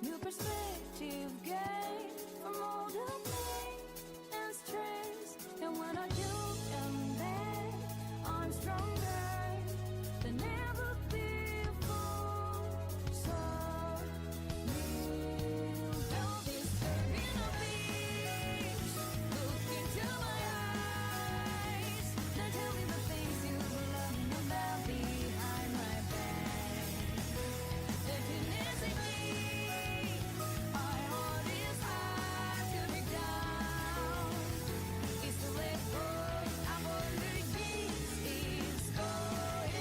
New perspective gain from all the pain and stress. And when I do am there, I'm stronger than ever before. So kneel down this burning of peace. Look into my eyes. Now tell me the things you love about behind my back. Happiness in me. My heart is hard to break down. It's too late for our dreams. It's going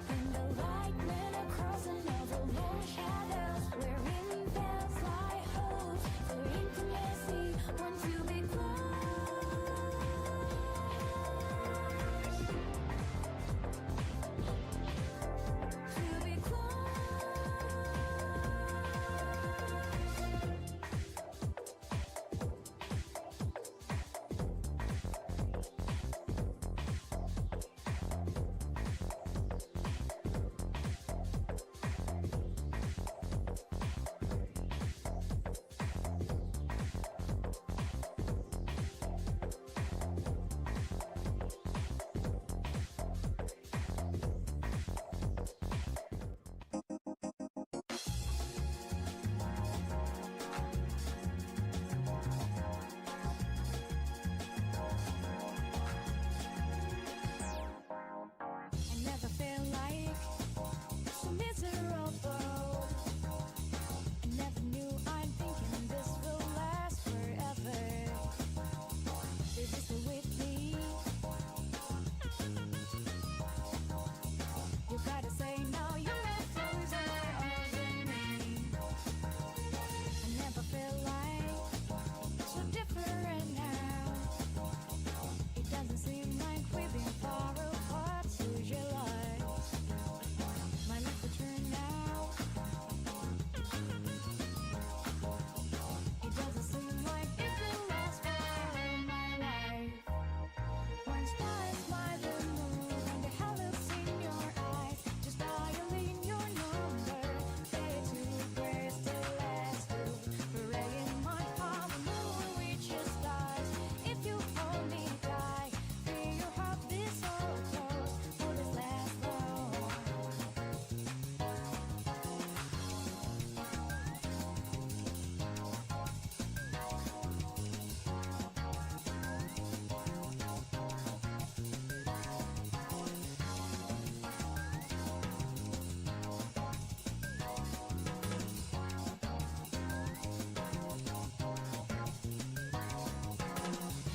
And the light went across another long shadows, wherein bells like hopes for intimacy. Want to be close, to be I never felt like so miserable. I never knew I'm thinking this will last forever. Baby, stay with me. You gotta say no, you're meant to reserve over me. I never felt like so different now. It doesn't seem like we've been far apart to realize my life will turn now. It doesn't seem like it will last forever in my life. One star is my the moon, and the hell looks in your eyes. Just dialing your number, say to press the last two. Praying my heart will reach your stars. If you hold me tight, feel your heart beat so close. Will this last long?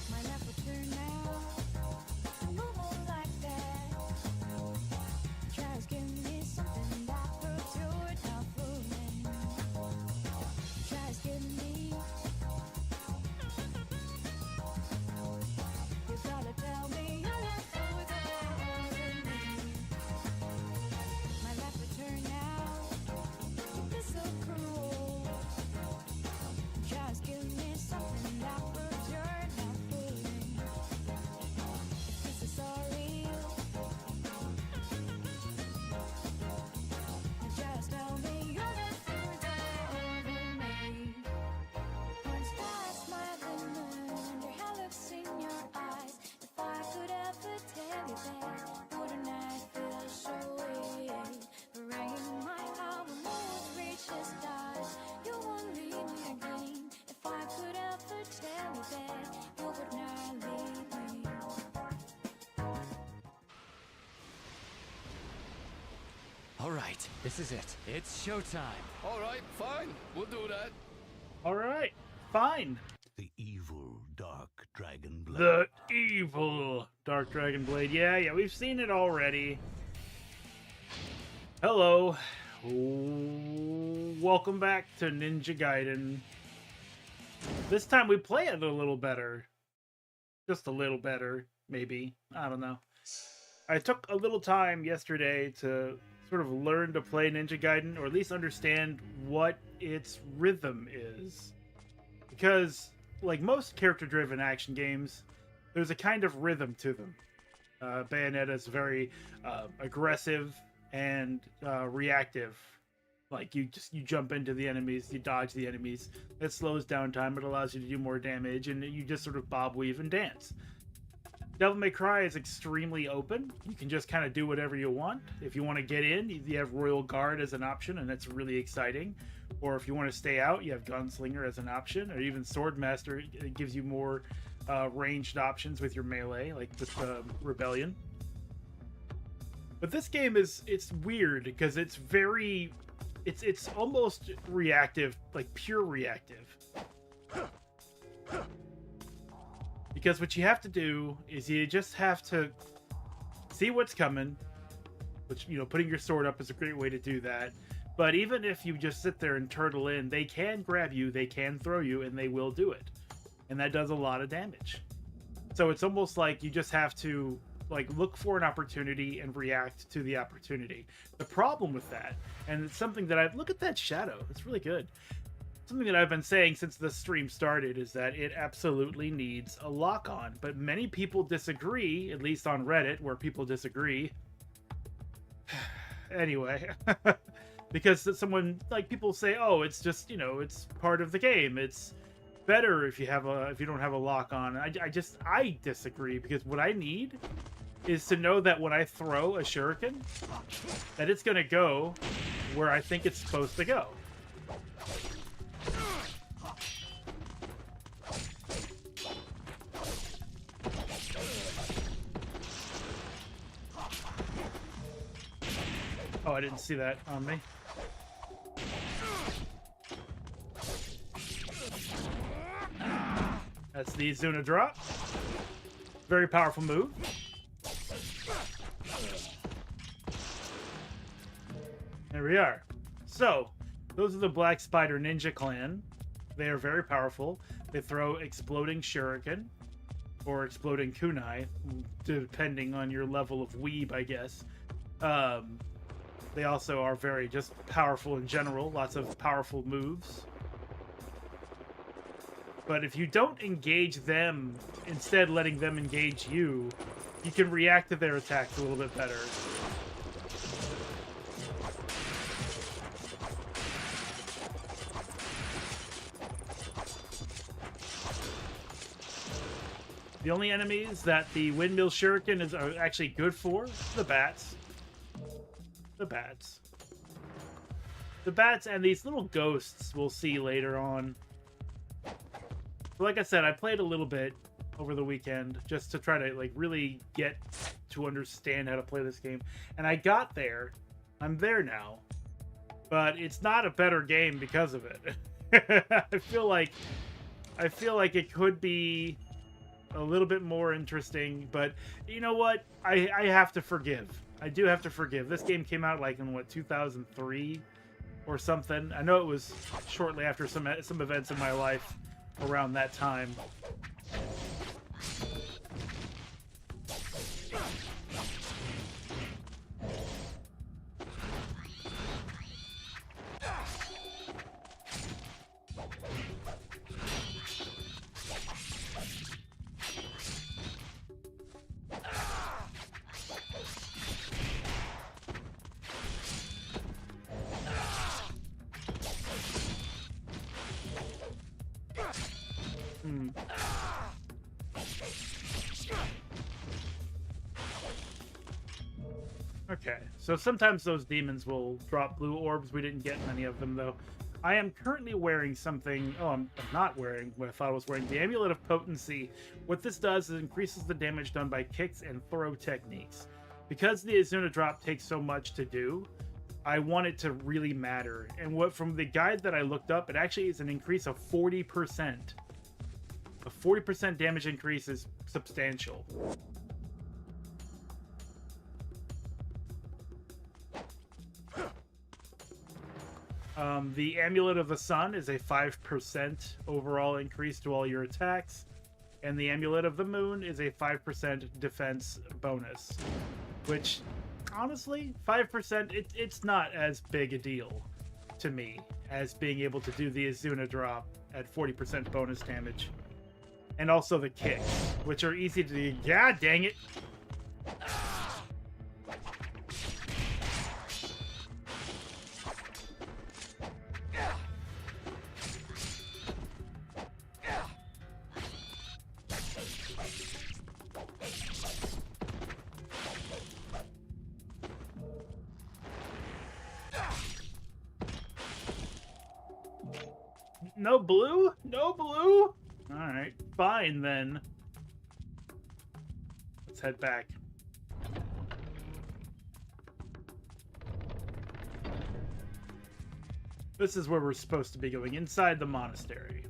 My life will turn now. Move on like that. Just give me something that proves you're not fooling. Just give me. You gotta tell me you're not fooling me. My life will turn now. It's so cruel. Just give me something that proves you're not fooling. If this is so real, just tell me you're not fooling over me. One star smiled the moon, and your hair looks in your eyes. If I could ever tell you that, wouldn't I feel so weird? Praying my heart will always reach the stars. You won't leave me again. If I could ever tell you that, you would not leave me. All right, this is it. It's showtime. All right, fine. We'll do that. All right, fine. The evil dark dragon blade. The evil Dark Dragon Blade. Yeah, we've seen it already. Hello. Welcome back to Ninja Gaiden. This time we play it a little better. Just a little better, maybe. I don't know. I took a little time yesterday to sort of learn to play Ninja Gaiden, or at least understand what its rhythm is. Because, like most character-driven action games, there's a kind of rhythm to them. Bayonetta is very aggressive and reactive. Like you jump into the enemies, you dodge the enemies. It slows down time. It allows you to do more damage, and you just sort of bob, weave, and dance. Devil May Cry is extremely open. You can just kind of do whatever you want. If you want to get in, you have Royal Guard as an option, and that's really exciting. Or if you want to stay out, you have Gunslinger as an option, or even Swordmaster. It gives you more ranged options with your melee, like with Rebellion. But this game it's weird because it's very, it's almost reactive, like pure reactive. Because what you have to do is you just have to see what's coming, which, you know, putting your sword up is a great way to do that. But even if you just sit there and turtle in, they can grab you, they can throw you, and they will do it. And that does a lot of damage. So it's almost like you just have to like look for an opportunity and react to the opportunity. The problem with that, and it's something that look at that shadow, it's really good. Something that I've been saying since the stream started is that it absolutely needs a lock-on, but many people disagree, at least on Reddit, where people disagree. Anyway, because someone, like, people say, oh, it's just, you know, it's part of the game. It's better if you don't have a lock-on. I disagree, because what I need is to know that when I throw a shuriken, that it's gonna go where I think it's supposed to go. Oh, I didn't see that on me. That's the Izuna drop. Very powerful move. There we are. So, those are the Black Spider Ninja Clan. They are very powerful. They throw exploding shuriken or exploding kunai, depending on your level of weeb, I guess. They also are very just powerful in general. Lots of powerful moves. But if you don't engage them, instead letting them engage you, you can react to their attacks a little bit better. The only enemies that the windmill shuriken is actually good for, the bats. The bats. The bats and these little ghosts we'll see later on. So like I said, I played a little bit over the weekend just to try to like really get to understand how to play this game. And I got there. I'm there now. But it's not a better game because of it. I feel like it could be a little bit more interesting, but you know what? I have to forgive. I do have to forgive. This game came out like in what, 2003 or something. I know it was shortly after some events in my life around that time. Okay, so sometimes those demons will drop blue orbs. We didn't get many of them, though. I am currently wearing something... Oh, I'm not wearing what I thought I was wearing. The Amulet of Potency. What this does is increases the damage done by kicks and throw techniques. Because the Izuna drop takes so much to do, I want it to really matter. And what from the guide that I looked up, it actually is an increase of 40%. A 40% damage increase is substantial. The Amulet of the Sun is a 5% overall increase to all your attacks. And the Amulet of the Moon is a 5% defense bonus. Which, honestly, 5%, it's not as big a deal to me as being able to do the Azuna drop at 40% bonus damage. And also the kicks, which are easy to do. God dang it! No blue? No blue? Alright, fine then. Let's head back. This is where we're supposed to be going, inside the monastery.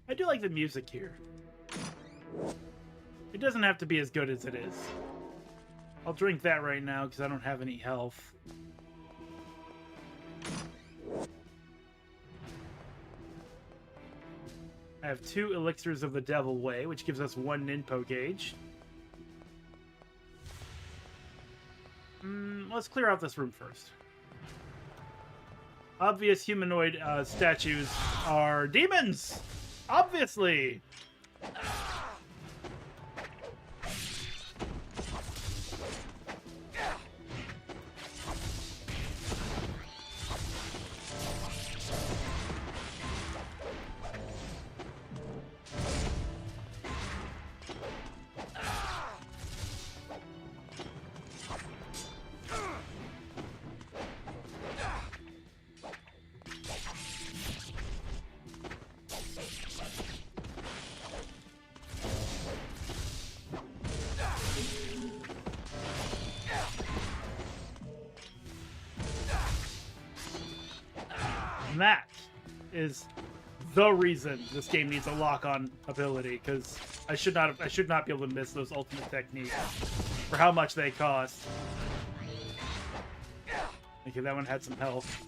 I do like the music here. It doesn't have to be as good as it is. I'll drink that right now because I don't have any health. I have 2 Elixirs of the Devil Way, which gives us 1 Ninpo gauge. Let's clear out this room first. Obvious humanoid statues are demons! Obviously! And that is the reason this game needs a lock-on ability, because I should not be able to miss those ultimate techniques for how much they cost. Okay, that one had some health.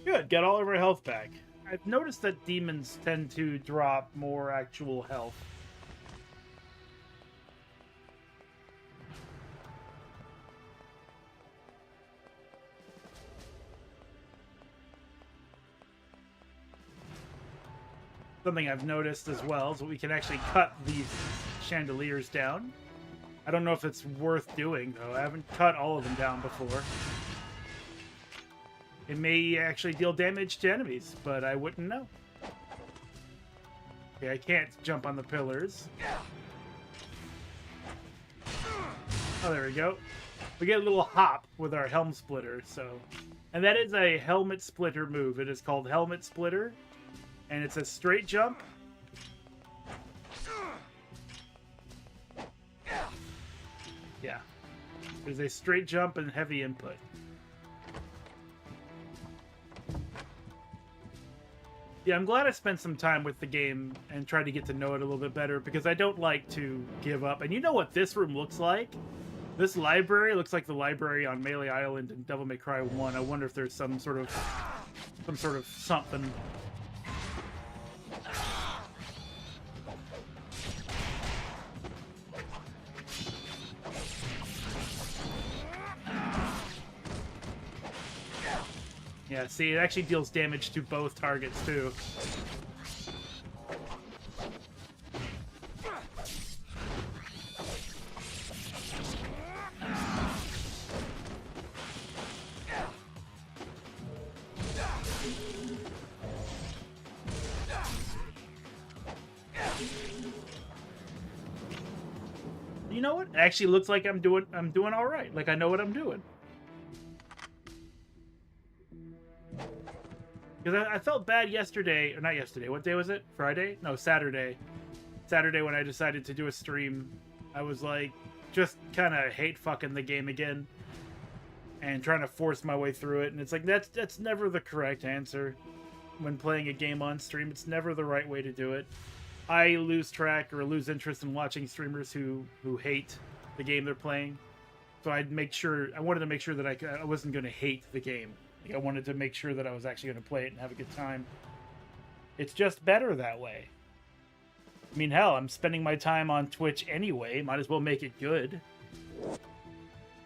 Good, get all of our health back. I've noticed that demons tend to drop more actual health. Something I've noticed as well is that we can actually cut these chandeliers down. I don't know if it's worth doing, though. I haven't cut all of them down before. It may actually deal damage to enemies, but I wouldn't know. Okay, I can't jump on the pillars. Oh, there we go. We get a little hop with our helm splitter, so... And that is a helmet splitter move. It is called Helmet Splitter, and it's a straight jump. Yeah. There's a straight jump and heavy input. Yeah, I'm glad I spent some time with the game and tried to get to know it a little bit better, because I don't like to give up. And you know what this room looks like? This library looks like the library on Melee Island in Devil May Cry 1. I wonder if there's some sort of something. Yeah, see, it actually deals damage to both targets, too. You know what? It actually looks like I'm doing all right. Like I know what I'm doing. Because I felt bad yesterday, or not yesterday. What day was it? Friday? No, Saturday. Saturday when I decided to do a stream, I was like, just kind of hate fucking the game again, and trying to force my way through it. And it's like that's never the correct answer when playing a game on stream. It's never the right way to do it. I lose track or lose interest in watching streamers who hate the game they're playing. So I wanted to make sure that I wasn't going to hate the game. Like I wanted to make sure that I was actually going to play it and have a good time. It's just better that way. I mean, hell, I'm spending my time on Twitch anyway. Might as well make it good.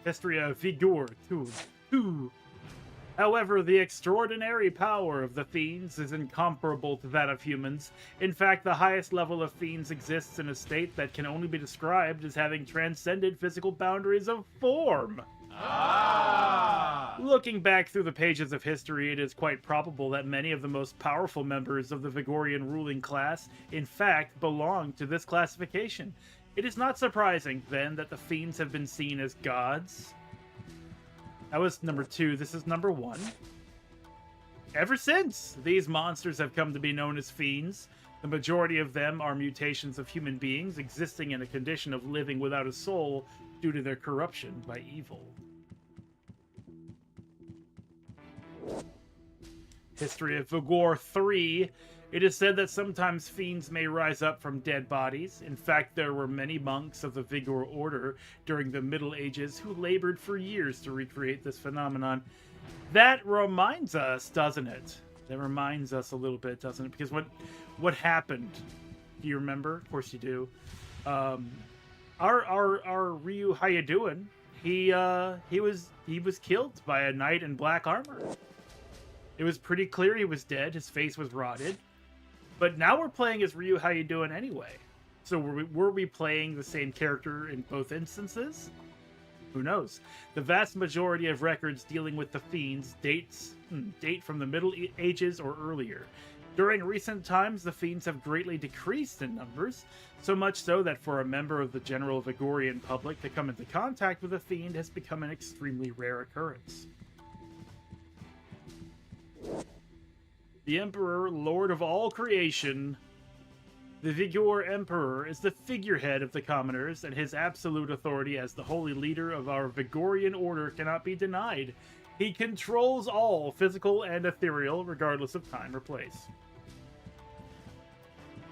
History of Vigor 2. However, the extraordinary power of the fiends is incomparable to that of humans. In fact, the highest level of fiends exists in a state that can only be described as having transcended physical boundaries of form. Looking back through the pages of history, it is quite probable that many of the most powerful members of the Vigorian ruling class, in fact, belong to this classification. It is not surprising, then, that the fiends have been seen as gods. That was number 2. This is number 1. Ever since, these monsters have come to be known as fiends. The majority of them are mutations of human beings existing in a condition of living without a soul due to their corruption by evil. History of Vigor 3. It is said that sometimes fiends may rise up from dead bodies. In fact, there were many monks of the Vigor order during the Middle Ages who labored for years to recreate this phenomenon. That reminds us, doesn't it? That reminds us a little bit, doesn't it? Because what happened? Do you remember? Of course you do. Our Ryu, how you doing? He was killed by a knight in black armor. It was pretty clear he was dead. His face was rotted. But now we're playing as Ryu, how you doing anyway? So were we playing the same character in both instances? Who knows? The vast majority of records dealing with the fiends date from the Middle Ages or earlier. During recent times, the fiends have greatly decreased in numbers, so much so that for a member of the general Vigorian public to come into contact with a fiend has become an extremely rare occurrence. The Emperor, Lord of all creation, the Vigor Emperor, is the figurehead of the commoners, and his absolute authority as the holy leader of our Vigorian order cannot be denied. He controls all, physical and ethereal, regardless of time or place.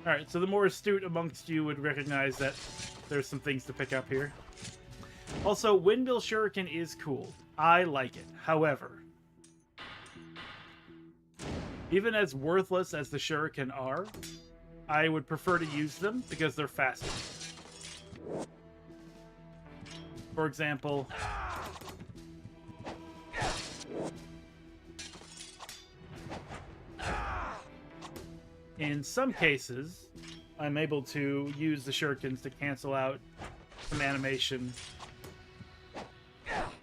Alright, so the more astute amongst you would recognize that there's some things to pick up here. Also, Windmill Shuriken is cool. I like it. However, even as worthless as the Shuriken are, I would prefer to use them because they're faster. For example, in some cases, I'm able to use the Shurikens to cancel out some animation.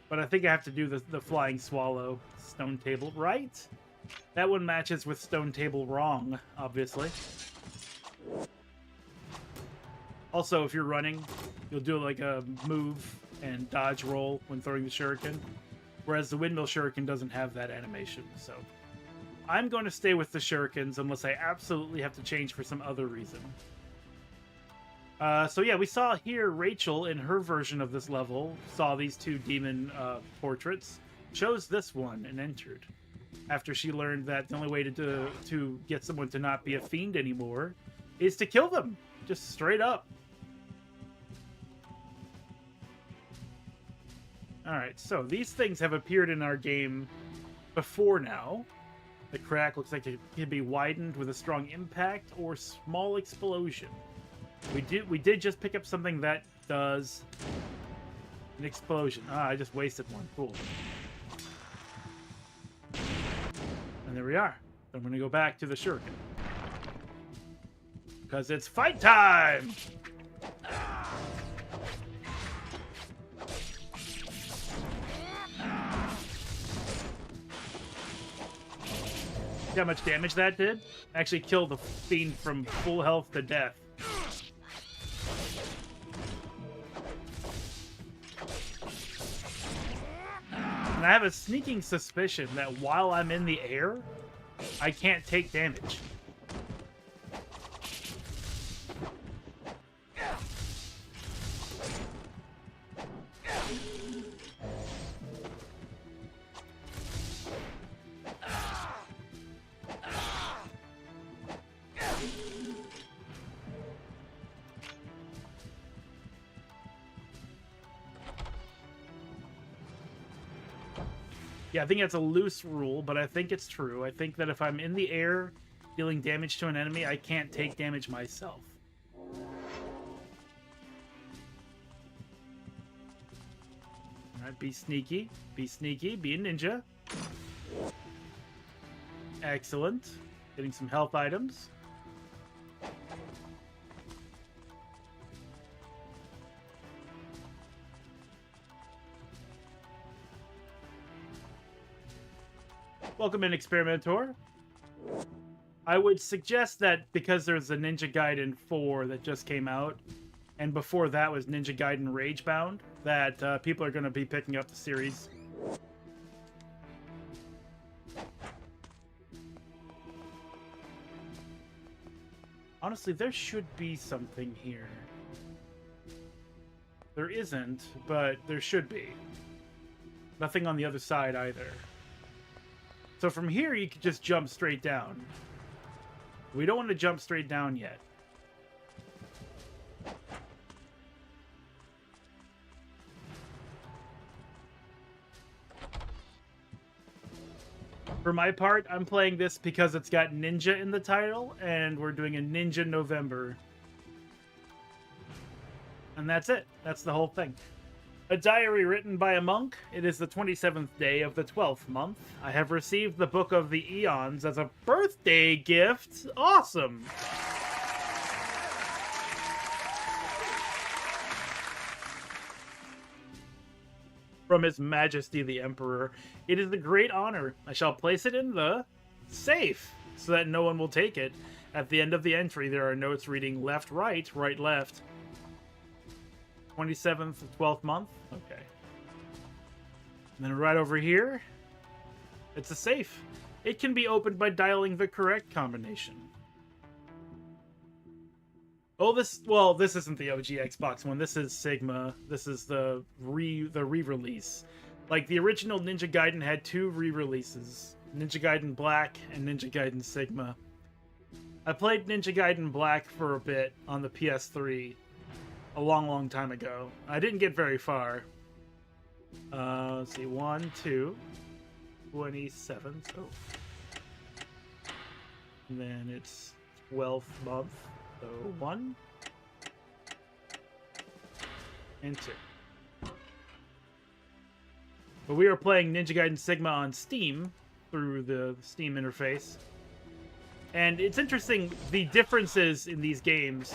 But I think I have to do the Flying Swallow Stone Table, right? That one matches with Stone Table wrong, obviously. Also, if you're running, you'll do like a move and dodge roll when throwing the Shuriken. Whereas the Windmill Shuriken doesn't have that animation, so... I'm going to stay with the Shurikens unless I absolutely have to change for some other reason. So yeah, we saw here Rachel in her version of this level, saw these two demon portraits, chose this one and entered. After she learned that the only way to get someone to not be a fiend anymore is to kill them. Just straight up. Alright, so these things have appeared in our game before now. The crack looks like it can be widened with a strong impact or small explosion. We did just pick up something that does an explosion. Ah, I just wasted one. Cool. And there we are. I'm going to go back to the Shuriken. Because it's fight time! See how much damage that did? Actually killed the fiend from full health to death. And I have a sneaking suspicion that while I'm in the air, I can't take damage. Yeah, I think that's a loose rule, but I think it's true. I think that if I'm in the air dealing damage to an enemy, I can't take damage myself. Alright, be sneaky. Be sneaky. Be a ninja. Excellent. Getting some health items. Welcome in, Experimenter. I would suggest that because there's a Ninja Gaiden 4 that just came out, and before that was Ninja Gaiden Ragebound, that people are going to be picking up the series. Honestly, there should be something here. There isn't, but there should be. Nothing on the other side either. So from here, you could just jump straight down. We don't want to jump straight down yet. For my part, I'm playing this because it's got ninja in the title, and we're doing a Ninja November. And that's it. That's the whole thing. A diary written by a monk. It is the 27th day of the 12th month. I have received the Book of the Eons as a birthday gift. Awesome! From His Majesty the Emperor. It is a great honor. I shall place it in the safe so that no one will take it. At the end of the entry, there are notes reading left, right, right, left. 27th, 12th month? Okay. And then right over here, it's a safe. It can be opened by dialing the correct combination. Oh, this isn't the OG Xbox one. This is Sigma. This is the re-release. Like, the original Ninja Gaiden had two re-releases. Ninja Gaiden Black and Ninja Gaiden Sigma. I played Ninja Gaiden Black for a bit on the PS3 a long time ago. I didn't get very far. Let's see, 1, 2, 27. Oh. And then it's 12th month. So 1 and 2. But we are playing Ninja Gaiden Sigma on Steam through the Steam interface. And it's interesting the differences in these games.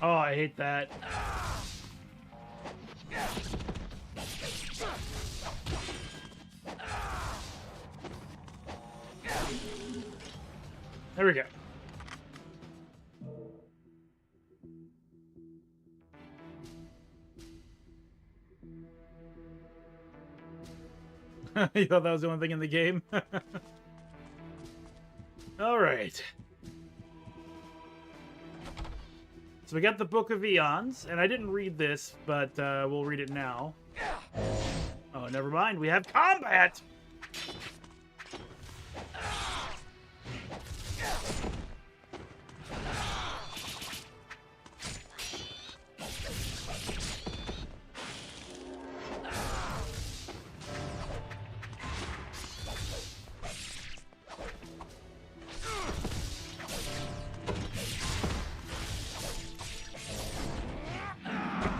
Oh, I hate that. There we go. You thought that was the only thing in the game? Alright. So we got the Book of Eons, and I didn't read this, but we'll read it now. Oh, never mind. We have combat!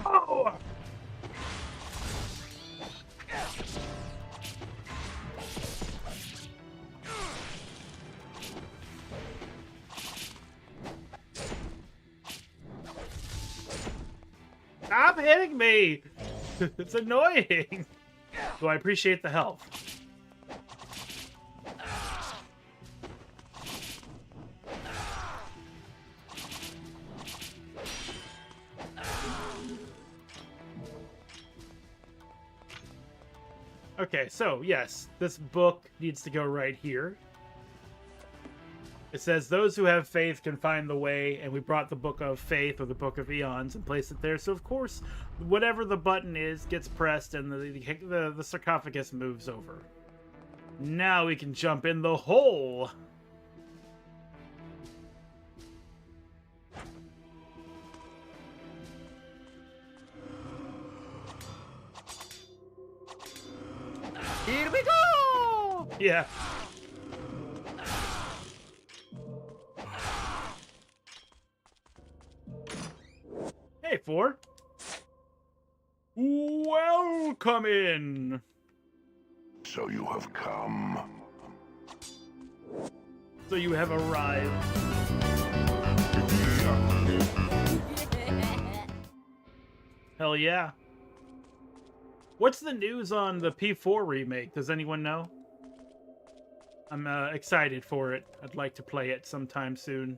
Oh! Stop hitting me! It's annoying! So I appreciate the help. Okay, so yes, this book needs to go right here. It says, those who have faith can find the way, and we brought the Book of Faith, or the Book of Eons, and placed it there. So, of course, whatever the button is gets pressed, and the sarcophagus moves over. Now we can jump in the hole! Here we go! Yeah. Hey, 4. Welcome in. So you have come. So you have arrived. Hell yeah. What's the news on the P4 remake? Does anyone know? I'm excited for it. I'd like to play it sometime soon.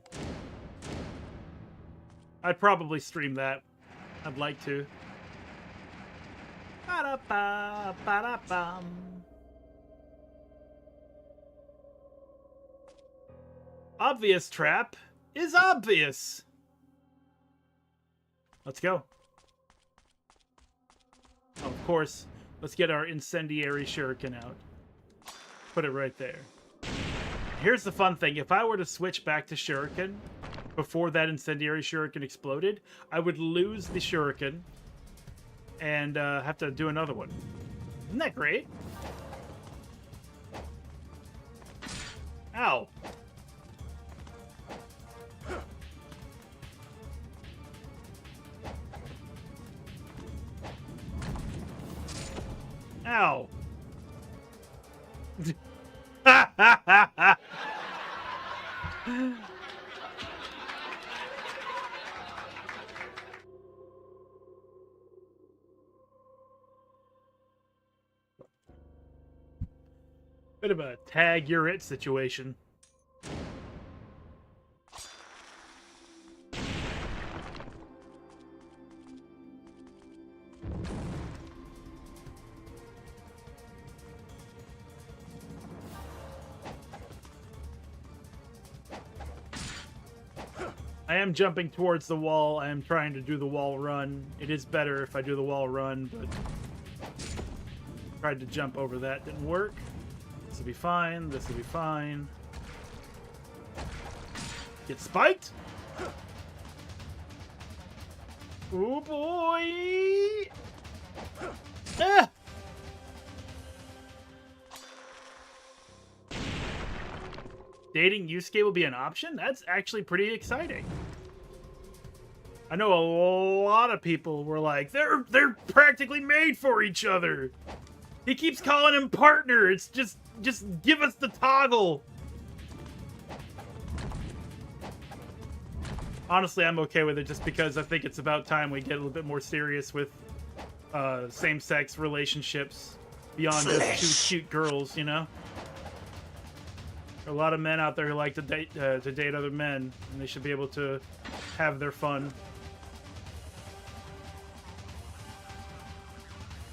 I'd probably stream that. I'd like to. Ba-da-ba, ba-da-bum. Obvious trap is obvious. Let's go. Oh, of course, let's get our incendiary shuriken out. Put it right there. Here's the fun thing. If I were to switch back to shuriken before that incendiary shuriken exploded, I would lose the shuriken and have to do another one. Isn't that great? Ow. Ow. Bit of a tag you're it situation. I am jumping towards the wall. I am trying to do the wall run. It is better if I do the wall run, but tried to jump over that. Didn't work. This will be fine. This will be fine. Get spiked. Oh boy. Ah! Dating Yusuke will be an option? That's actually pretty exciting. I know a lot of people were like, they're practically made for each other. He keeps calling him partner. It's just give us the toggle. Honestly, I'm okay with it just because I think it's about time we get a little bit more serious with same-sex relationships beyond just two cute girls, you know? There are a lot of men out there who like to date other men, and they should be able to have their fun.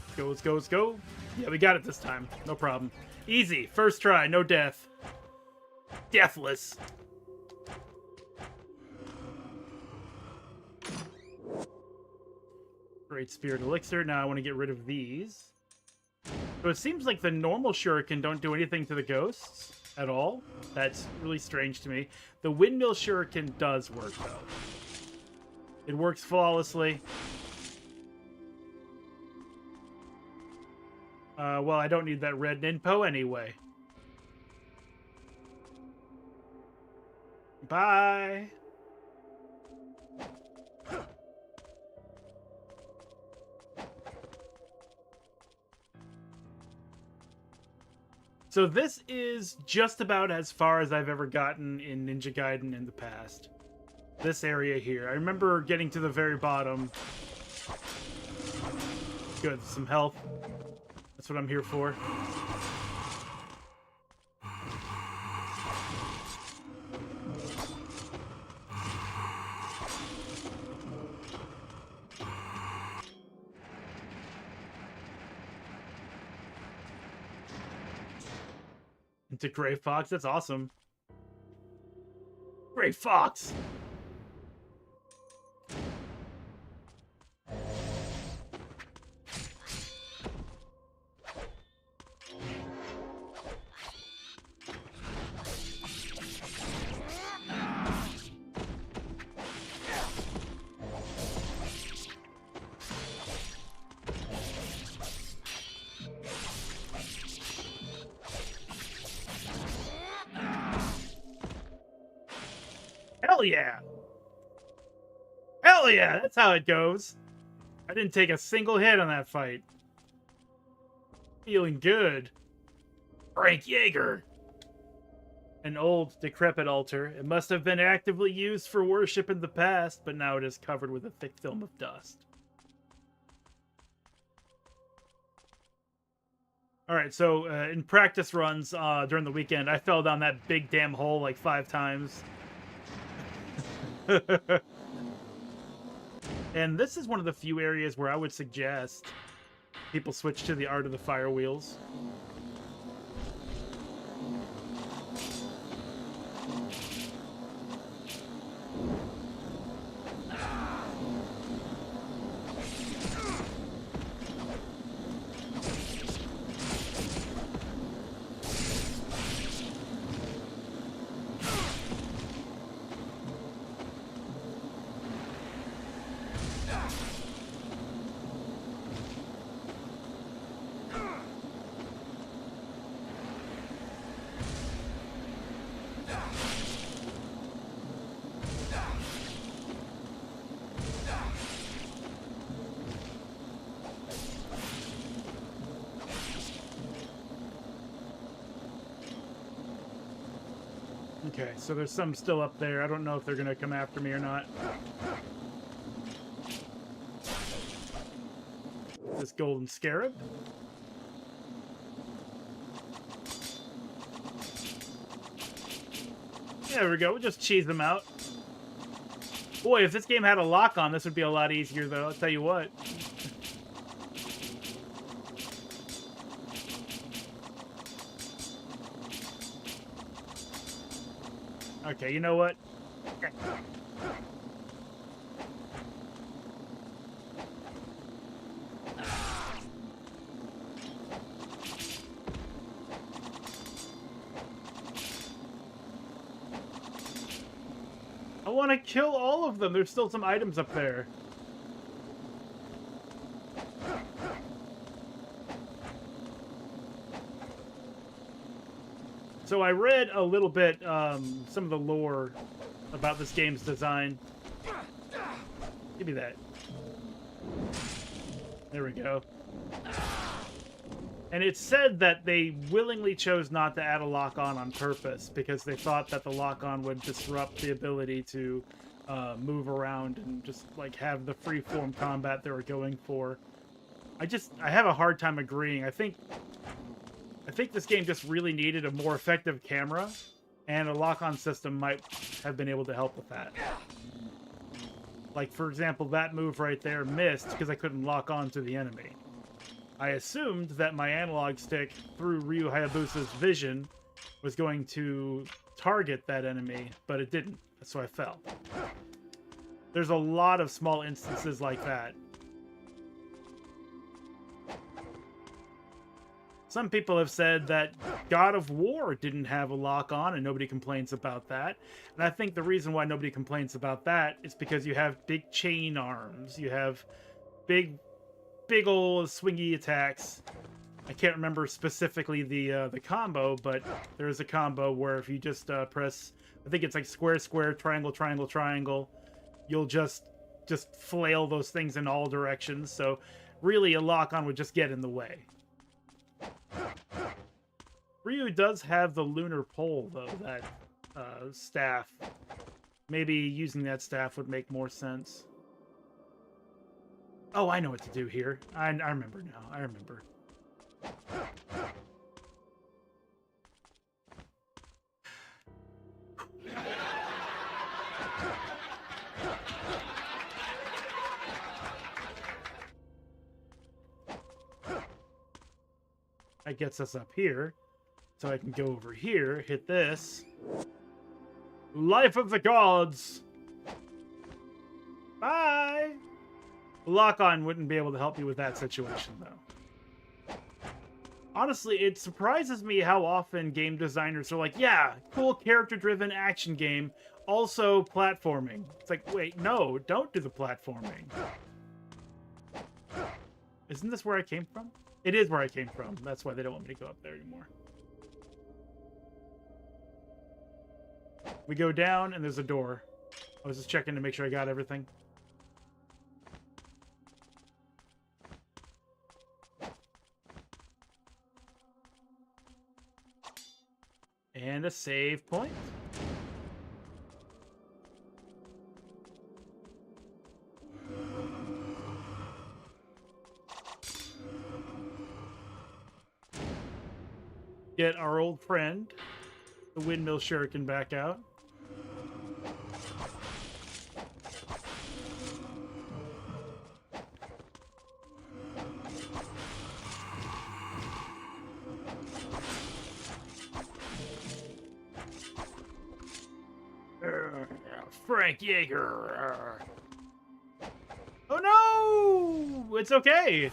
Let's go, let's go, let's go. Yeah, we got it this time. No problem. Easy. First try. No death. Deathless. Great Spirit Elixir. Now I want to get rid of these. So it seems like the normal shuriken don't do anything to the ghosts at all. That's really strange to me. The windmill shuriken does work, though. It works flawlessly. Well, I don't need that red ninpo anyway. Bye. So this is just about as far as I've ever gotten in Ninja Gaiden in the past. This area here. I remember getting to the very bottom. Good, some health. That's what I'm here for. Into Gray Fox, that's awesome. Gray Fox! Hell yeah! Hell yeah! That's how it goes. I didn't take a single hit on that fight. Feeling good. Frank Jaeger. An old, decrepit altar. It must have been actively used for worship in the past, but now it is covered with a thick film of dust. Alright, so in practice runs during the weekend, I fell down that big damn hole like 5 times. And this is one of the few areas where I would suggest people switch to the Art of the Fire Wheels. Okay, so there's some still up there. I don't know if they're gonna come after me or not. This golden scarab. There we go. We'll just cheese them out. Boy, if this game had a lock on, this would be a lot easier, though. I'll tell you what. Okay, you know what? I want to kill all of them. There's still some items up there. So I read a little bit, some of the lore about this game's design. Give me that. There we go. And it said that they willingly chose not to add a lock-on purpose because they thought that the lock-on would disrupt the ability to move around and just like have the free-form combat they were going for. I have a hard time agreeing. I think this game just really needed a more effective camera, and a lock-on system might have been able to help with that. Like, for example, that move right there missed because I couldn't lock on to the enemy. I assumed that my analog stick, through Ryu Hayabusa's vision, was going to target that enemy, but it didn't, so I fell. There's a lot of small instances like that. Some people have said that God of War didn't have a lock-on, and nobody complains about that. And I think the reason why nobody complains about that is because you have big chain arms. You have big old swingy attacks. I can't remember specifically the combo, but there is a combo where if you just press, I think it's like square, square, triangle, triangle, triangle, you'll just flail those things in all directions. So really, a lock-on would just get in the way. Ryu does have the lunar pole, though, that staff. Maybe using that staff would make more sense. Oh, I know what to do here. I remember now. I remember. That gets us up here. So I can go over here, hit this. Life of the gods! Bye! Lock-on wouldn't be able to help you with that situation, though. Honestly, it surprises me how often game designers are like, yeah, cool character-driven action game, also platforming. It's like, wait, no, don't do the platforming. Isn't this where I came from? It is where I came from. That's why they don't want me to go up there anymore. We go down, and there's a door. I was just checking to make sure I got everything. And a save point. Get our old friend, the windmill shuriken, back out. Frank Yeager. Oh no! It's okay.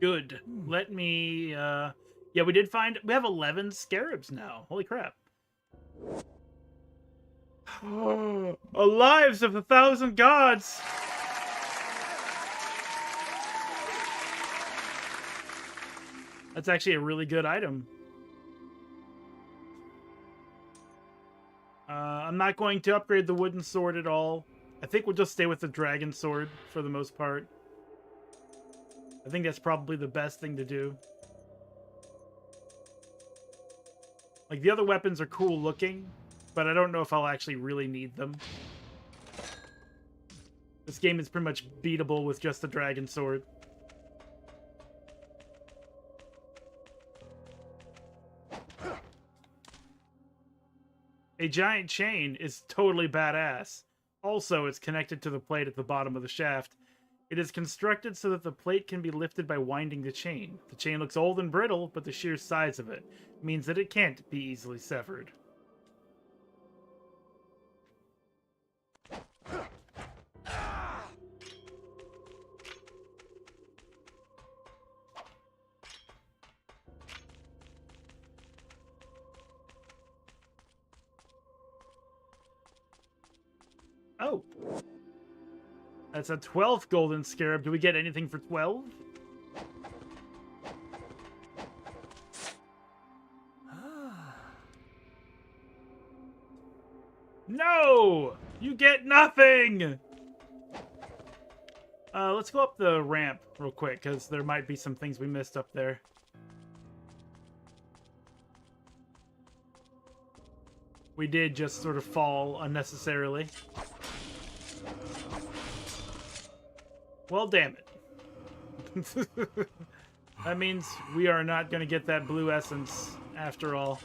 Good. Let me, yeah, we did find, we have 11 scarabs now. Holy crap. Lives of the 1,000 gods! That's actually a really good item. I'm not going to upgrade the wooden sword at all. I think we'll just stay with the dragon sword for the most part. I think that's probably the best thing to do. Like, the other weapons are cool looking, but I don't know if I'll actually really need them. This game is pretty much beatable with just the dragon sword. A giant chain is totally badass. Also, it's connected to the plate at the bottom of the shaft. It is constructed so that the plate can be lifted by winding the chain. The chain looks old and brittle, but the sheer size of it means that it can't be easily severed. Oh. That's a 12th golden scarab. Do we get anything for 12? No! You get nothing! Let's go up the ramp real quick, because there might be some things we missed up there. We did just sort of fall unnecessarily. Well, damn it. That means we are not going to get that blue essence after all.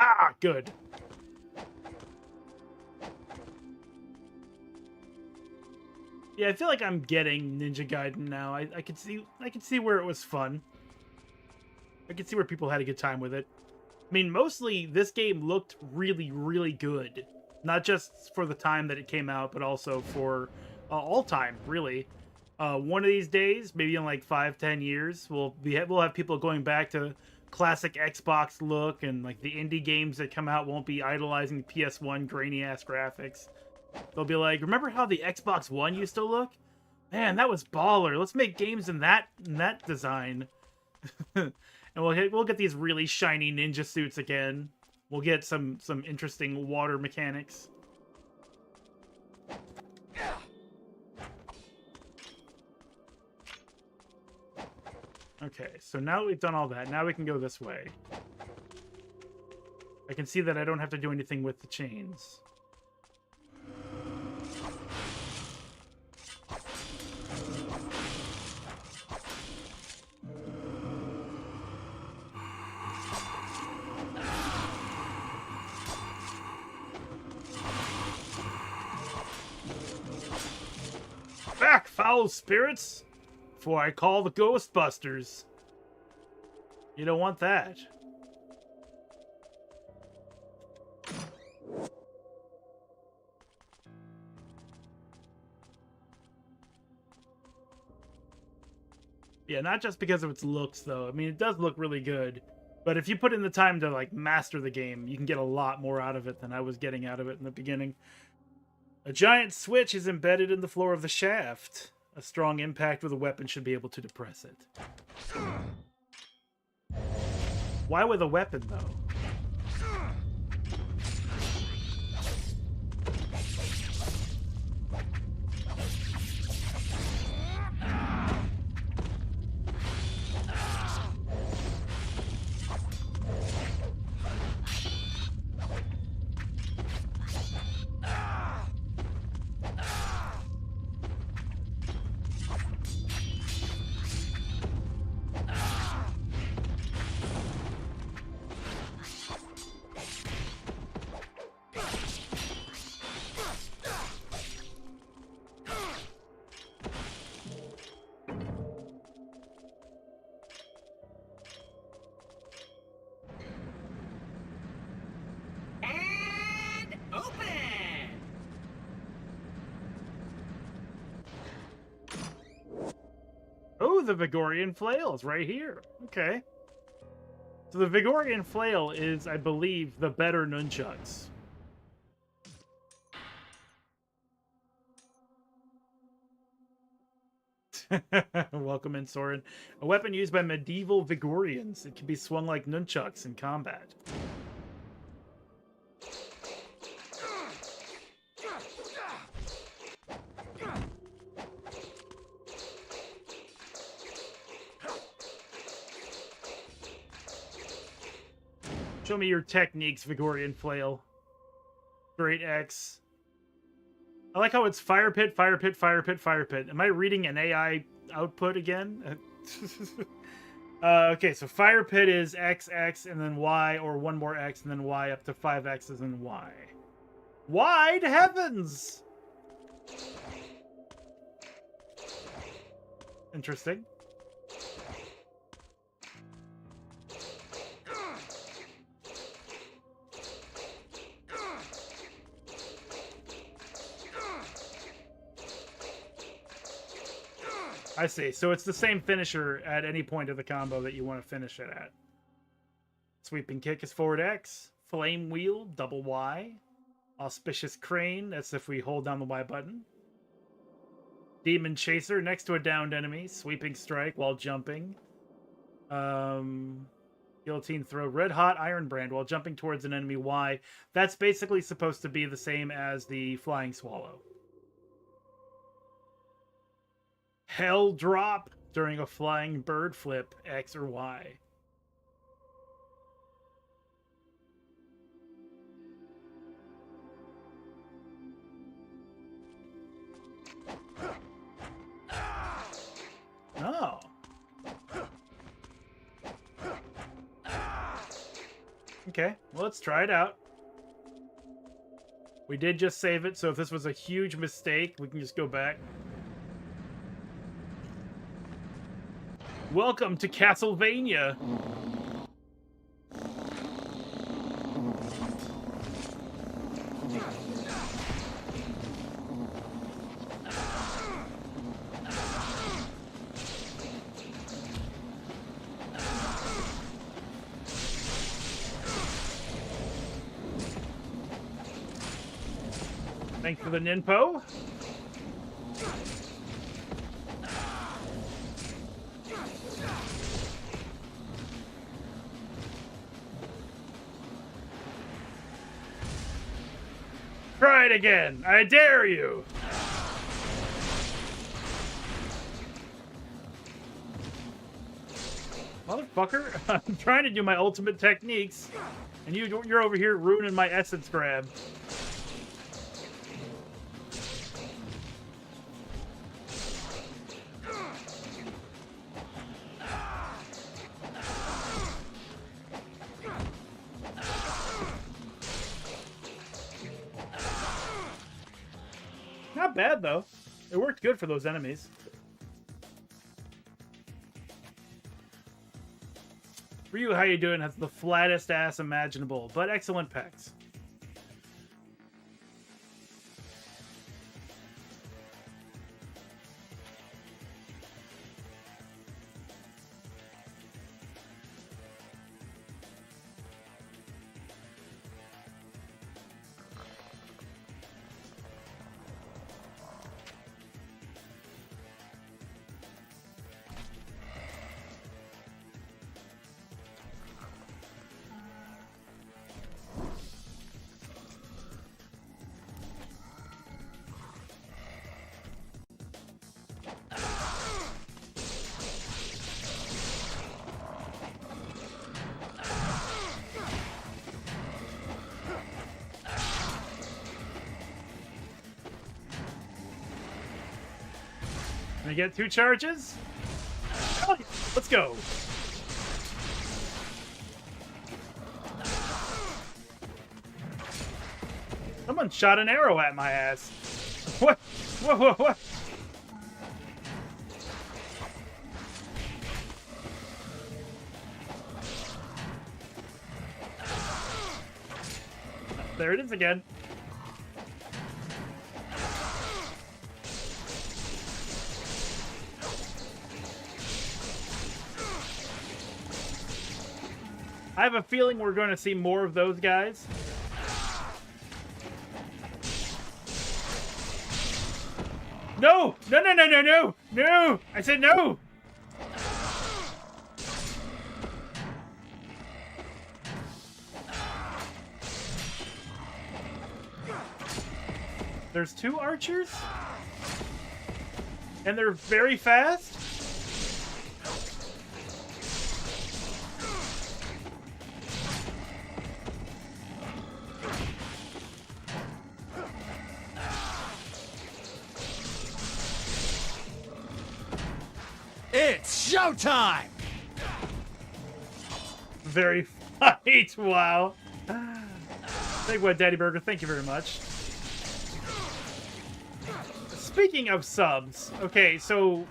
Ah, good. Yeah, I feel like I'm getting Ninja Gaiden now. I could see where it was fun. I could see where people had a good time with it. I mean, mostly this game looked really, really good. Not just for the time that it came out, but also for all time, really. One of these days, maybe in like 5-10 years, we'll have people going back to classic Xbox look, and like the indie games that come out won't be idolizing PS1 grainy ass graphics. They'll be like, remember how the Xbox One used to look? Man, that was baller. Let's make games in that design. And we'll get these really shiny ninja suits again. We'll get some interesting water mechanics. Okay, so now that we've done all that, now we can go this way. I can see that I don't have to do anything with the chains. Back, foul spirits! Before I call the Ghostbusters. You don't want that. Yeah, not just because of its looks, though. I mean, it does look really good. But if you put in the time to, like, master the game, you can get a lot more out of it than I was getting out of it in the beginning. A giant switch is embedded in the floor of the shaft. A strong impact with a weapon should be able to depress it. Why with a weapon, though? Oh, the Vigorian flail is right here. Okay. So the Vigorian flail is, I believe, the better nunchucks. Welcome in, Soren. A weapon used by medieval Vigorians. It can be swung like nunchucks in combat. Show me your techniques, Vigorian flail. Great X. I like how it's fire pit, fire pit, fire pit, fire pit. Am I reading an AI output again? Okay, so fire pit is X, X, and then Y, or one more X, and then Y up to 5 X's and Y. Wide heavens! Interesting. I see. So it's the same finisher at any point of the combo that you want to finish it at. Sweeping kick is forward X. Flame wheel, double Y. Auspicious crane, that's if we hold down the Y button. Demon chaser next to a downed enemy. Sweeping strike while jumping. Guillotine throw. Red hot iron brand while jumping towards an enemy Y. That's basically supposed to be the same as the flying swallow. Hell drop during a flying bird flip, X or Y. Oh. Okay, well, let's try it out. We did just save it, so if this was a huge mistake, we can just go back. Welcome to Castlevania. Thanks for the ninpo. Try it again. I dare you. Motherfucker, I'm trying to do my ultimate techniques, and you're over here ruining my essence grab. Not bad, though. It worked good for those enemies. Ryu, how you doing? Has the flattest ass imaginable, but excellent pecs. Can I get 2 charges? Oh, let's go. Someone shot an arrow at my ass. What? What? There it is again. I have a feeling we're going to see more of those guys. No! No, no, no, no, no! No! I said no! There's 2 archers? And they're very fast? It's showtime! Very fight, wow. Big Wet Daddy Burger, thank you very much. Speaking of subs, okay, so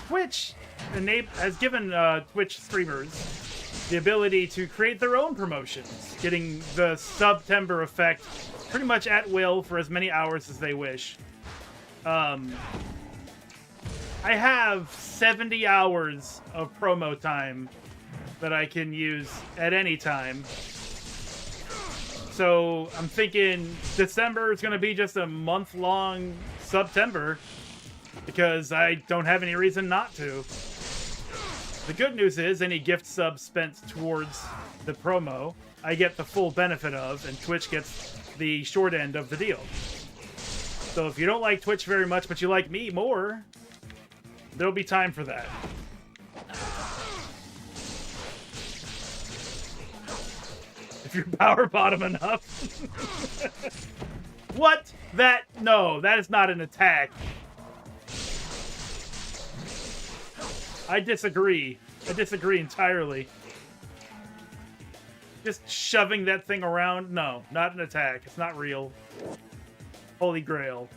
Twitch has given Twitch streamers the ability to create their own promotions, getting the September effect pretty much at will for as many hours as they wish. I have 70 hours of promo time that I can use at any time. So I'm thinking December is going to be just a month-long September because I don't have any reason not to. The good news is any gift subs spent towards the promo, I get the full benefit of, and Twitch gets the short end of the deal. So if you don't like Twitch very much, but you like me more, there'll be time for that. If you're power bottom enough. What? No, that is not an attack. I disagree. I disagree entirely. Just shoving that thing around? No, not an attack. It's not real. Holy Grail.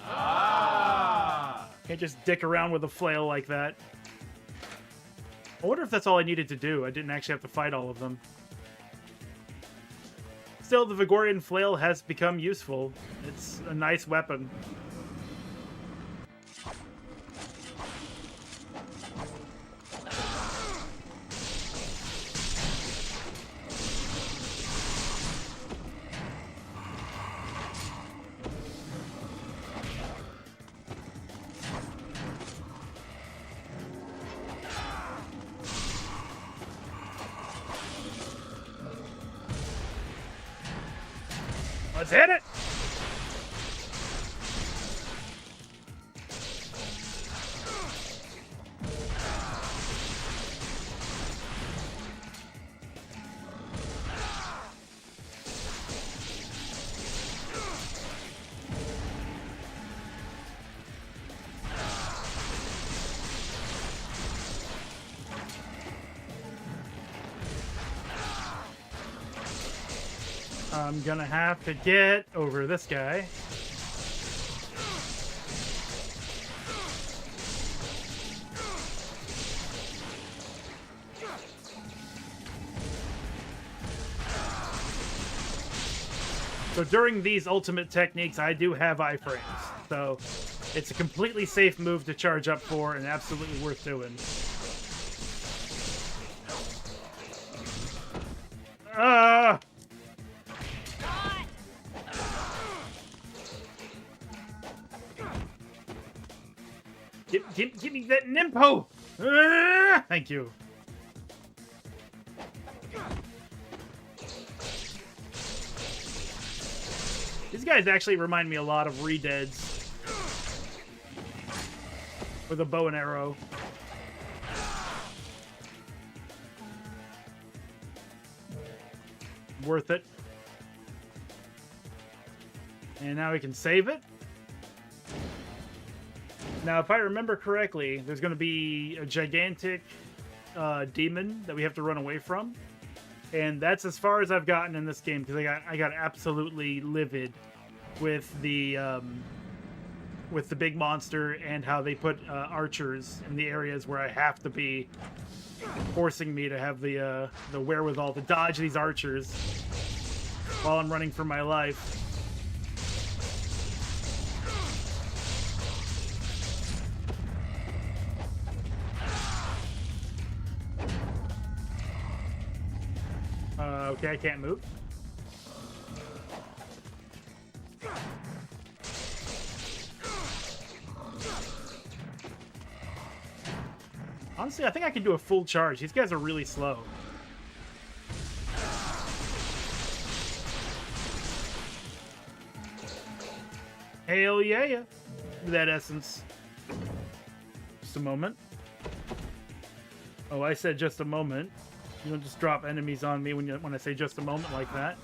Ah! Can't just dick around with a flail like that. I wonder if that's all I needed to do. I didn't actually have to fight all of them. Still, the Vigorian flail has become useful. It's a nice weapon. Let's hit it! I'm gonna have to get over this guy. So during these ultimate techniques, I do have iframes. So it's a completely safe move to charge up for and absolutely worth doing. Give me that Nimpo! Thank you. These guys actually remind me a lot of Redeads. With a bow and arrow. Worth it. And now we can save it. Now, if I remember correctly, there's going to be a gigantic demon that we have to run away from. And that's as far as I've gotten in this game, because I got absolutely livid with the big monster and how they put archers in the areas where I have to be, forcing me to have the wherewithal to dodge these archers while I'm running for my life. Okay, I can't move. Honestly, I think I can do a full charge. These guys are really slow. Hell yeah. That essence. Just a moment. Oh, I said just a moment. You don't just drop enemies on me when I say just a moment like that.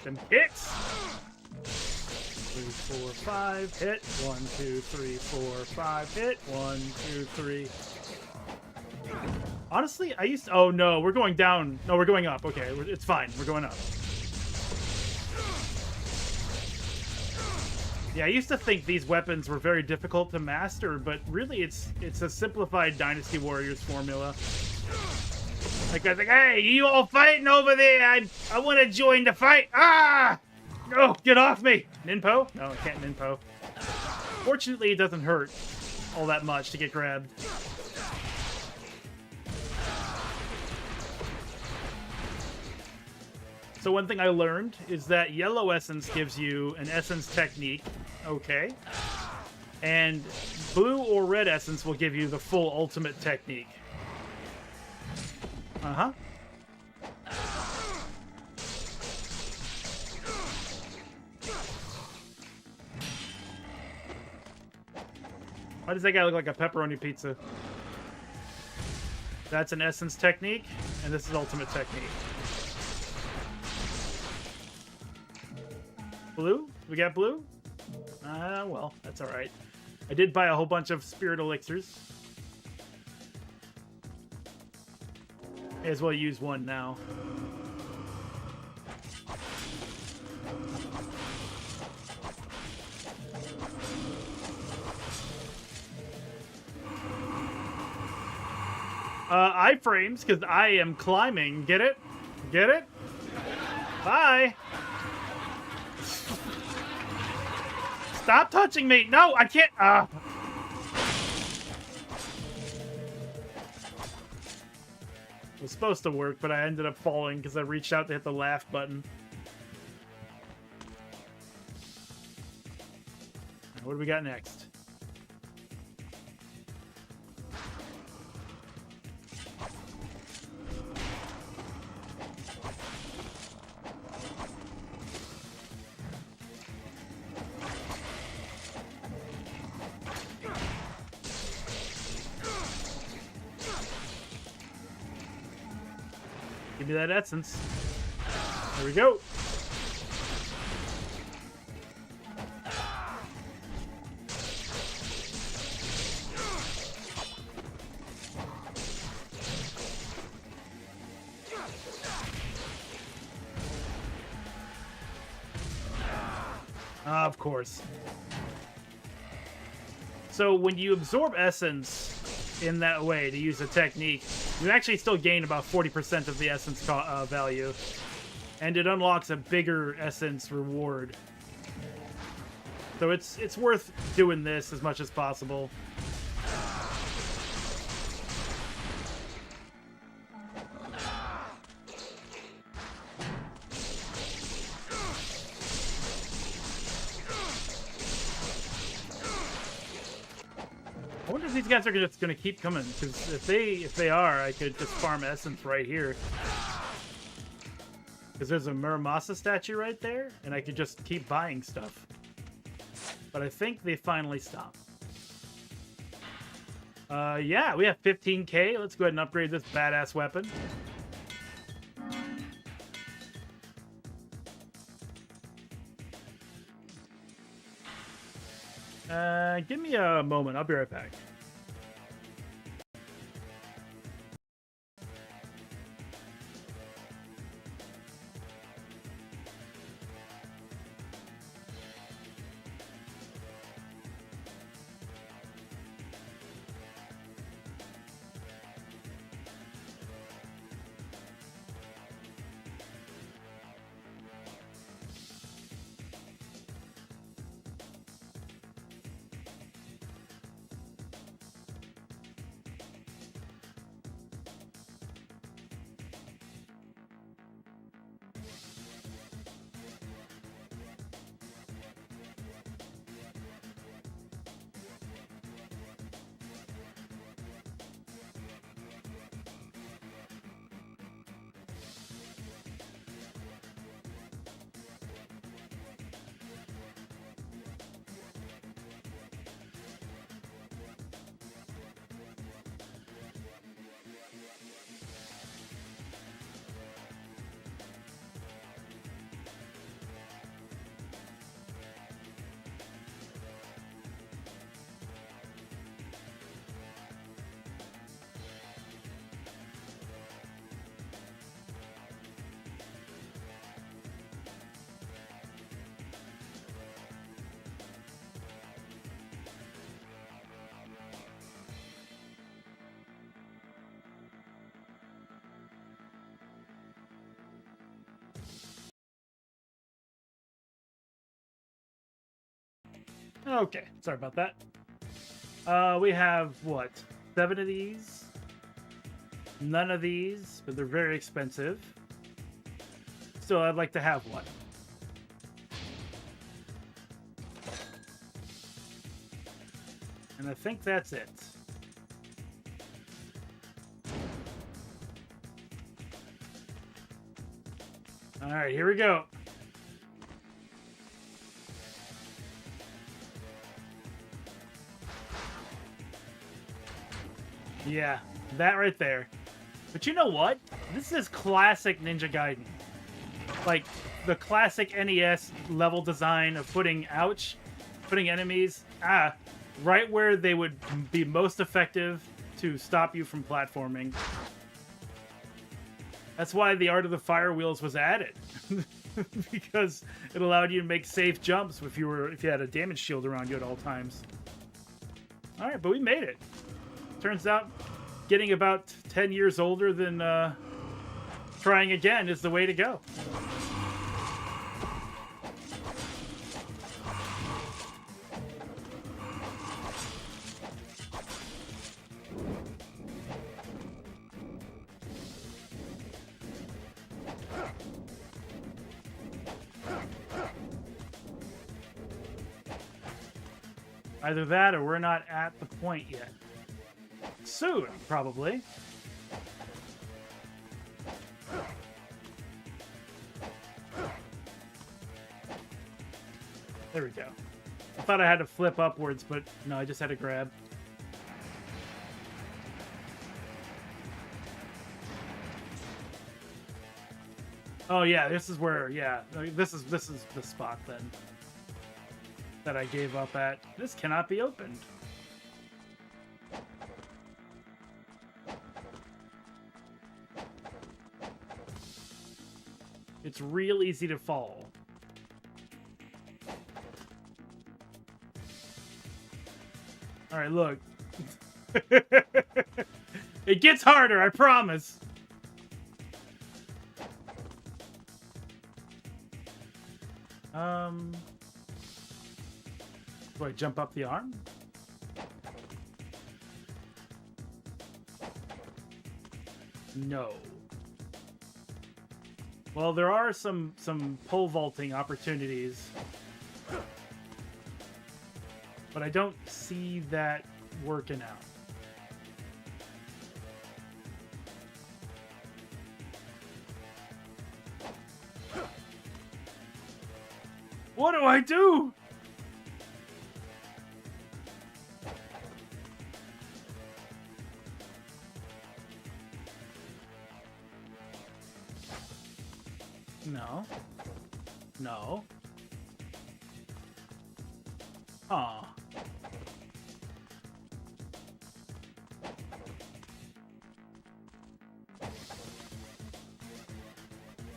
Them kicks. 3, 4, 5, hit. 1, 2, 3, 4, 5, hit. 1, 2, 3. Honestly, I used to... Oh, no, we're going down. No, we're going up. Okay, it's fine. We're going up. Yeah, I used to think these weapons were very difficult to master, but really it's a simplified Dynasty Warriors formula. Like, I was like, hey, you all fighting over there? I want to join the fight. Ah! No, get off me! Ninpo? No, I can't Ninpo. Fortunately, it doesn't hurt all that much to get grabbed. So one thing I learned is that yellow essence gives you an essence technique. Okay. And blue or red essence will give you the full ultimate technique. Uh-huh. Why does that guy look like a pepperoni pizza? That's an essence technique, and this is ultimate technique. Blue? We got blue? Well, that's alright. I did buy a whole bunch of spirit elixirs. May as well use one now. Iframes, because I am climbing. Get it? Get it? Bye! Stop touching me! No, I can't! It was supposed to work, but I ended up falling because I reached out to hit the laugh button. What do we got next? Give me that essence. There we go. Of course. So when you absorb essence in that way to use a technique, you actually still gain about 40% of the essence value, and it unlocks a bigger essence reward. So it's worth doing this as much as possible. I wonder if these guys are just gonna keep coming, because if they are, I could just farm essence right here. Because there's a Muramasa statue right there, and I could just keep buying stuff. But I think they finally stopped. Yeah, we have 15k. Let's go ahead and upgrade this badass weapon. Give me a moment. I'll be right back. Okay, sorry about that. We have, what, 7 of these? None of these, but they're very expensive. Still, I'd like to have one. And I think that's it. Alright, here we go. Yeah, that right there. But you know what? This is classic Ninja Gaiden. Like, the classic NES level design of putting enemies, right where they would be most effective to stop you from platforming. That's why the Art of the Fire Wheels was added. Because it allowed you to make safe jumps if you had a damage shield around you at all times. Alright, but we made it. Turns out getting about 10 years older than trying again is the way to go. Either that or we're not at the point yet. Soon, probably. There we go. I thought I had to flip upwards, but no, I just had to grab. Oh yeah, this is where, yeah, this is the spot then that I gave up at. This cannot be opened. It's real easy to fall. All right, look. It gets harder, I promise. Do I jump up the arm? No. Well, there are some pole vaulting opportunities, but I don't see that working out. What do I do? No. No. Aw.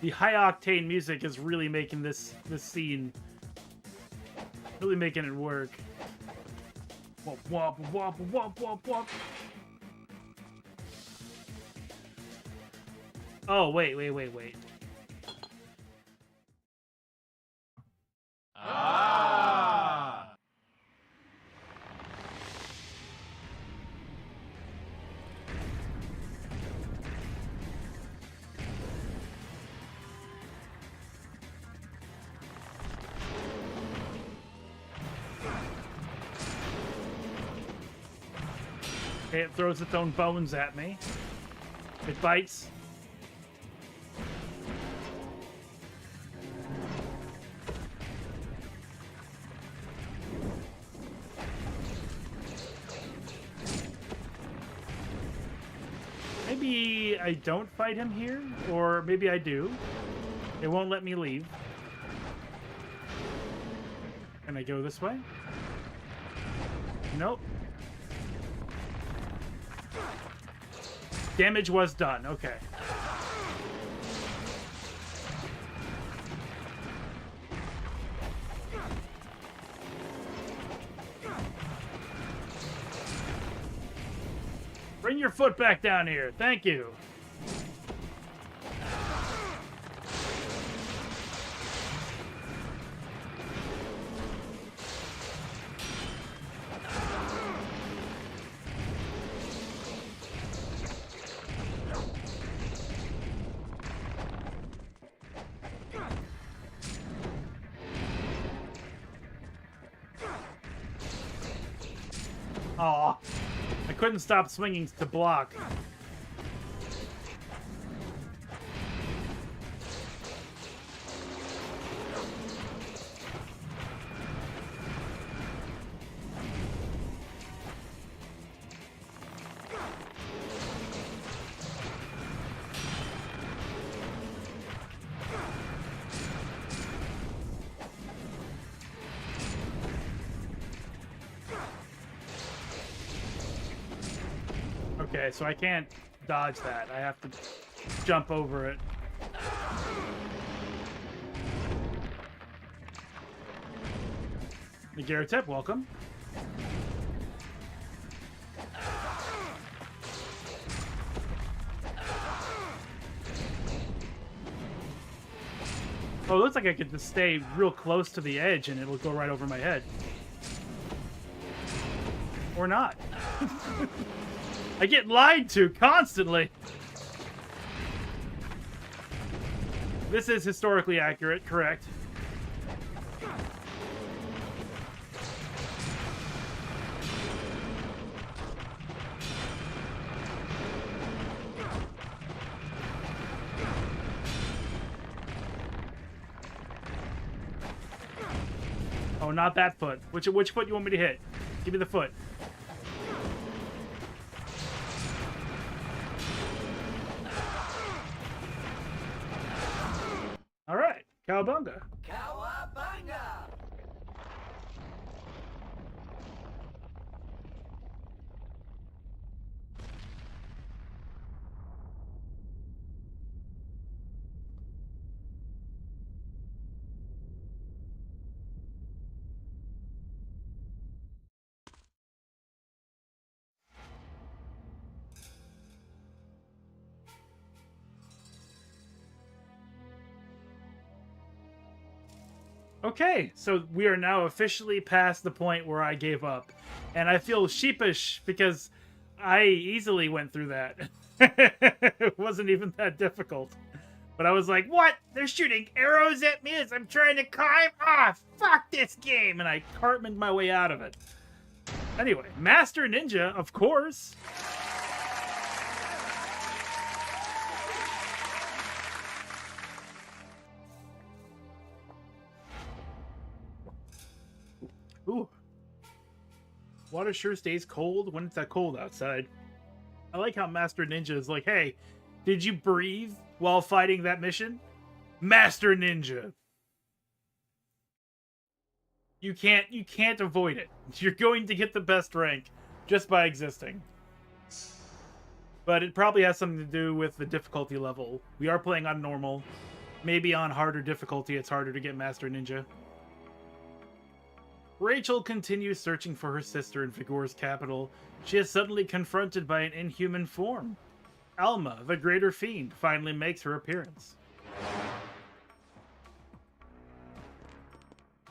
The high-octane music is really making this scene, really making it work. Wop, wop, wop, wop, wop, wop. Oh, wait. Okay, it throws its own bones at me. It bites. Maybe I don't fight him here, or maybe I do. It won't let me leave. Can I go this way? Nope. Damage was done. Okay. Bring your foot back down here. Thank you. Aw. I couldn't stop swinging to block. Okay, so I can't dodge that. I have to jump over it. Negaritip, welcome. Oh, it looks like I could just stay real close to the edge and it'll go right over my head. Or not. I get lied to constantly. This is historically accurate, correct? Oh, not that foot. Which foot you want me to hit? Give me the foot. All right, cowabunga. Cowabunga! Okay, so we are now officially past the point where I gave up. And I feel sheepish because I easily went through that. It wasn't even that difficult. But I was like, what? They're shooting arrows at me as I'm trying to climb? Ah, fuck this game! And I Cartmaned my way out of it. Anyway, Master Ninja, of course. Ooh. Water sure stays cold when it's that cold outside. I like how Master Ninja is like, hey, did you breathe while fighting that mission? Master Ninja. You can't avoid it. You're going to get the best rank just by existing. But it probably has something to do with the difficulty level. We are playing on normal. Maybe on harder difficulty it's harder to get Master Ninja. Rachel continues searching for her sister in Vigor's capital. She is suddenly confronted by an inhuman form. Alma, the Greater Fiend, finally makes her appearance.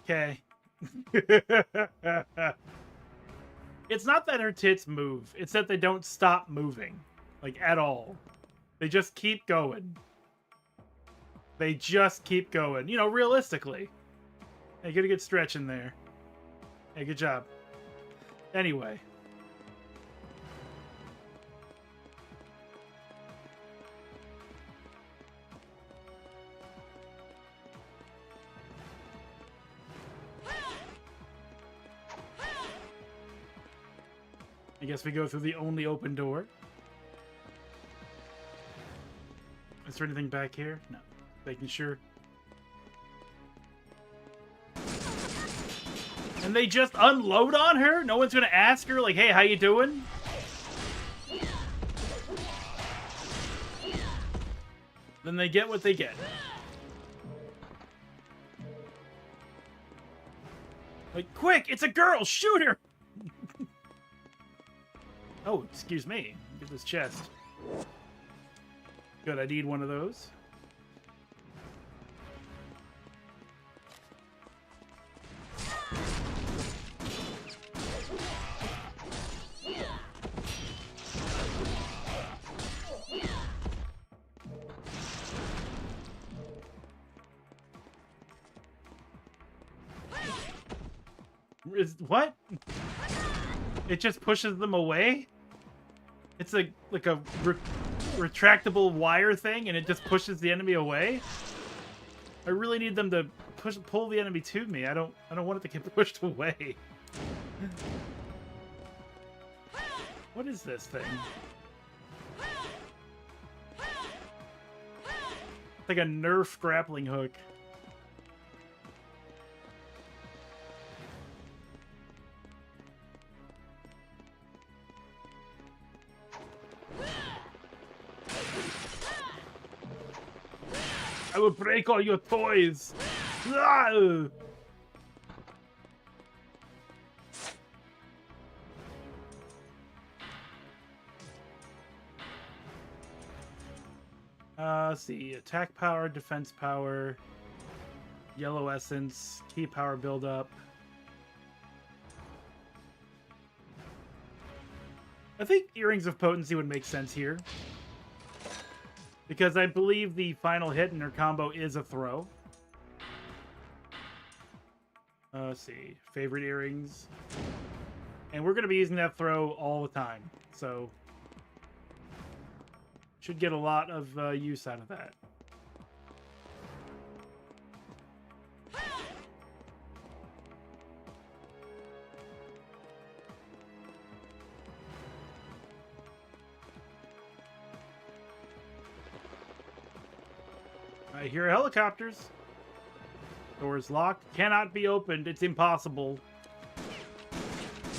Okay. It's not that her tits move, it's that they don't stop moving. Like, at all. They just keep going. They just keep going. You know, realistically. Hey, get a good stretch in there. Hey, good job. Anyway. I guess we go through the only open door. Is there anything back here? No. Making sure. And they just unload on her? No one's gonna ask her, like, hey, how you doing? Then they get what they get. Like, quick, it's a girl, shoot her! Oh, excuse me. Get this chest. Good, I need one of those. What? It just pushes them away? It's like a retractable wire thing, and it just pushes the enemy away? I really need them to pull the enemy to me. I don't want it to get pushed away. What is this thing? It's like a Nerf grappling hook. I will break all your toys. Ah! Let's see. Attack power, defense power, yellow essence, key power buildup. I think Earrings of Potency would make sense here, because I believe the final hit in her combo is a throw. Let's see. Favorite earrings. And we're going to be using that throw all the time, so should get a lot of use out of that. I hear helicopters. Doors locked. Cannot be opened. It's impossible.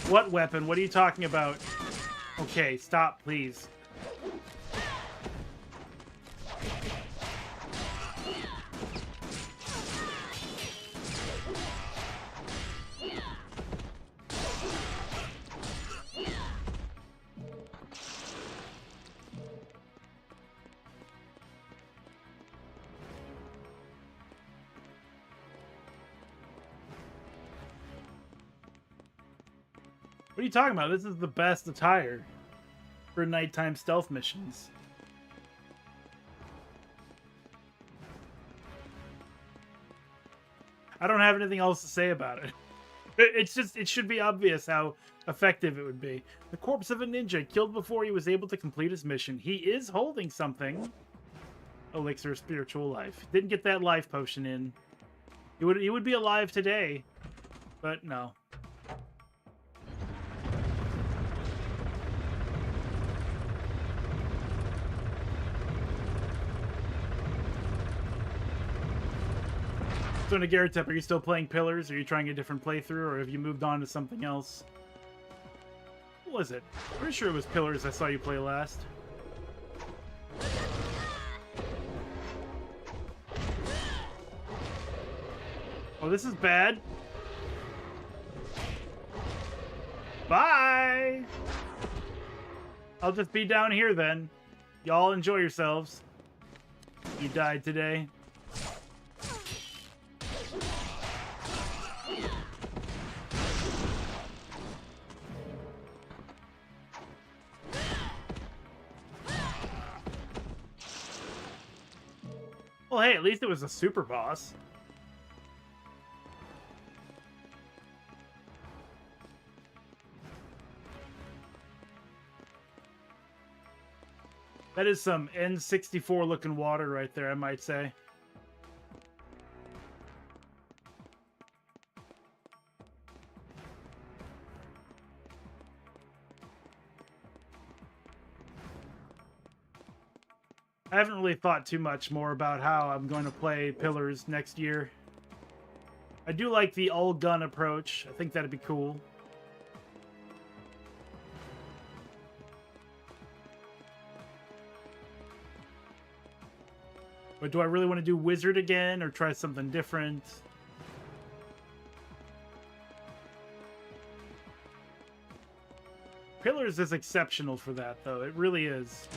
What weapon? What are you talking about? Okay, stop, please. What are you talking about? This is the best attire for nighttime stealth missions. I don't have anything else to say about it. It's just, it should be obvious how effective it would be. The corpse of a ninja killed before he was able to complete his mission. He is holding something. Elixir of spiritual life. Didn't get that life potion in. He would be alive today, but no. So Nagaratep, are you still playing Pillars? Are you trying a different playthrough, or have you moved on to something else? What was it? Pretty sure it was Pillars I saw you play last. Oh, this is bad. Bye! I'll just be down here then. Y'all enjoy yourselves. You died today. Well, hey, at least it was a super boss. That is some N64 looking water right there, I might say. I haven't really thought too much more about how I'm going to play Pillars next year. I do like the all-gun approach. I think that'd be cool. But do I really want to do Wizard again or try something different? Pillars is exceptional for that, though. It really is.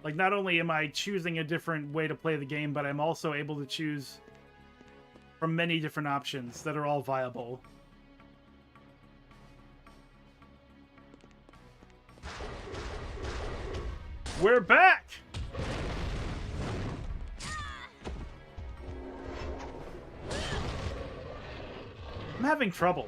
Like, not only am I choosing a different way to play the game, but I'm also able to choose from many different options that are all viable. We're back! I'm having trouble.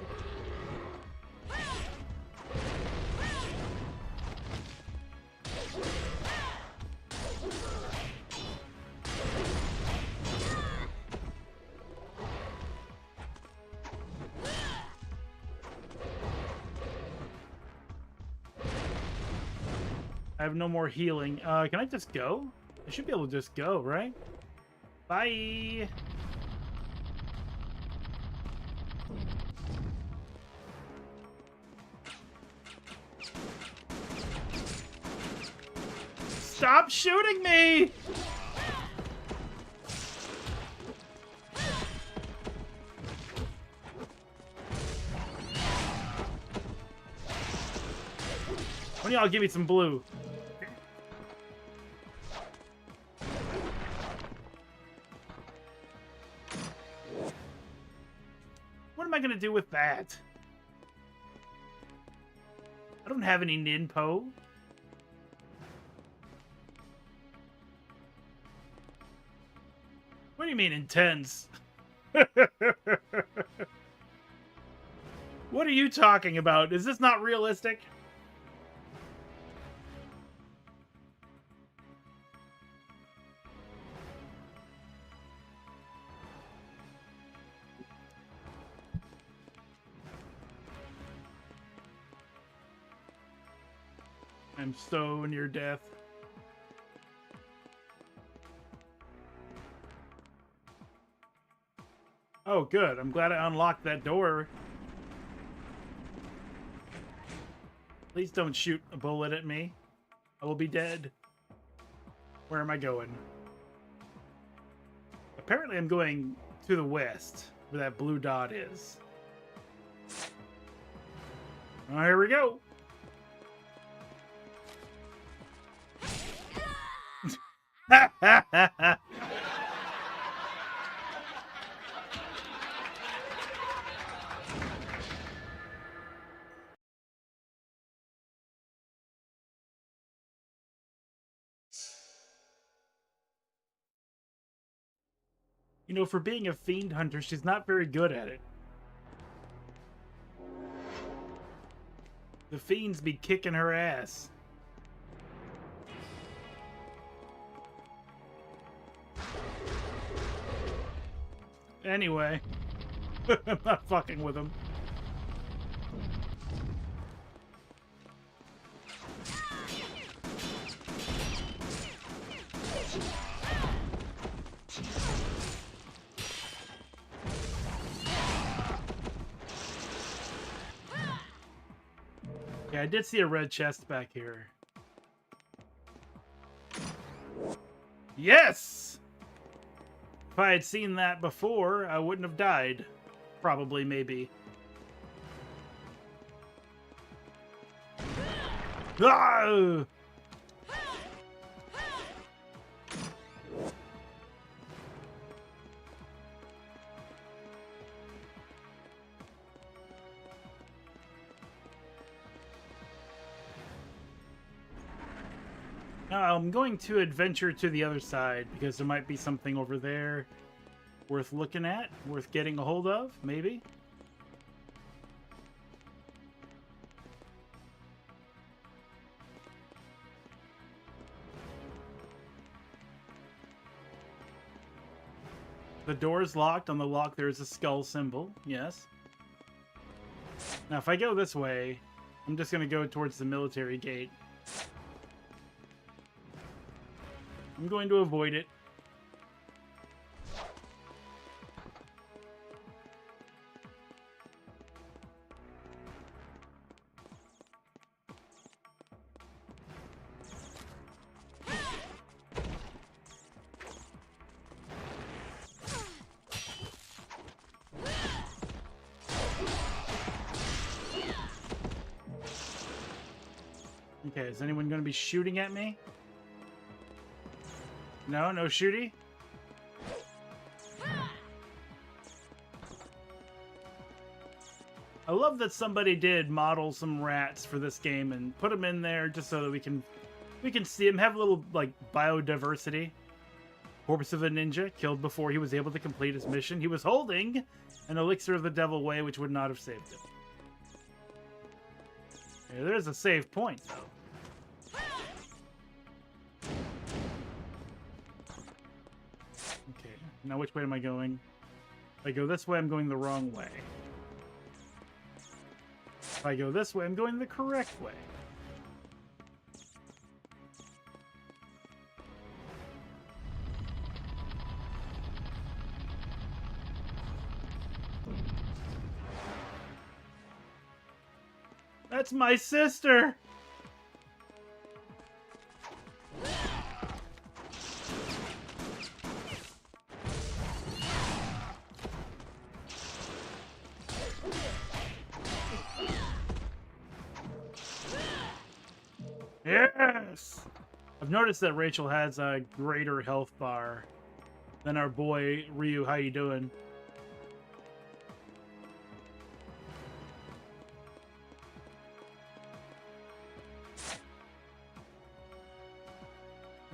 I have no more healing. Can I just go? I should be able to just go, right? Bye! Stop shooting me! One of y'all give me some blue. What am I gonna do with that? I don't have any ninpo. What do you mean intense? What are you talking about? Is this not realistic? I'm so near death. Oh, good. I'm glad I unlocked that door. Please don't shoot a bullet at me. I will be dead. Where am I going? Apparently I'm going to the west, where that blue dot is. Oh, here we go. You know, for being a fiend hunter, she's not very good at it. The fiends be kicking her ass. Anyway, I'm not fucking with him. Yeah, I did see a red chest back here. Yes! If I had seen that before, I wouldn't have died. Probably, maybe. Ah! Now, I'm going to adventure to the other side because there might be something over there worth looking at, worth getting a hold of, maybe. The door is locked. On the lock, there is a skull symbol. Yes. Now, if I go this way, I'm just going to go towards the military gate. I'm going to avoid it. Okay, is anyone going to be shooting at me? No, no shooty? I love that somebody did model some rats for this game and put them in there just so that we can see them, have a little like biodiversity. Corpse of a ninja killed before he was able to complete his mission. He was holding an elixir of the devil way, which would not have saved him. Okay, there's a save point though. Okay, now which way am I going? If I go this way, I'm going the wrong way. If I go this way, I'm going the correct way. That's my sister! Yes! I've noticed that Rachel has a greater health bar than our boy Ryu. How you doing?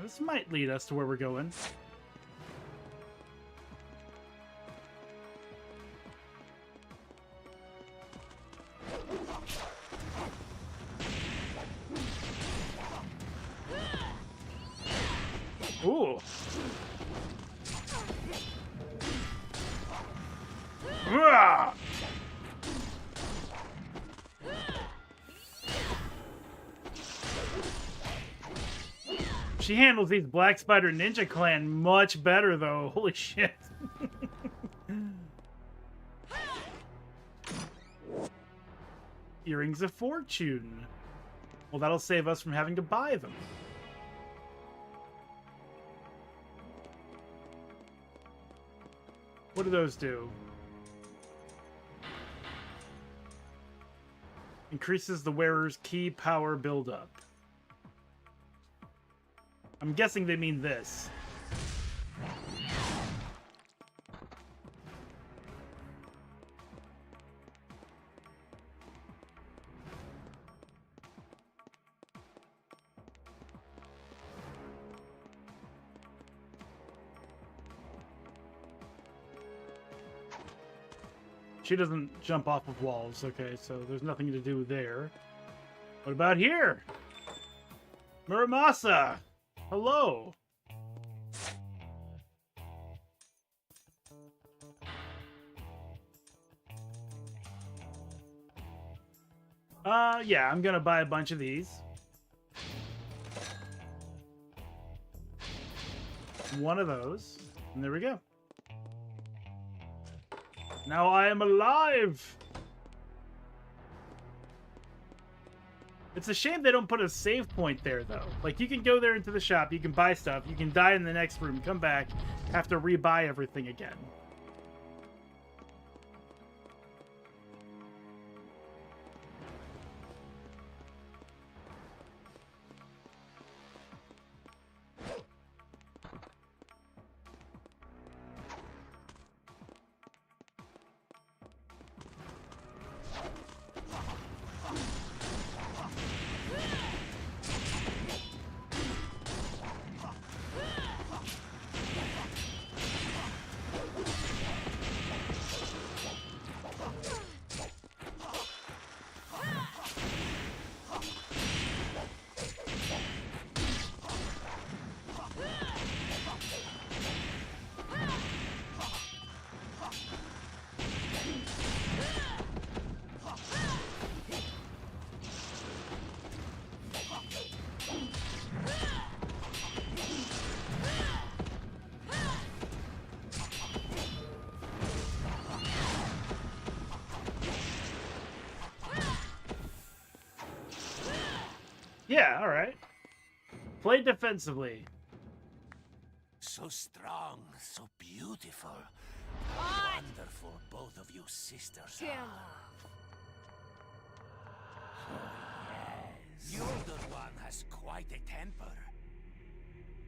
This might lead us to where we're going. Ooh. Ah! She handles these Black Spider Ninja Clan much better, though. Holy shit. Earrings of Fortune. Well, that'll save us from having to buy them. What do those do? Increases the wearer's key power buildup. I'm guessing they mean this. She doesn't jump off of walls, okay, so there's nothing to do there. What about here? Muramasa! Hello! Yeah, I'm gonna buy a bunch of these. One of those. And there we go. Now I am alive! It's a shame they don't put a save point there, though. Like, you can go there into the shop, you can buy stuff, you can die in the next room, come back, have to rebuy everything again. Yeah, alright. Play defensively. So strong, so beautiful. Wonderful both of you sisters are. Yes. The older one has quite a temper.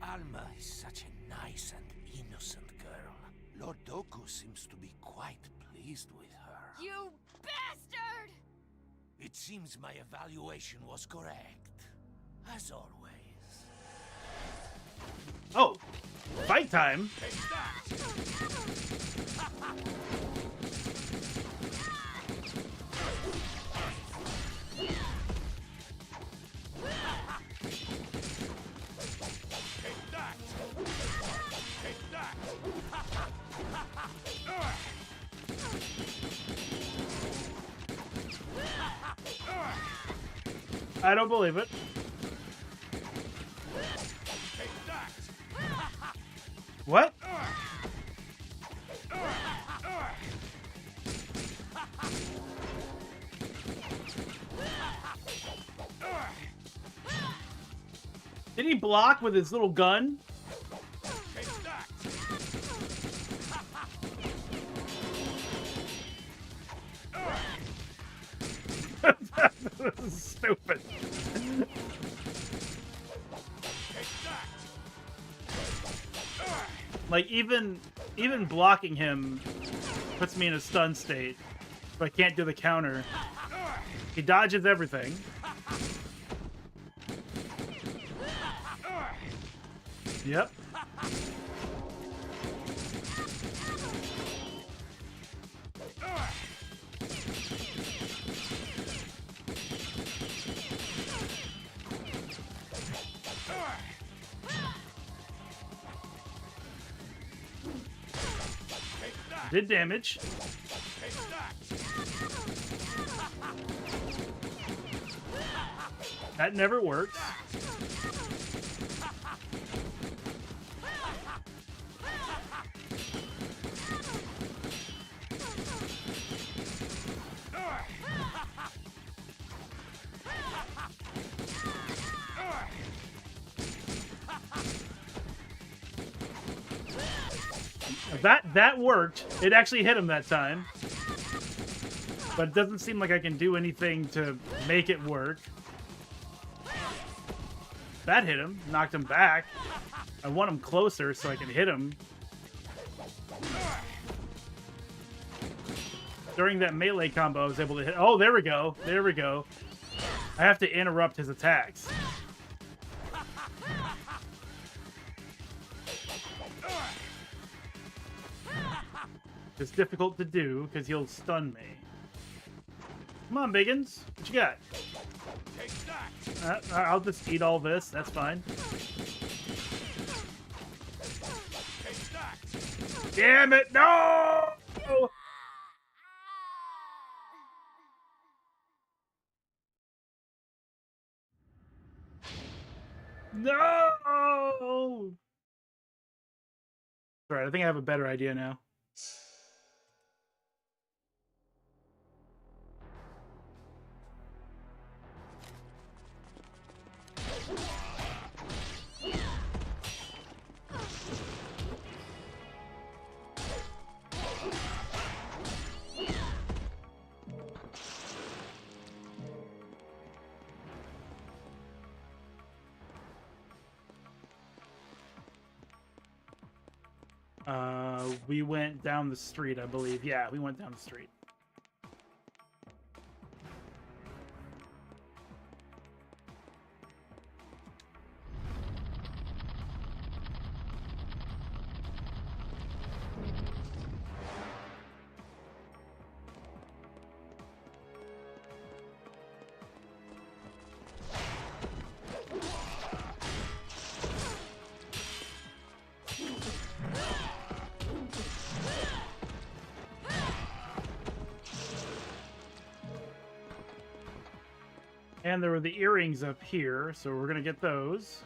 Alma is such a nice and innocent girl. Lord Doku seems to be quite pleased with her. You bastard! It seems my evaluation was correct. As always. Oh, fight time. I don't believe it. What? Did he block with his little gun? Take that! This is stupid. Like even blocking him puts me in a stun state, so I can't do the counter. He dodges everything. Yep. Did damage. That never works. That worked. It actually hit him that time. But it doesn't seem like I can do anything to make it work. That hit him. Knocked him back. I want him closer so I can hit him. During that melee combo, I was able to hit... Oh, there we go. There we go. I have to interrupt his attacks. It's difficult to do because he'll stun me. Come on, Biggins. What you got? I'll just eat all this. That's fine. Damn it! No! No! Alright, I think I have a better idea now. We went down the street, I believe. Yeah, we went down the street. And there were the earrings up here, so we're gonna get those.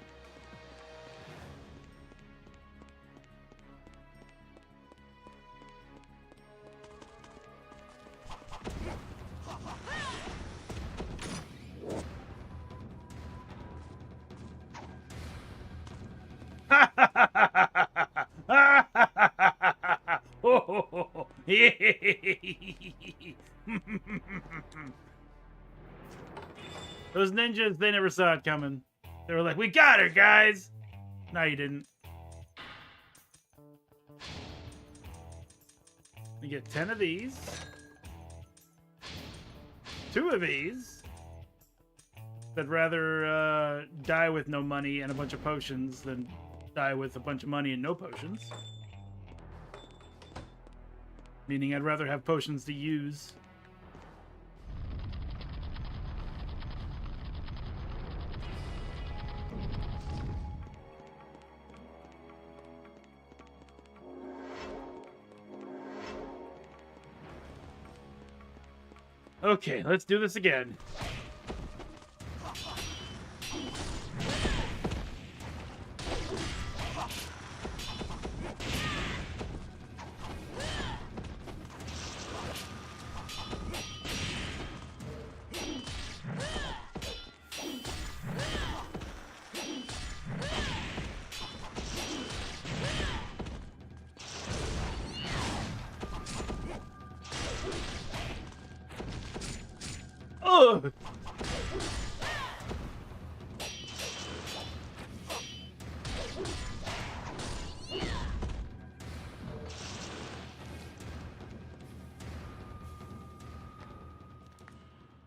Those ninjas, they never saw it coming. They were like, we got her, guys! No, you didn't. You get 10 of these. 2 of these. I'd rather die with no money and a bunch of potions than die with a bunch of money and no potions. Meaning I'd rather have potions to use. Okay, let's do this again. Oh.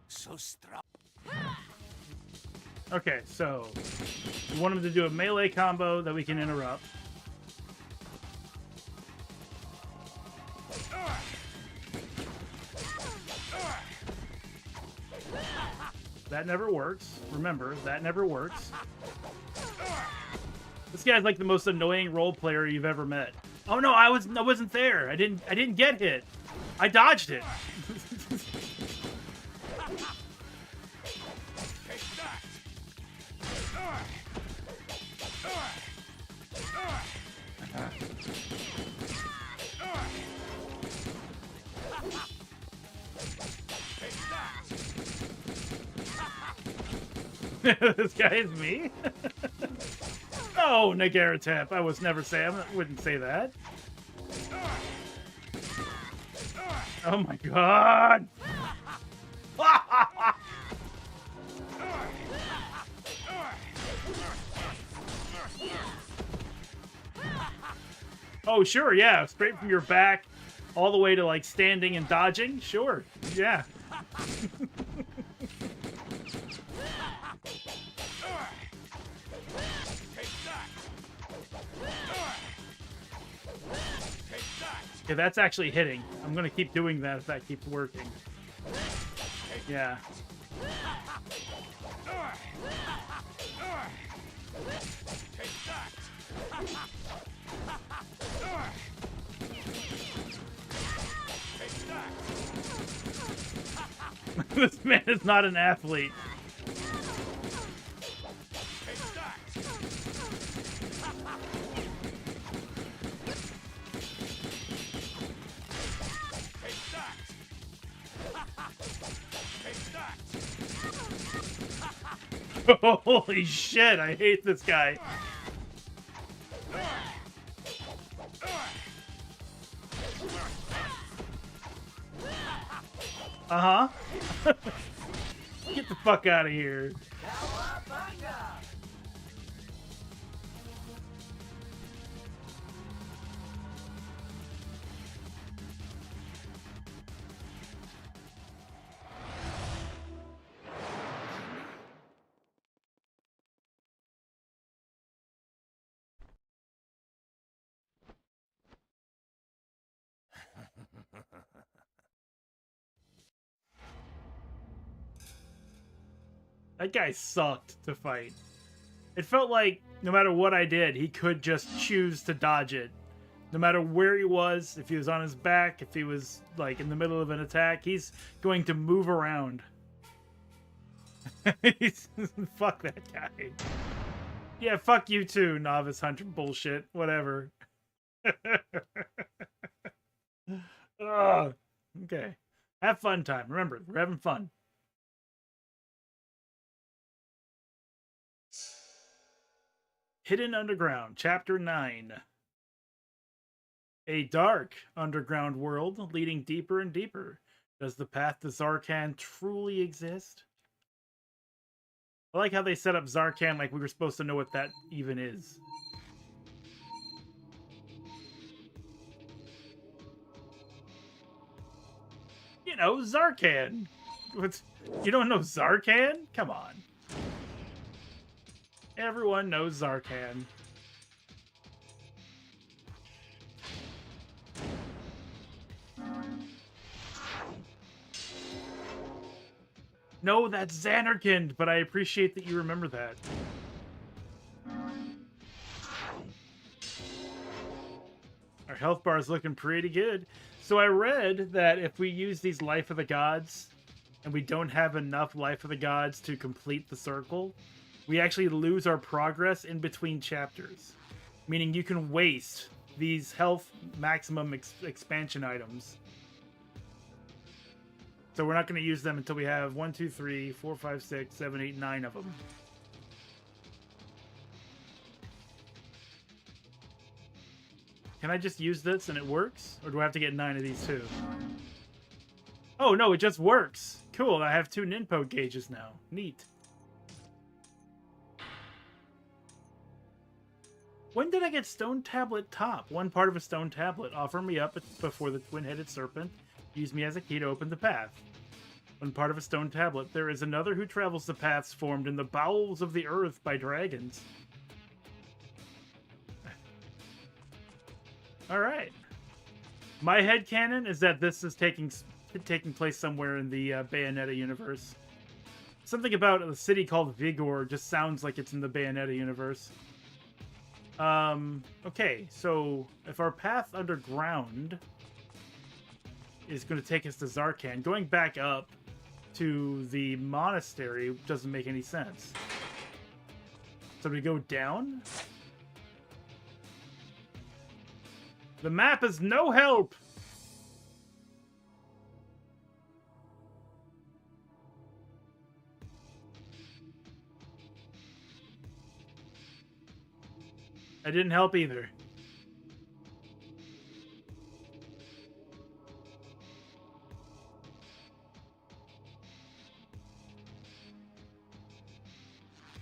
So strong. Okay, so we want him to do a melee combo that we can interrupt. That never works. Remember, that never works. This guy's like the most annoying role player you've ever met. Oh no, I wasn't there. I didn't get hit. I dodged it. This guy is me? Oh, Nagaratep. I was never say. I wouldn't say that. Oh my god! Oh, sure, yeah. Straight from your back all the way to, like, standing and dodging? Sure, yeah. Okay, that's actually hitting. I'm gonna keep doing that if that keeps working. Yeah. This man is not an athlete. Holy shit, I hate this guy. Uh-huh. Get the fuck out of here. That guy sucked to fight. It felt like no matter what I did, he could just choose to dodge it. No matter where he was, if he was on his back, if he was like in the middle of an attack, he's going to move around. Fuck that guy. Yeah, fuck you too, novice hunter bullshit. Whatever. Ugh. Okay. Have fun time. Remember, we're having fun. Hidden Underground, Chapter 9. A dark underground world leading deeper and deeper. Does the path to Zarkan truly exist? I like how they set up Zarkan like we were supposed to know what that even is. You know, Zarkan. You don't know Zarkan? Come on. Everyone knows Zarkan. No, that's Xanarkand, but I appreciate that you remember that. Our health bar is looking pretty good. So I read that if we use these Life of the Gods and we don't have enough Life of the Gods to complete the circle, we actually lose our progress in between chapters. Meaning you can waste these health maximum expansion items. So we're not going to use them until we have 1, 2, 3, 4, 5, 6, 7, 8, 9 of them. Can I just use this and it works? Or do I have to get 9 of these too? Oh no, it just works. Cool, I have 2 ninpo gauges now. Neat. When did I get Stone Tablet Top? One part of a stone tablet. Offer me up before the twin-headed serpent. Use me as a key to open the path. One part of a stone tablet. There is another who travels the paths formed in the bowels of the earth by dragons. Alright. My headcanon is that this is taking place somewhere in the Bayonetta universe. Something about a city called Vigor just sounds like it's in the Bayonetta universe. Okay, so if our path underground is going to take us to Zarkan, going back up to the monastery doesn't make any sense. So we go down? The map is no help! I didn't help either.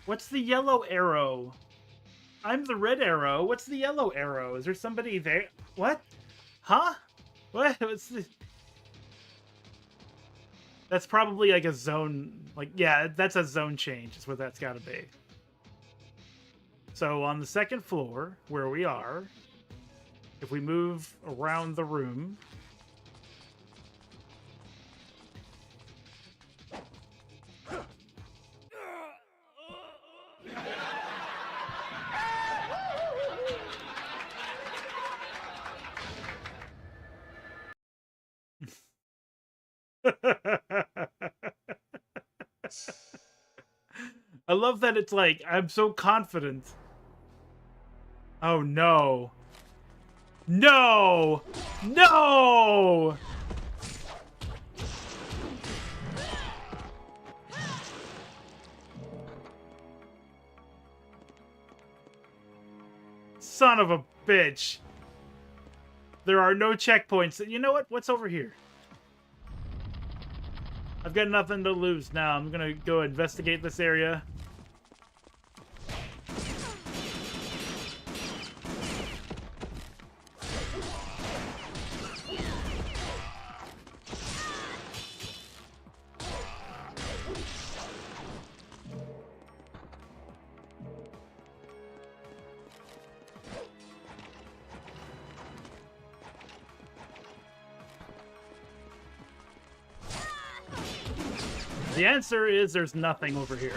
What's the yellow arrow? I'm the red arrow. What's the yellow arrow? Is there somebody there? What? Huh? What? What's the... That's probably like a zone... Like, yeah, that's a zone change. Is what that's got to be. So on the second floor, where we are, if we move around the room... I love that it's like, I'm so confident. Oh no. No! No! Son of a bitch. There are no checkpoints. You know what? What's over here? I've got nothing to lose now. I'm gonna go investigate this area. The answer is there's nothing over here.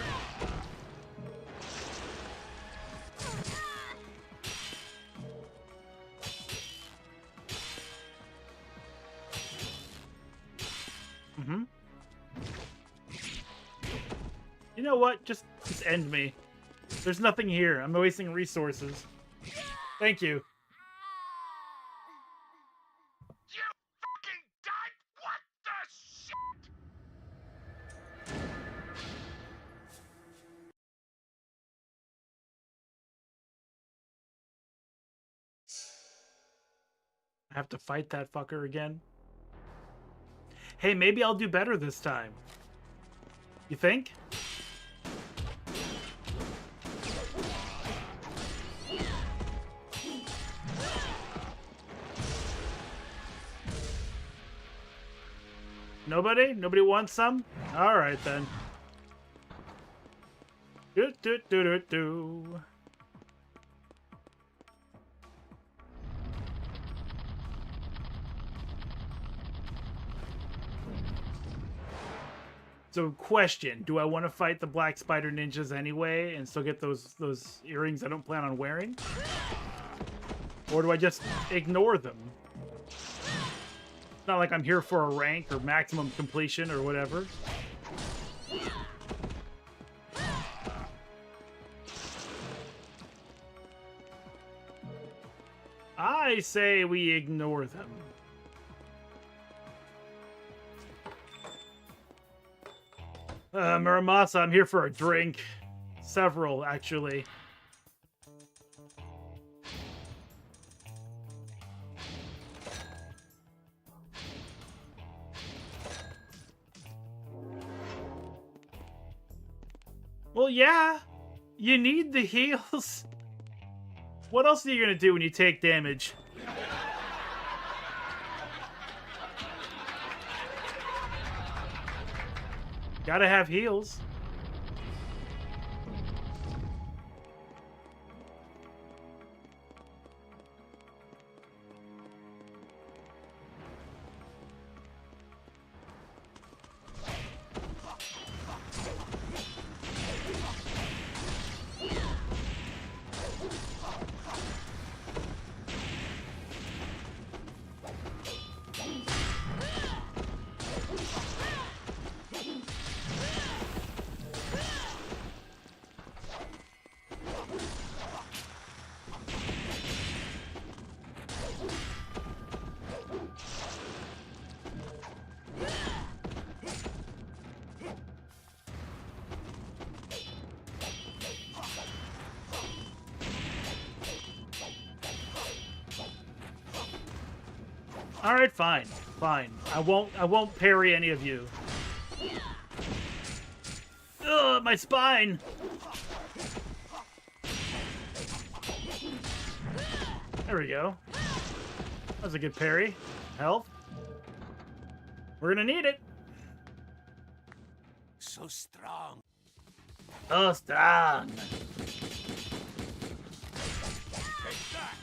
You know what? Just end me. There's nothing here. I'm wasting resources. Thank you. You fucking died? What the shit? I have to fight that fucker again. Hey, maybe I'll do better this time. You think? Nobody? Nobody wants some? Alright then. Do do do do do. So question, do I want to fight the Black Spider Ninjas anyway and still get those earrings I don't plan on wearing? Or do I just ignore them? It's not like I'm here for a rank or maximum completion or whatever. I say we ignore them. Muramasa, I'm here for a drink. Several, actually. Well, yeah. You need the heals. What else are you gonna do when you take damage? Gotta have heals. All right, fine, fine. I won't parry any of you. Ugh, my spine. There we go. That was a good parry. Health. We're gonna need it. So strong. Oh, strong. Take that.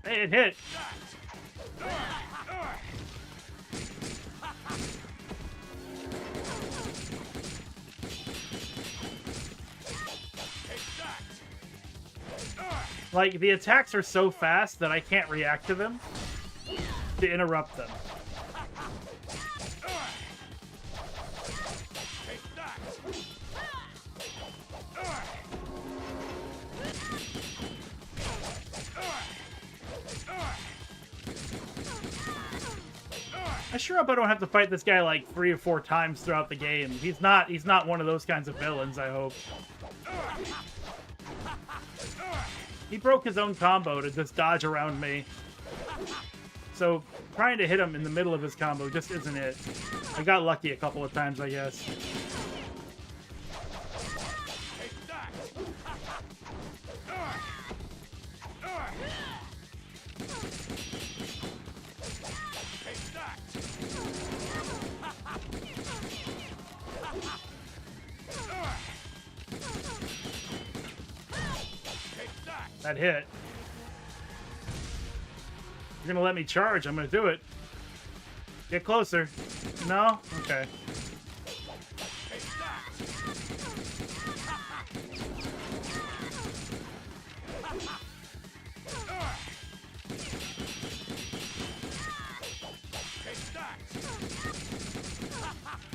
Hey, it hit. Like, the attacks are so fast that I can't react to them to interrupt them. I sure hope I don't have to fight this guy like 3 or 4 times throughout the game. He's not one of those kinds of villains, I hope. He broke his own combo to just dodge around me. So trying to hit him in the middle of his combo just isn't it. I got lucky a couple of times, I guess. That hit. You're gonna let me charge, I'm gonna do it. Get closer. No? Okay.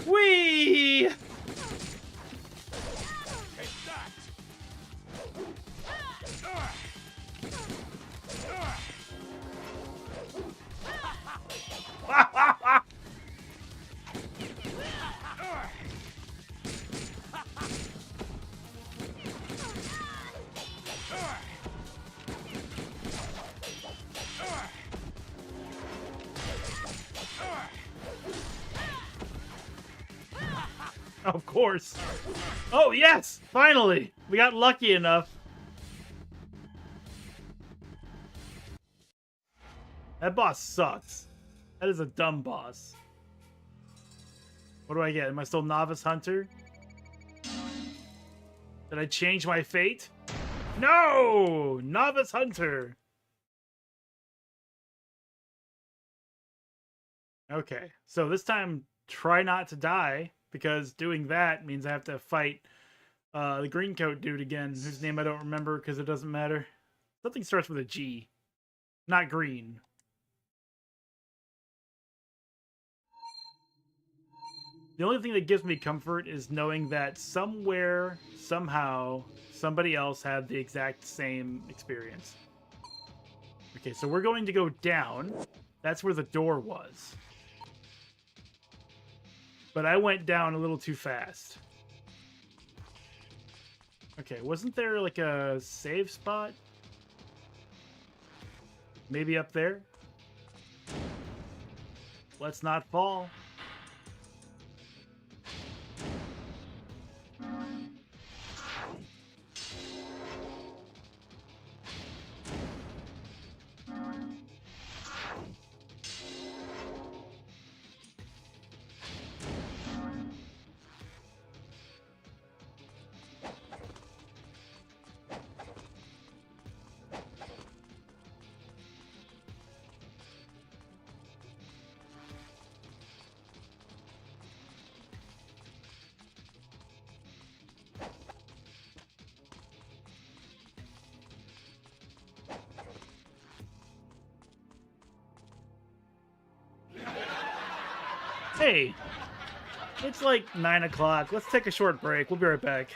Whee! Of course. Oh, yes! Finally! We got lucky enough. That boss sucks. That is a dumb boss. What do I get? Am I still Novice Hunter? Did I change my fate? No! Novice Hunter! Okay, so this time, try not to die, because doing that means I have to fight the green coat dude again, whose name I don't remember because it doesn't matter. Something starts with a G. Not green. The only thing that gives me comfort is knowing that somewhere, somehow, somebody else had the exact same experience. Okay, so we're going to go down. That's where the door was. But I went down a little too fast. Okay, wasn't there like a save spot? Maybe up there? Let's not fall. Hey, it's like 9 o'clock. Let's take a short break. We'll be right back.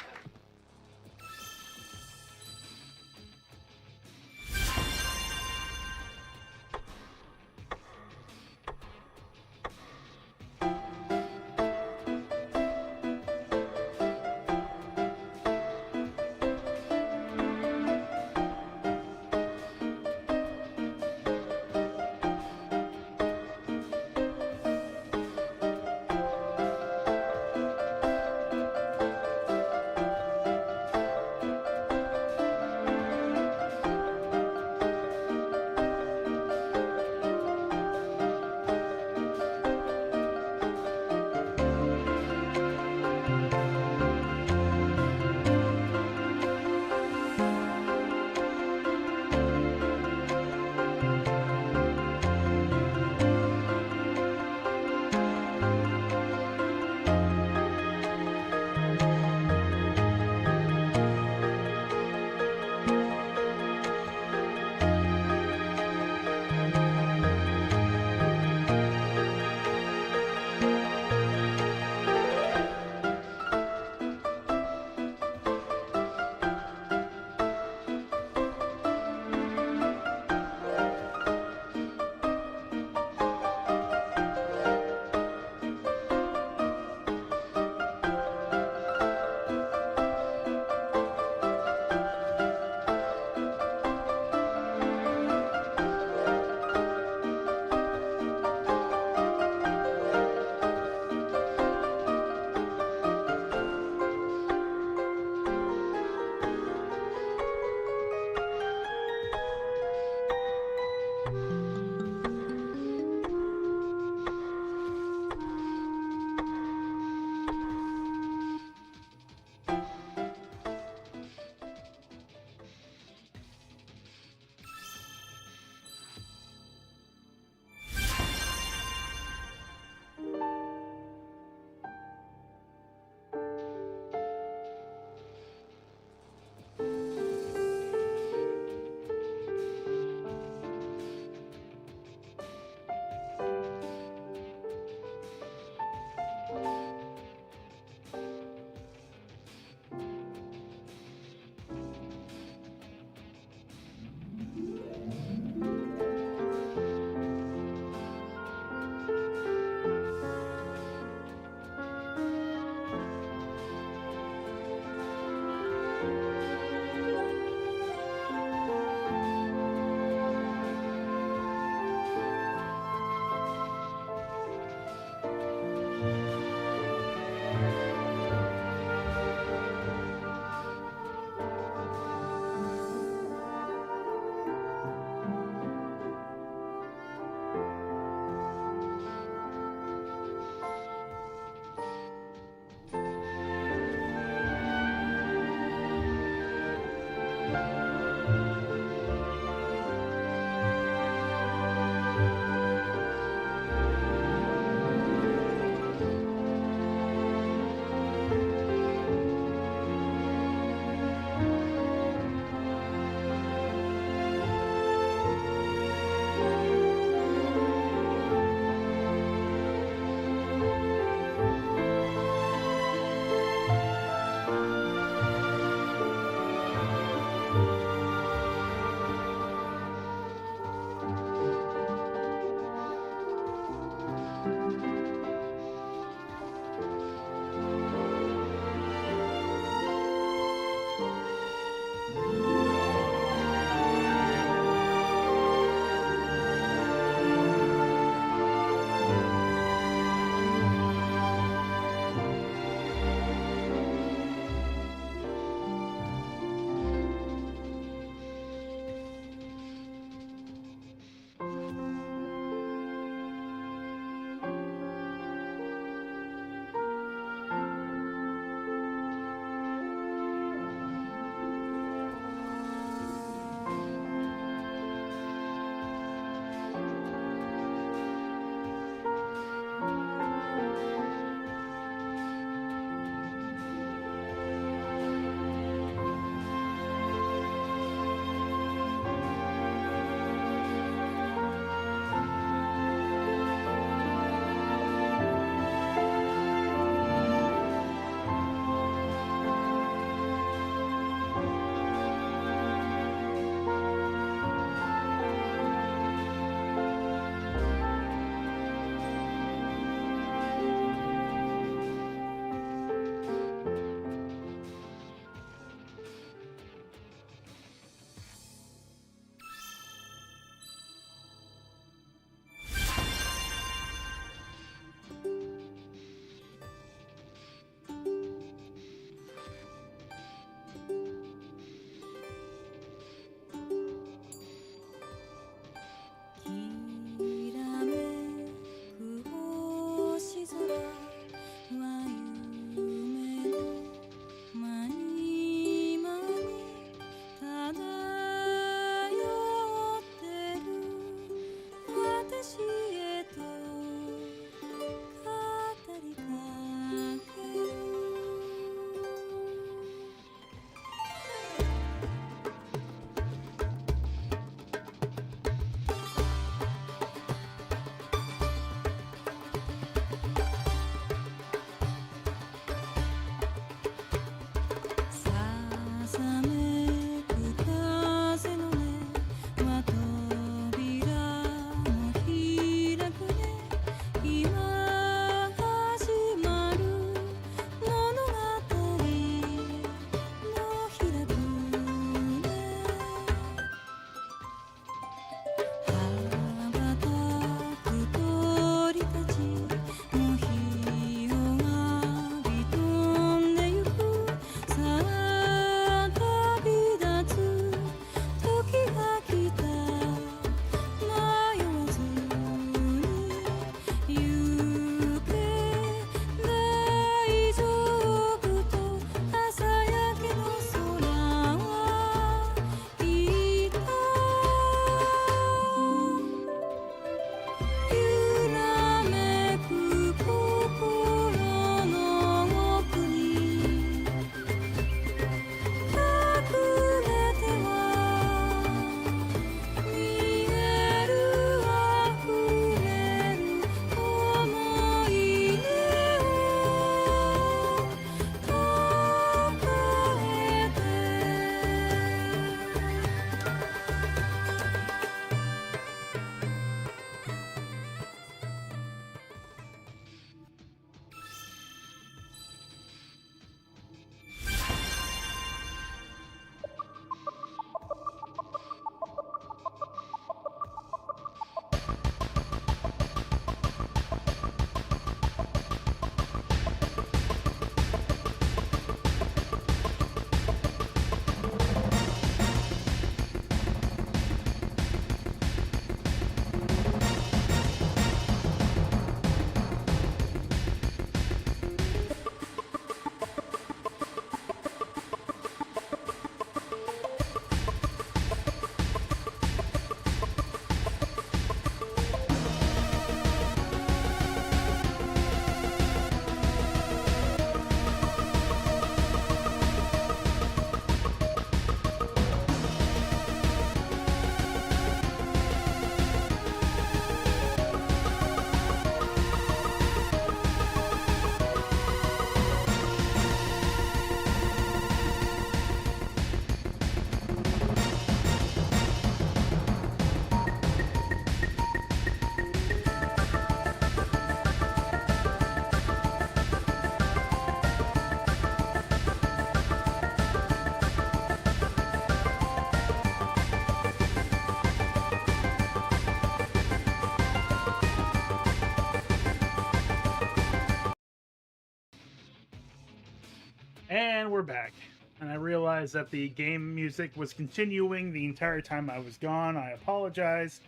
And we're back. And I realized that the game music was continuing the entire time I was gone. I apologize.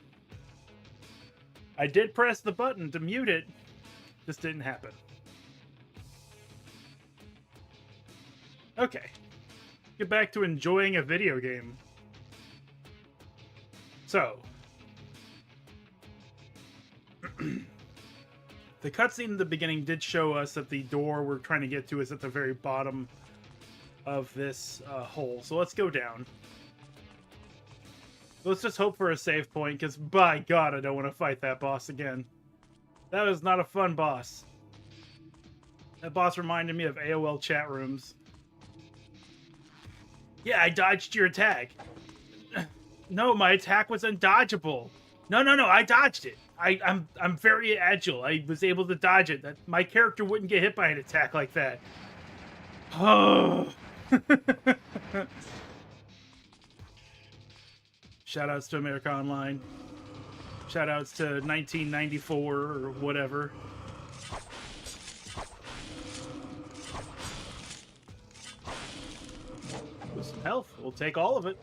I did press the button to mute it. Just didn't happen. Okay. Get back to enjoying a video game. So. The cutscene in the beginning did show us that the door we're trying to get to is at the very bottom of this hole. So let's go down. Let's just hope for a save point, because by God, I don't want to fight that boss again. That was not a fun boss. That boss reminded me of AOL chat rooms. Yeah, I dodged your attack. No, my attack was undodgeable. No, I dodged it. I'm very agile. I was able to dodge it. My character wouldn't get hit by an attack like that. Oh. Shoutouts to America Online. Shoutouts to 1994 or whatever. With some health, we'll take all of it.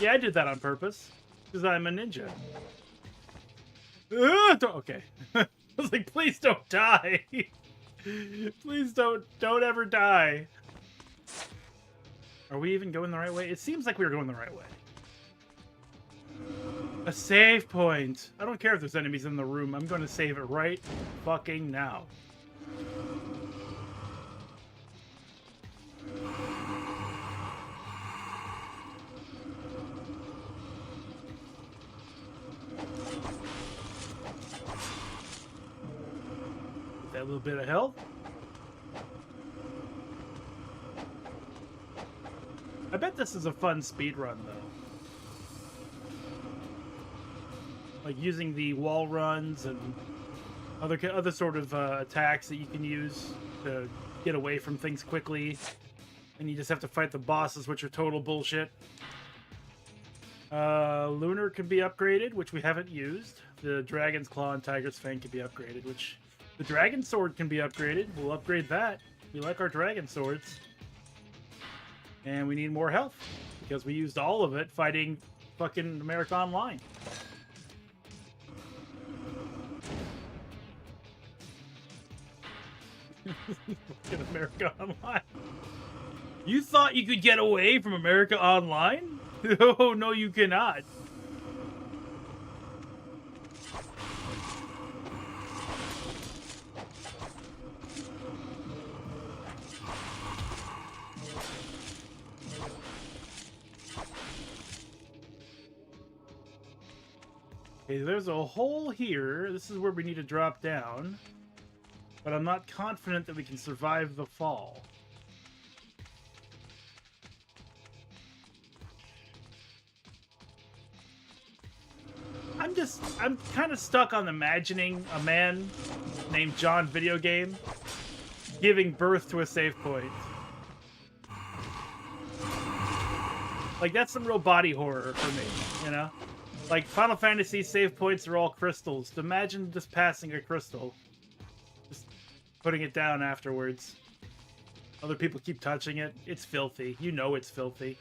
Yeah, I did that on purpose. Because I'm a ninja. Okay. I was like, please don't die. Please don't ever die. Are we even going the right way? It seems like we were going the right way. A save point. I don't care if there's enemies in the room. I'm going to save it right fucking now. With that little bit of health. I bet this is a fun speed run, though. Like using the wall runs and other sort of attacks that you can use to get away from things quickly, and you just have to fight the bosses, which are total bullshit. Lunar can be upgraded, which we haven't used. The Dragon's Claw and Tiger's Fang can be upgraded, which the Dragon Sword can be upgraded. We'll upgrade that. We like our Dragon Swords. And we need more health, because we used all of it fighting fucking America Online. Fucking America Online. You thought you could get away from America Online? Oh, no, you cannot. Okay, there's a hole here. This is where we need to drop down. But I'm not confident that we can survive the fall. I'm kind of stuck on imagining a man named John Video Game giving birth to a save point. Like, that's some real body horror for me, you know? Like, Final Fantasy save points are all crystals. Imagine just passing a crystal. Just putting it down afterwards. Other people keep touching it. It's filthy. You know it's filthy.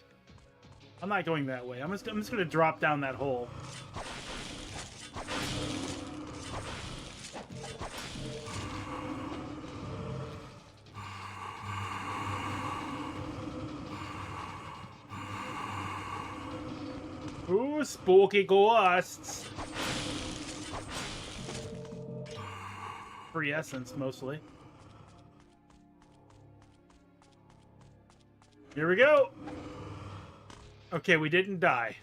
I'm not going that way. I'm just going to drop down that hole. Ooh, spooky ghosts. Free essence, mostly. Here we go. Okay, we didn't die.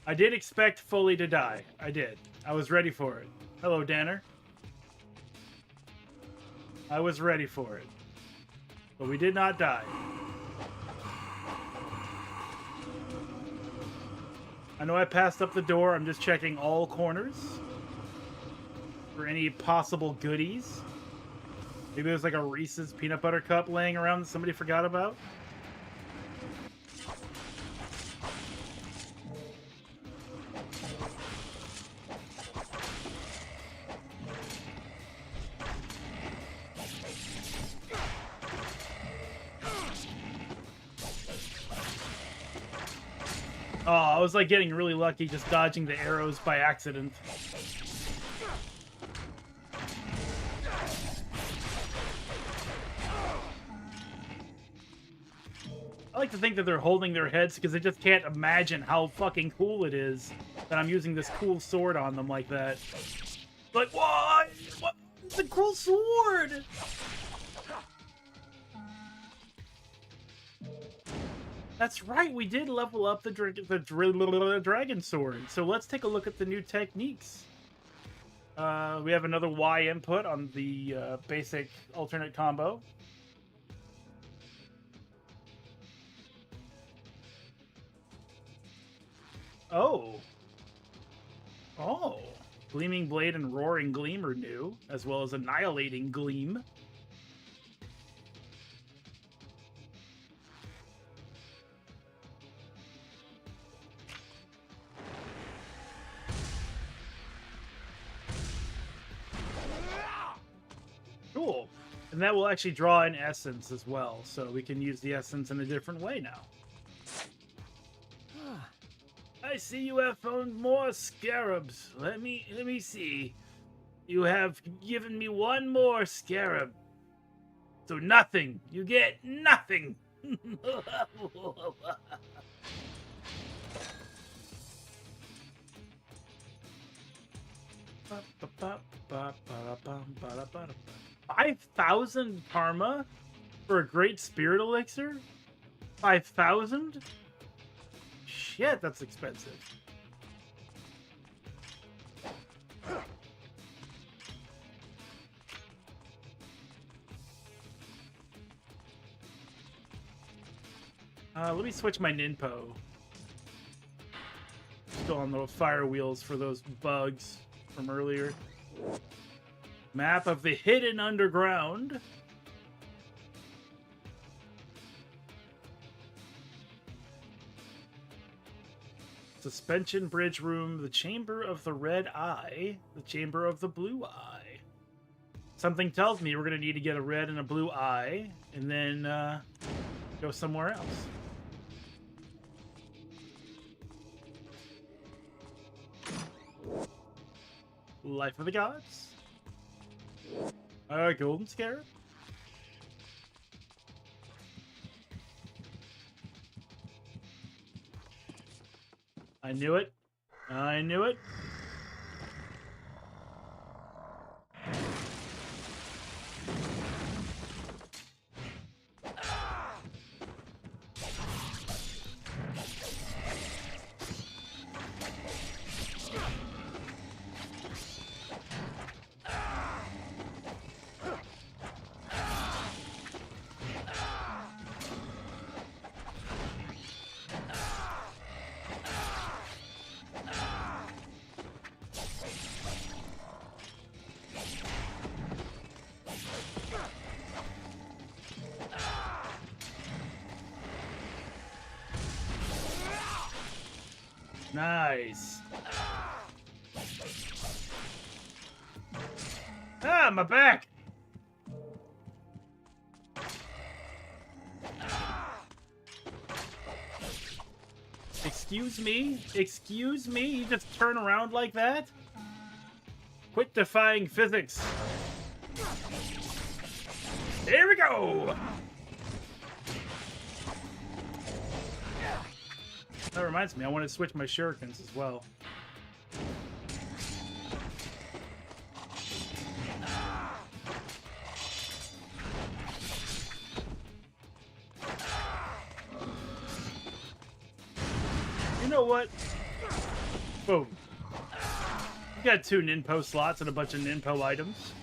I did expect fully to die. I did. I was ready for it. Hello, Danner. I was ready for it. But we did not die. I know I passed up the door. I'm just checking all corners for any possible goodies. Maybe there's like a Reese's peanut butter cup laying around that somebody forgot about. Oh, I was like getting really lucky just dodging the arrows by accident. I like to think that they're holding their heads because they just can't imagine how fucking cool it is that I'm using this cool sword on them like that. Like, what? What? It's a cool sword! That's right, we did level up the dragon sword. So let's take a look at the new techniques. We have another Y input on the basic alternate combo. Oh. Oh. Gleaming Blade and Roaring Gleam are new, as well as Annihilating Gleam. Cool. And that will actually draw in essence as well, so we can use the essence in a different way now. I see you have found more scarabs. Let me see. You have given me one more scarab. So nothing. You get nothing. $5,000 karma for a great spirit elixir? 5,000? Shit, that's expensive. Let me switch my Ninpo. Still on the fire wheels for those bugs from earlier. Map of the hidden underground. Suspension bridge room, the chamber of the red eye, the chamber of the blue eye. Something tells me we're going to need to get a red and a blue eye, and then go somewhere else. Life of the Gods. Golden Scarab. I knew it. I knew it. Nice. Ah, my back. Excuse me? Excuse me? You just turn around like that? Quit defying physics. Here we go! That reminds me, I want to switch my shurikens as well. You know what? Boom. We got 2 Ninpo slots and a bunch of Ninpo items.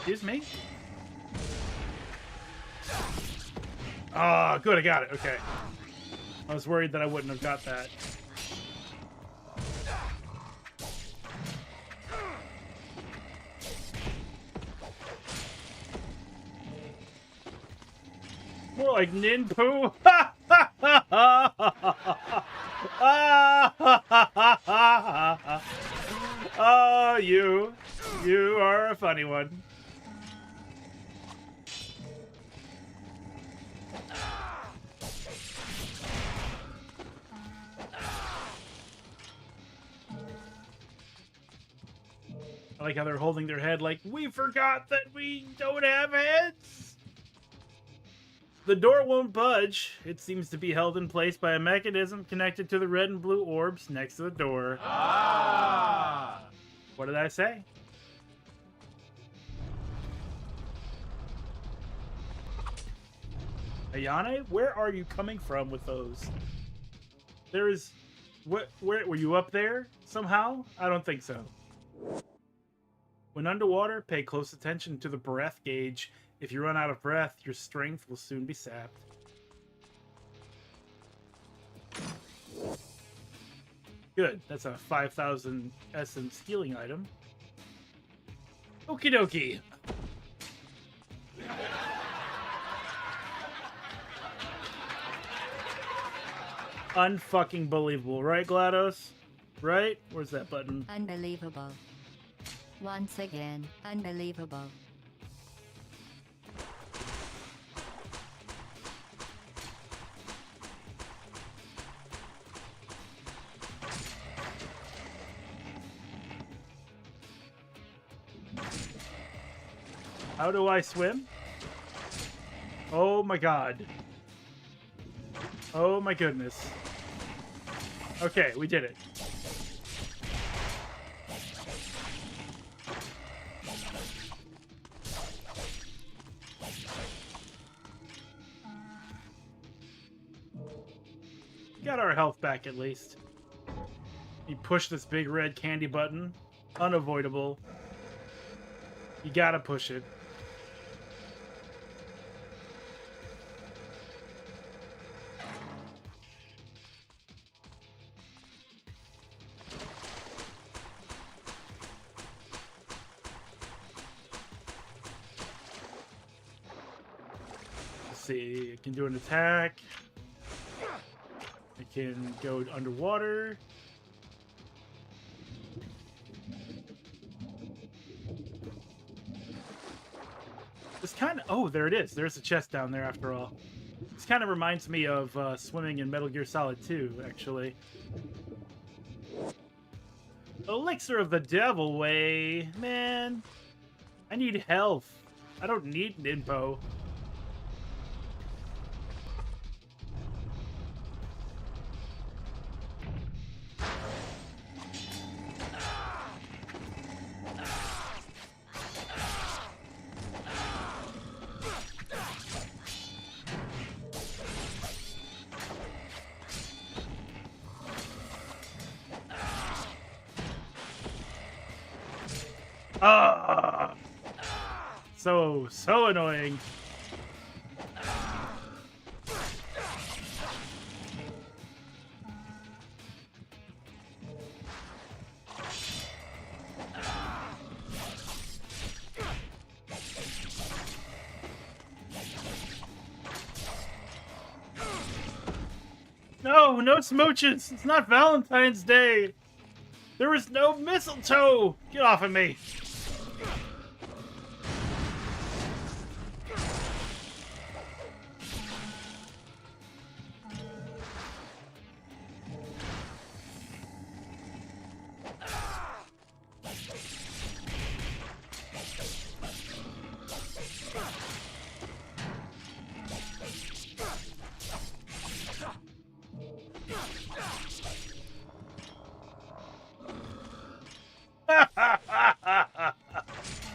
Excuse me? Ah, good, I got it. Okay. I was worried that I wouldn't have got that. More like Ninpo. Ha ha ha! Oh, you are a funny one. I like how they're holding their head like, we forgot that we don't have heads. The door won't budge. It seems to be held in place by a mechanism connected to the red and blue orbs next to the door. Ah! What did I say? Ayane, where are you coming from with those? There is... Where were you up there somehow? I don't think so. When underwater, pay close attention to the breath gauge. If you run out of breath, your strength will soon be sapped. Good. That's a 5,000 essence healing item. Okie dokie. Unfucking believable, right, GLaDOS? Right? Where's that button? Unbelievable. Once again, unbelievable. How do I swim? Oh my god. Oh my goodness. Okay, we did it. Got our health back at least. You push this big red candy button. Unavoidable. You gotta push it. Let's see, I can do an attack. I can go underwater. This kind of... Oh, there it is. There's a chest down there after all. This kind of reminds me of swimming in Metal Gear Solid 2, actually. Elixir of the Devil Way. Man, I need health. I don't need Ninpo. Ah! So annoying. No, no smooches. It's not Valentine's Day. There is no mistletoe. Get off of me.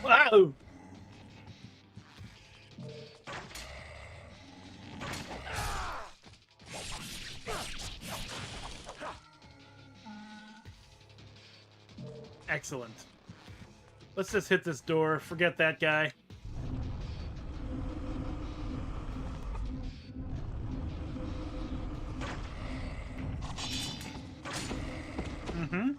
Wow. Excellent. Let's just hit this door. Forget that guy. Mm-hmm.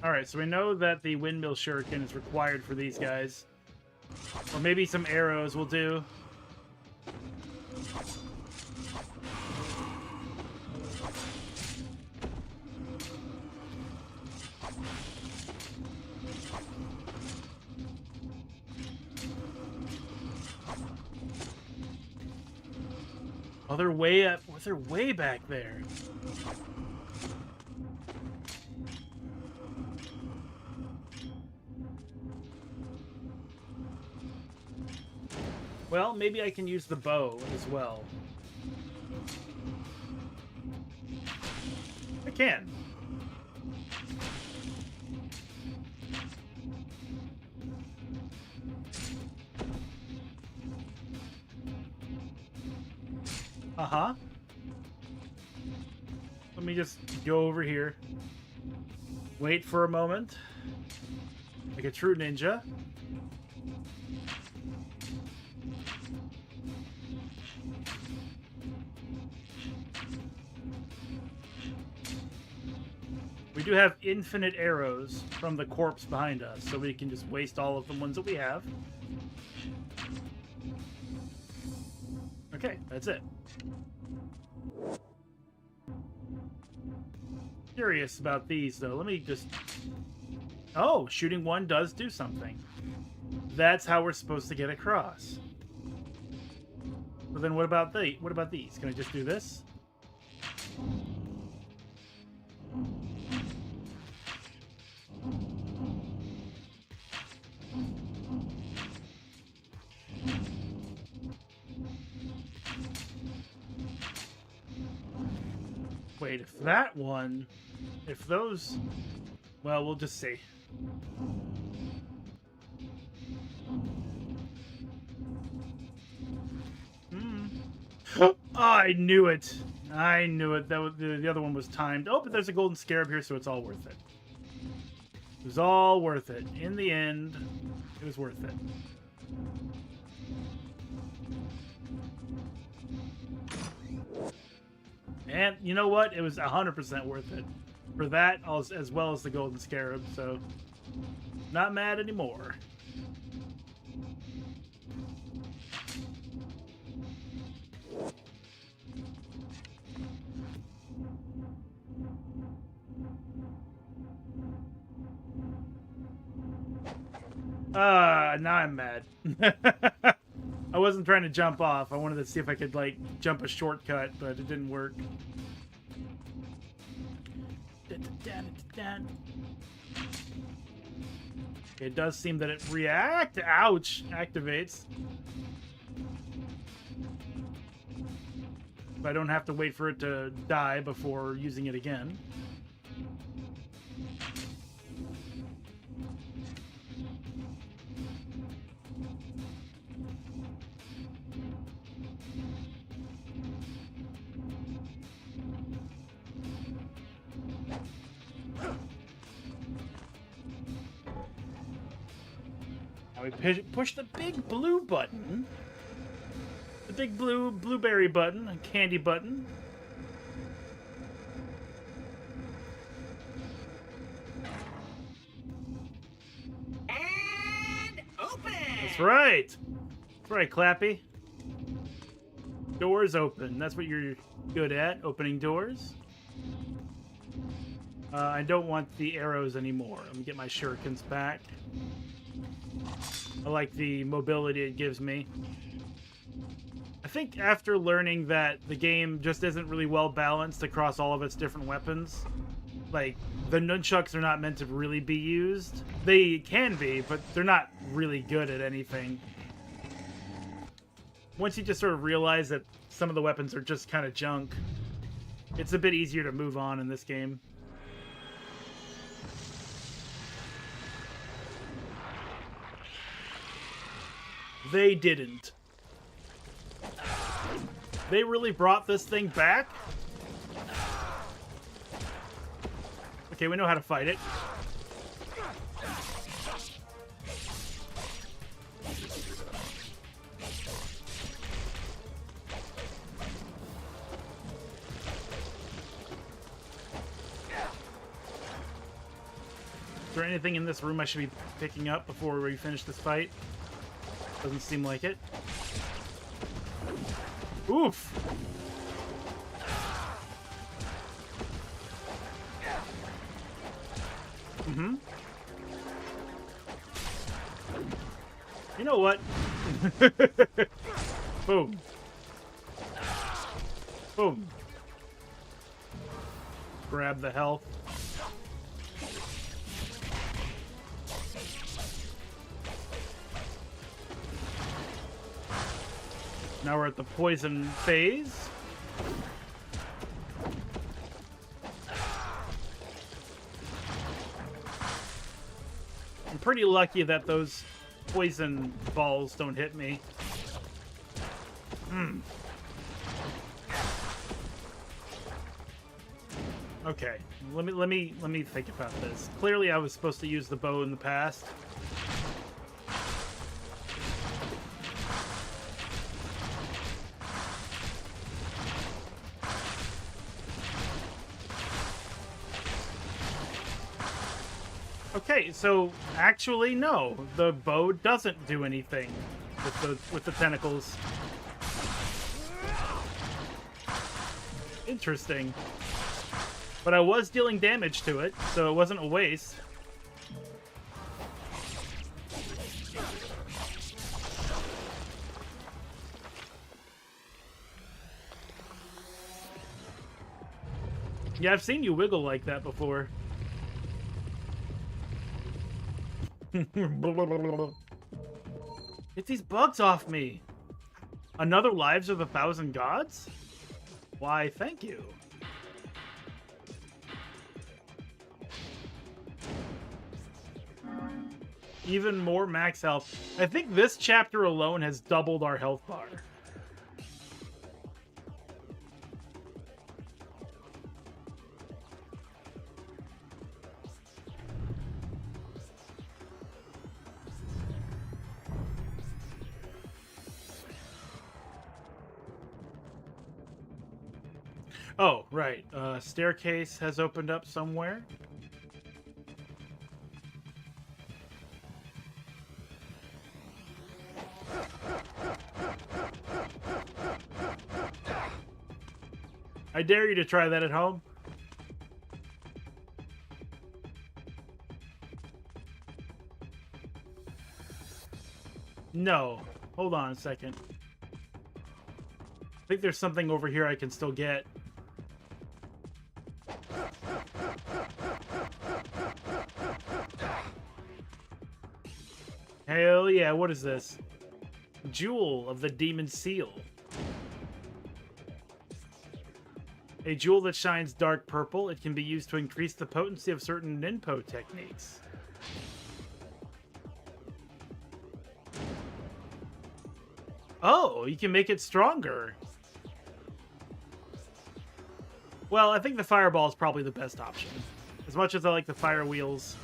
Alright, so we know that the windmill shuriken is required for these guys. Or maybe some arrows will do. Oh, they're way up. They're way back there. Well, maybe I can use the bow as well. I can. Uh-huh. Let me just go over here. Wait for a moment. Like a true ninja. We do have infinite arrows from the corpse behind us, so we can just waste all of the ones that we have. Okay, that's it. Curious about these, though. Let me just... Oh, shooting one does do something. That's how we're supposed to get across. So then what about these? Can I just do this? Wait, if that one... If those... Well, we'll just see. Oh, I knew it. I knew it. That was, the other one was timed. Oh, but there's a golden scarab here, so it's all worth it. It was all worth it. In the end, it was worth it. And you know what? It was 100% worth it. For that, as well as the golden scarab, so not mad anymore. Now I'm mad. I wasn't trying to jump off. I wanted to see if I could, like, jump a shortcut, but it didn't work. It does seem that it activates. But I don't have to wait for it to die before using it again. We push the big blue button. The big blueberry button, a candy button. And open! That's right. That's right, Clappy. Doors open. That's what you're good at, opening doors. I don't want the arrows anymore. Let me get my shurikens back. I like the mobility it gives me. I think after learning that the game just isn't really well balanced across all of its different weapons, like, the nunchucks are not meant to really be used. They can be, but they're not really good at anything. Once you just sort of realize that some of the weapons are just kind of junk, it's a bit easier to move on in this game. They didn't. They really brought this thing back? Okay, we know how to fight it. Is there anything in this room I should be picking up before we finish this fight? Doesn't seem like it. Oof! Mm-hmm. You know what? Boom. Boom. Grab the health. Now we're at the poison phase. I'm pretty lucky that those poison balls don't hit me. Okay, let me think about this. Clearly, I was supposed to use the bow in the past. Okay, so actually, no, the bow doesn't do anything with the tentacles. Interesting. But I was dealing damage to it, so it wasn't a waste. Yeah, I've seen you wiggle like that before. Get these bugs off me! Another Lives of a Thousand Gods? Why, thank you. Even more max health. I think this chapter alone has doubled our health bar. Oh, right. Staircase has opened up somewhere. I dare you to try that at home. No. Hold on a second. I think there's something over here I can still get. Hell yeah, what is this? Jewel of the Demon Seal. A jewel that shines dark purple. It can be used to increase the potency of certain ninpo techniques. Oh, you can make it stronger. Well, I think the fireball is probably the best option. As much as I like the fire wheels,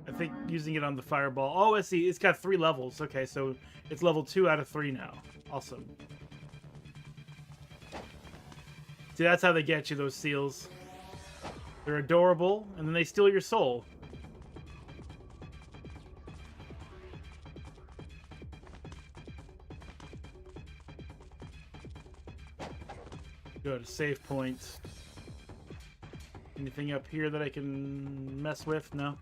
I think using it on the fireball... Oh, I see. It's got 3 levels. Okay, so it's level 2 out of 3 now. Awesome. See, that's how they get you, those seals. They're adorable, and then they steal your soul. Good, save point. Anything up here that I can mess with? No?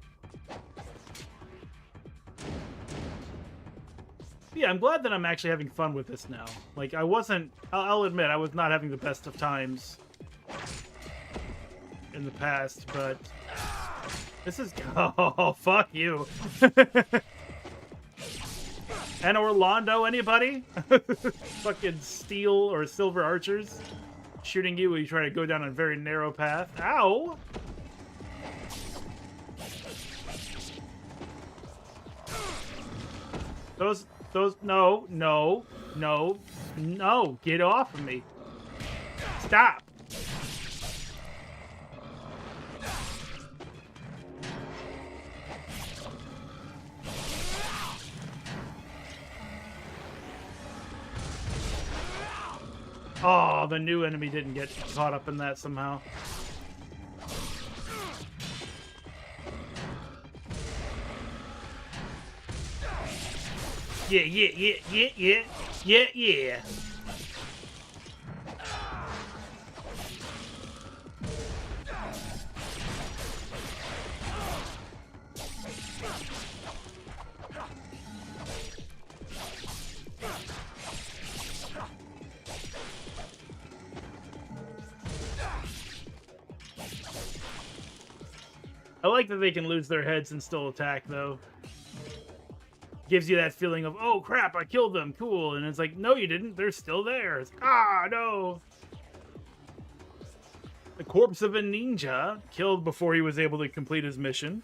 Yeah, I'm glad that I'm actually having fun with this now. Like, I wasn't... I'll admit, I was not having the best of times in the past, but... This is... Oh, fuck you. And Orlando, anybody? Fucking steel or silver archers shooting you when you try to go down a very narrow path. Ow! Those, no, get off of me. Stop. Oh, the new enemy didn't get caught up in that somehow. Yeah. I like that they can lose their heads and still attack, though. Gives you that feeling of, oh crap, I killed them, cool. And it's like, no, you didn't. They're still there. It's, no. The corpse of a ninja, killed before he was able to complete his mission.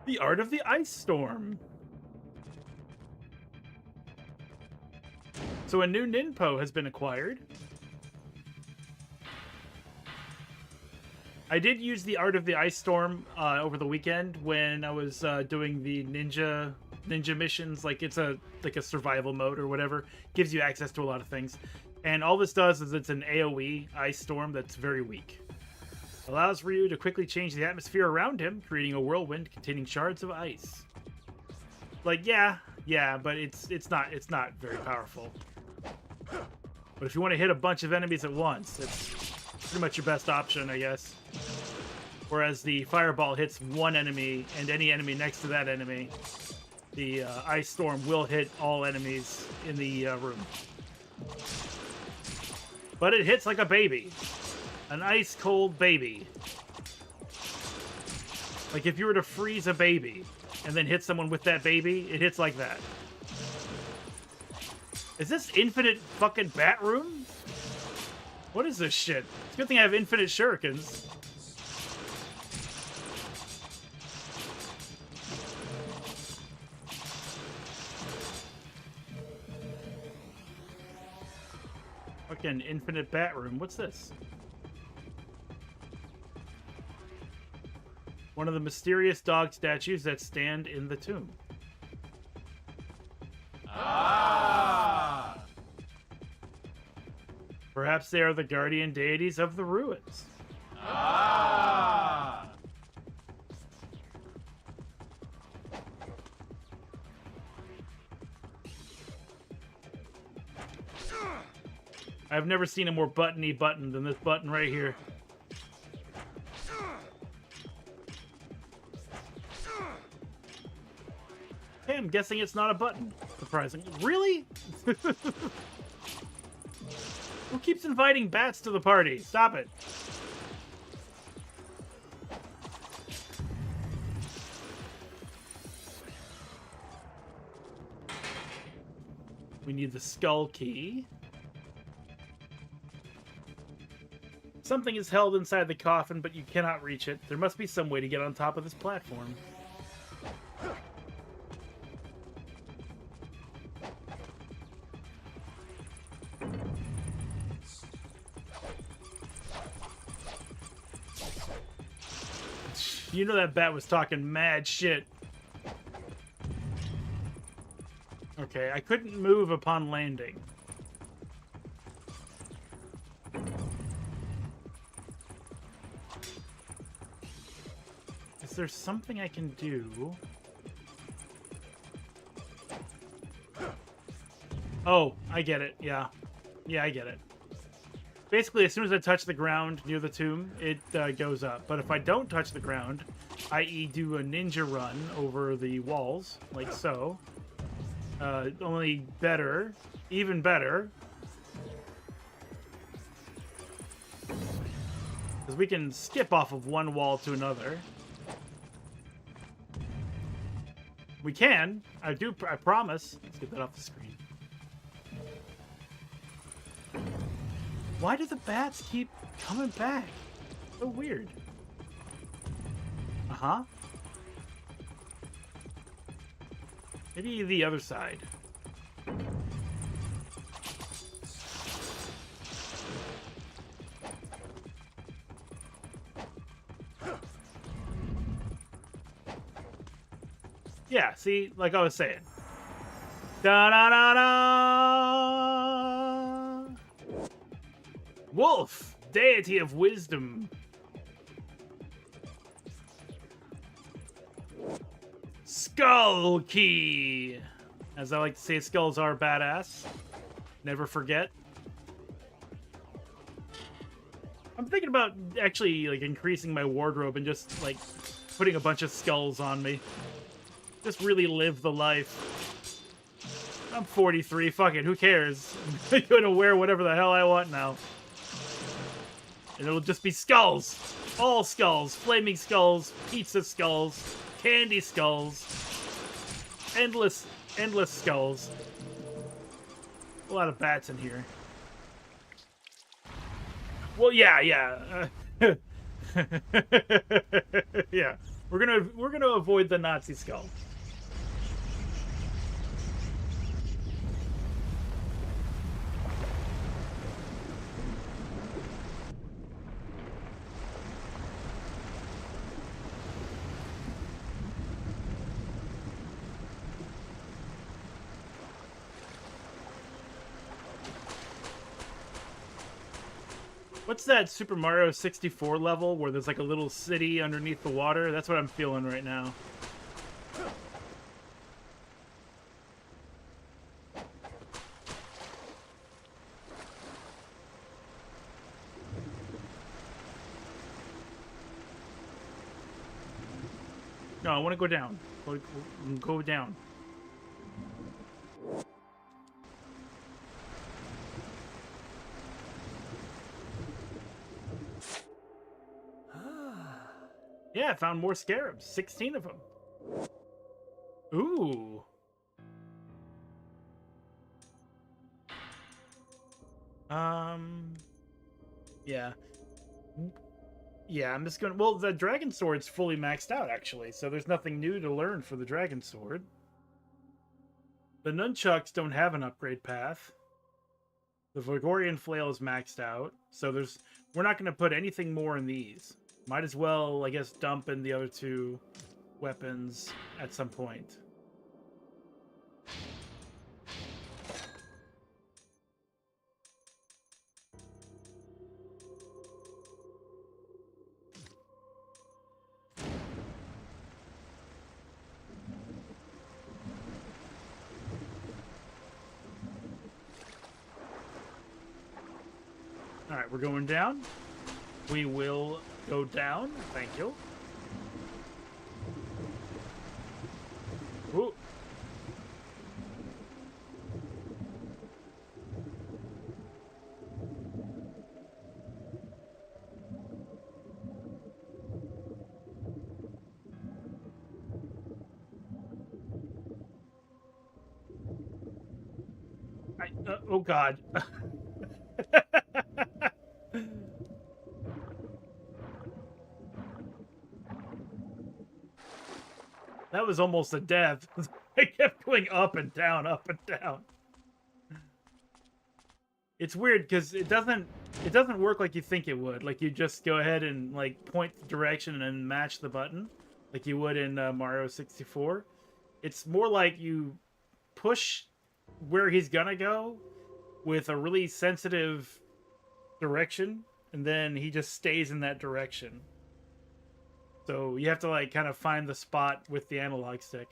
The Art of the Ice Storm. So a new ninpo has been acquired. I did use the Art of the Ice Storm over the weekend when I was doing the ninja missions. Like it's a survival mode or whatever. Gives you access to a lot of things. And all this does is it's an AoE ice storm that's very weak. Allows Ryu to quickly change the atmosphere around him, creating a whirlwind containing shards of ice. Like yeah, but it's not very powerful. But if you want to hit a bunch of enemies at once, it's pretty much your best option, I guess. Whereas the fireball hits one enemy and any enemy next to that enemy, the ice storm will hit all enemies in the room. But it hits like a baby. An ice cold baby. Like if you were to freeze a baby and then hit someone with that baby, it hits like that. Is this infinite fucking bat room? What is this shit? It's a good thing I have infinite shurikens. Fucking infinite bat room. What's this? One of the mysterious dog statues that stand in the tomb. Ah! Perhaps they are the guardian deities of the ruins. Ah! I've never seen a more buttony button than this button right here. Okay, I'm guessing it's not a button. Surprising. Really? Who keeps inviting bats to the party? Stop it. We need the skull key. Something is held inside the coffin, but you cannot reach it. There must be some way to get on top of this platform. You know that bat was talking mad shit. Okay, I couldn't move upon landing. Is there something I can do? Oh, I get it. Yeah. Yeah, I get it. Basically, as soon as I touch the ground near the tomb, it goes up. But if I don't touch the ground, i.e. do a ninja run over the walls, like so, only better, even better, because we can skip off of one wall to another. We can. I promise. Let's get that off the screen. Why do the bats keep coming back? So weird. Uh-huh. Maybe the other side. Yeah, see, like I was saying. Da-da-da-da! Wolf, deity of wisdom. Skull key. As I like to say, skulls are badass. Never forget. I'm thinking about actually like increasing my wardrobe and just like putting a bunch of skulls on me. Just really live the life. I'm 43, fuck it, who cares? I'm gonna wear whatever the hell I want now. And it'll just be skulls. All skulls. Flaming skulls. Pizza skulls. Candy skulls. Endless skulls. A lot of bats in here. Well, yeah. Yeah. We're gonna avoid the Nazi skull. What's that Super Mario 64 level where there's like a little city underneath the water? That's what I'm feeling right now. No, I want to go down. Go down. Yeah, I found more scarabs. 16 of them. Ooh. Yeah. Yeah, I'm just gonna... Well, the dragon sword's fully maxed out, actually, so there's nothing new to learn for the dragon sword. The nunchucks don't have an upgrade path. The Vigorian flail is maxed out, so we're not going to put anything more in these. Might as well, I guess, dump in the other two weapons at some point. Alright, we're going down. We will go down. Thank you. Ooh. Oh God. That was almost a death. I kept going up and down, up and down. It's weird because it doesn't work like you think it would. Like you just go ahead and like point the direction and then match the button, like you would in Mario 64. It's more like you push where he's gonna go with a really sensitive direction, and then he just stays in that direction. So you have to like kind of find the spot with the analog stick.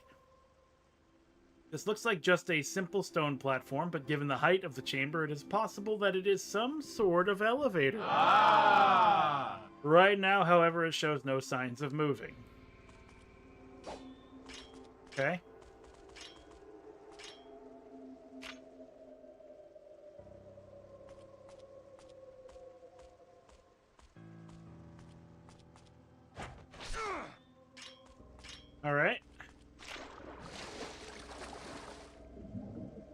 This looks like just a simple stone platform, but given the height of the chamber, it is possible that it is some sort of elevator. Ah! Right now, however, it shows no signs of moving. Okay. All right.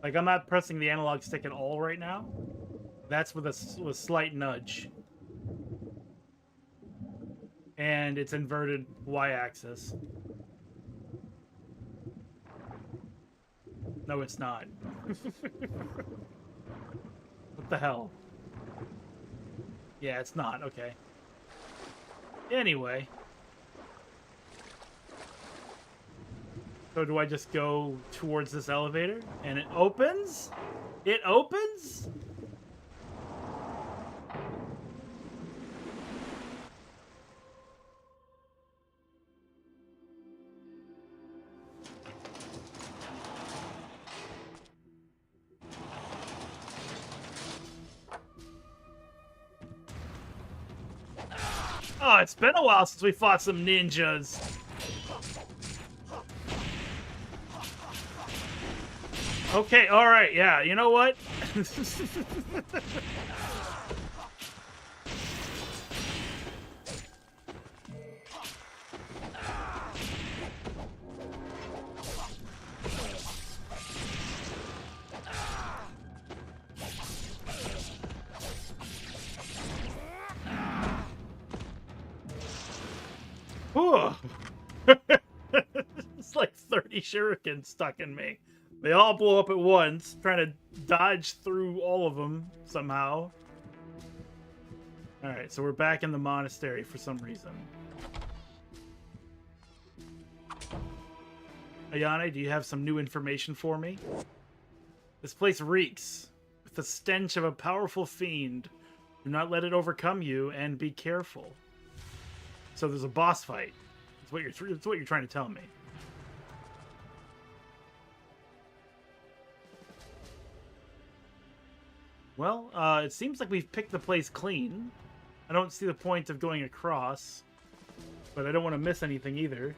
Like, I'm not pressing the analog stick at all right now. That's with a slight nudge. And it's inverted y-axis. No, it's not. What the hell? Yeah, it's not. Okay. Anyway. So do I just go towards this elevator? And it opens? It opens? Oh, it's been a while since we fought some ninjas. Okay, alright, yeah, you know what? three shurikens stuck in me. They all blow up at once, trying to dodge through all of them somehow. Alright, so we're back in the monastery for some reason. Ayane, do you have some new information for me? This place reeks with the stench of a powerful fiend. Do not let it overcome you, and be careful. So there's a boss fight. That's what you're trying to tell me. Well, it seems like we've picked the place clean. I don't see the point of going across, but I don't want to miss anything either.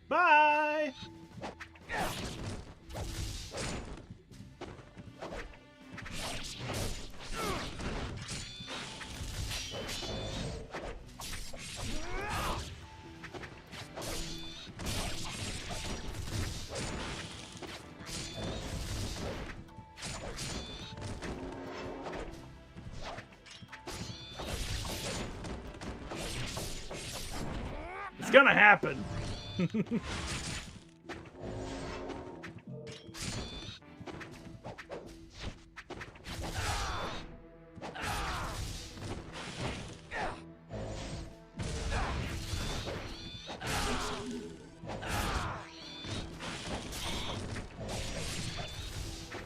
Bye! It's gonna happen.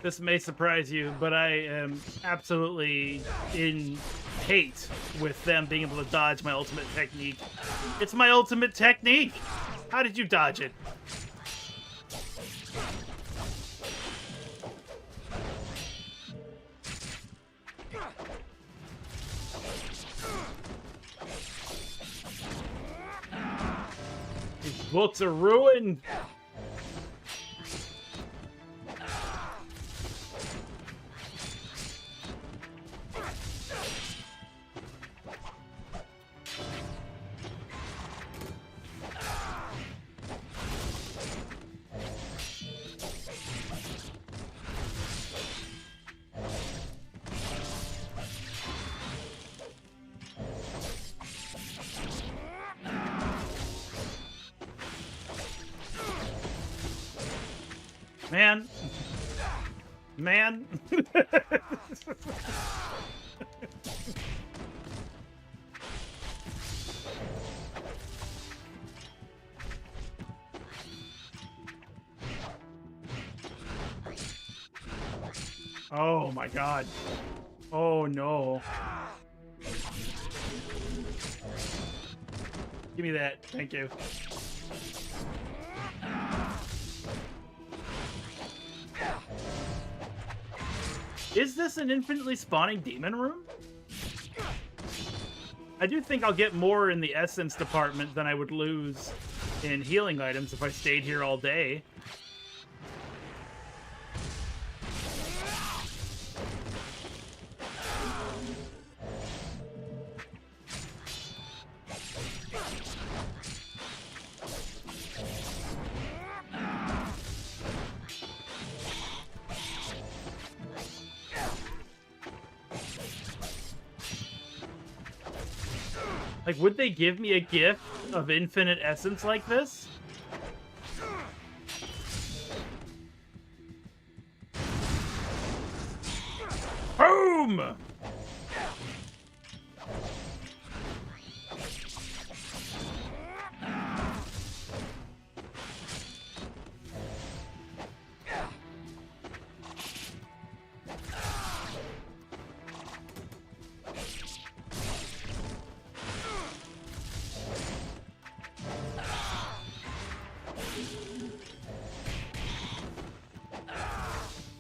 This may surprise you, but I am absolutely in hate with them being able to dodge my ultimate technique. It's my ultimate technique! How did you dodge it? These books are ruined! Man. Oh my god. Oh no. Give me that. Thank you. Is this an infinitely spawning demon room? I do think I'll get more in the essence department than I would lose in healing items if I stayed here all day. Like, would they give me a gift of infinite essence like this? Boom!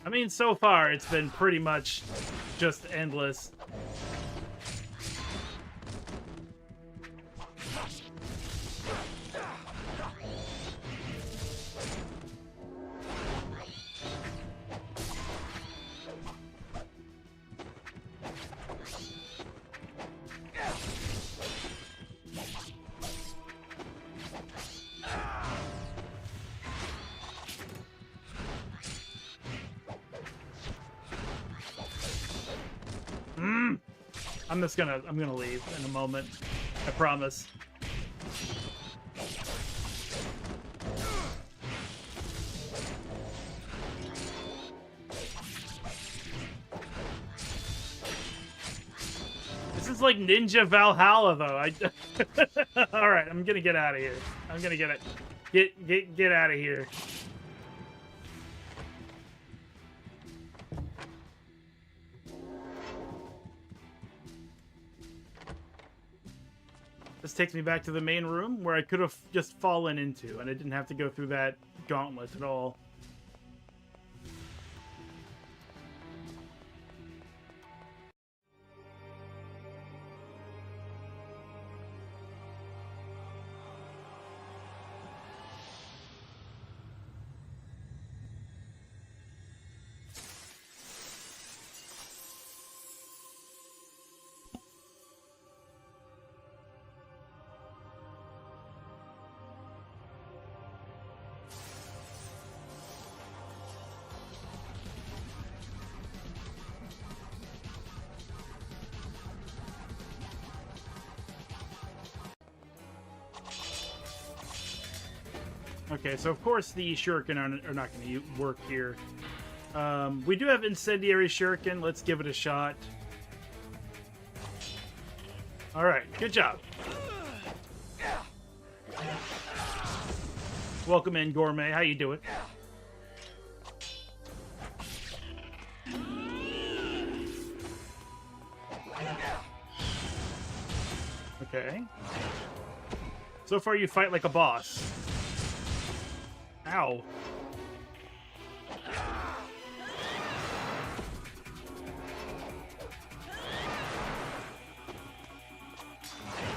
I mean, so far, it's been pretty much just endless. I'm gonna leave in a moment. I promise. This is like Ninja Valhalla, though. All right, I'm gonna get out of here. I'm gonna get out of here. This takes me back to the main room where I could have just fallen into, and I didn't have to go through that gauntlet at all. Okay, so of course the shuriken are not going to work here. We do have incendiary shuriken. Let's give it a shot. All right, good job. Welcome in, Gourmet. How you doing? Okay. So far, you fight like a boss. Ow.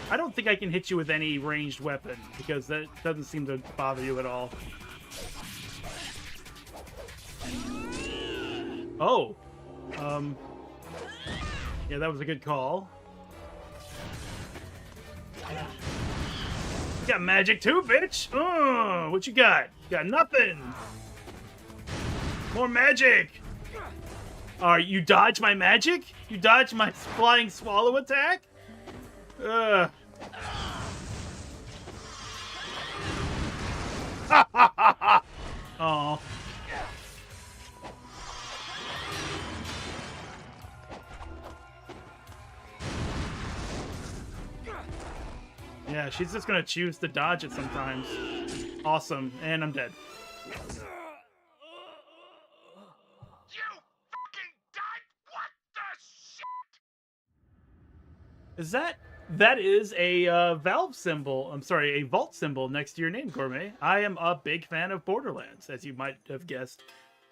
I don't think I can hit you with any ranged weapon, because that doesn't seem to bother you at all. Oh. Yeah, that was a good call. You got magic too, bitch! Oh, what you got? You got nothing! More magic! You dodge my magic? You dodge my flying swallow attack? Ugh. Oh. Yeah, she's just gonna choose to dodge it sometimes. Awesome, and I'm dead. You fucking died? What the shit? That is a Valve symbol. I'm sorry, a vault symbol next to your name, Gourmet. I am a big fan of Borderlands, as you might have guessed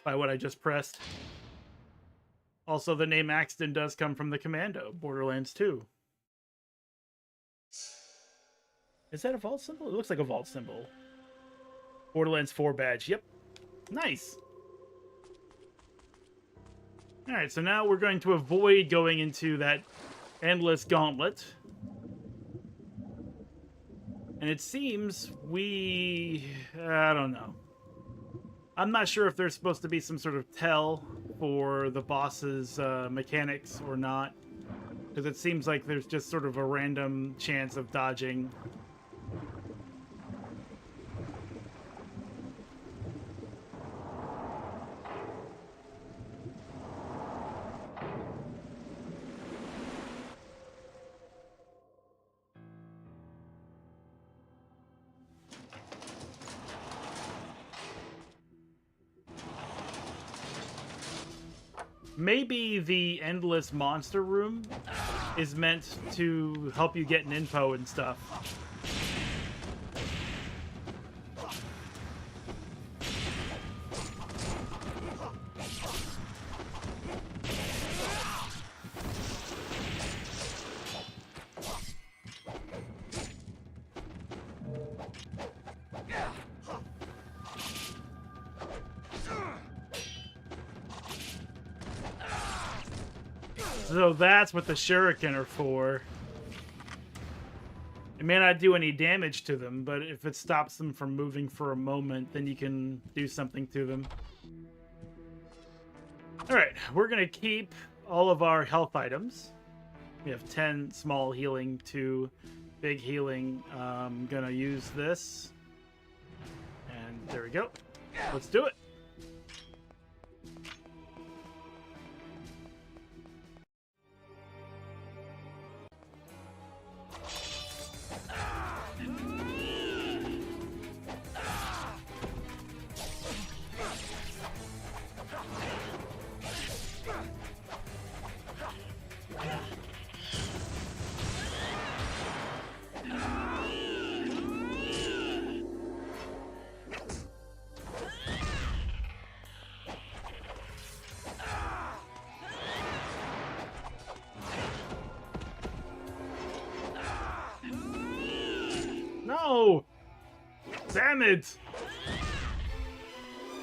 by what I just pressed. Also, the name Axton does come from the Commando, Borderlands 2. Is that a vault symbol? It looks like a vault symbol. Borderlands 4 badge. Yep. Nice. Alright, so now we're going to avoid going into that endless gauntlet. And it seems I don't know. I'm not sure if there's supposed to be some sort of tell for the boss's mechanics or not. Because it seems like there's just sort of a random chance of dodging. Maybe the endless monster room is meant to help you get an info and stuff. So that's what the shuriken are for. It may not do any damage to them, but if it stops them from moving for a moment, then you can do something to them. Alright, we're going to keep all of our health items. We have 10 small healing, 2 big healing. I'm gonna use this. And there we go. Let's do it. No! Damn it!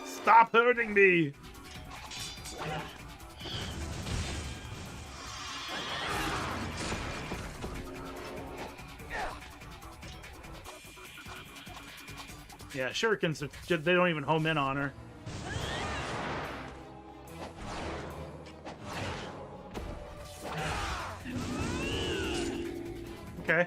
Stop hurting me! Yeah, shurikens, they don't even home in on her. Okay.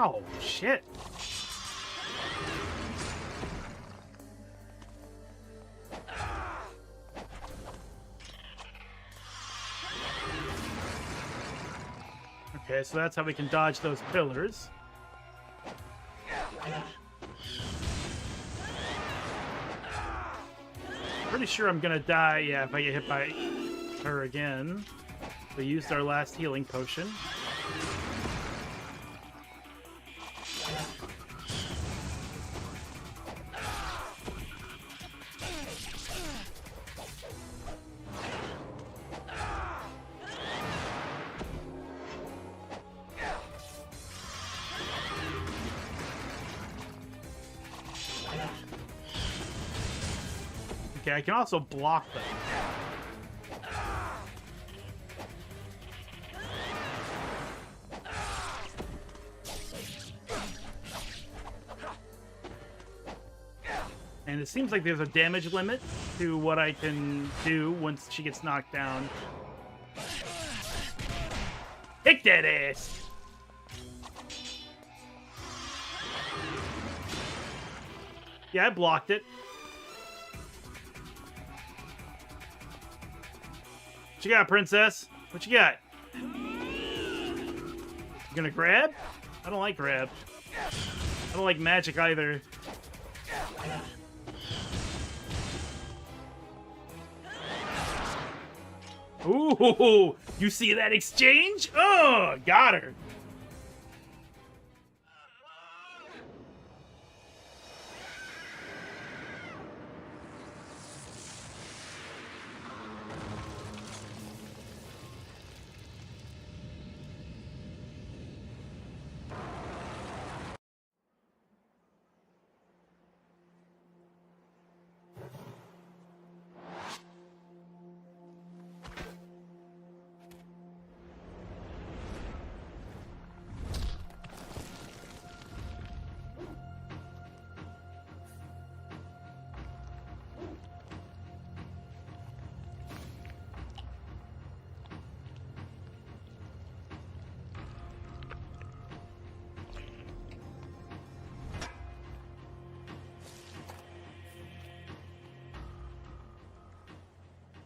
Oh, shit. Okay, so that's how we can dodge those pillars. Pretty sure I'm gonna die, yeah, if I get hit by her again. We used our last healing potion. Okay, I can also block them. And it seems like there's a damage limit to what I can do once she gets knocked down. Kick that ass! Yeah, I blocked it. What you got, princess? What you got? You gonna grab? I don't like grab. I don't like magic either. Ooh, you see that exchange? Oh, got her.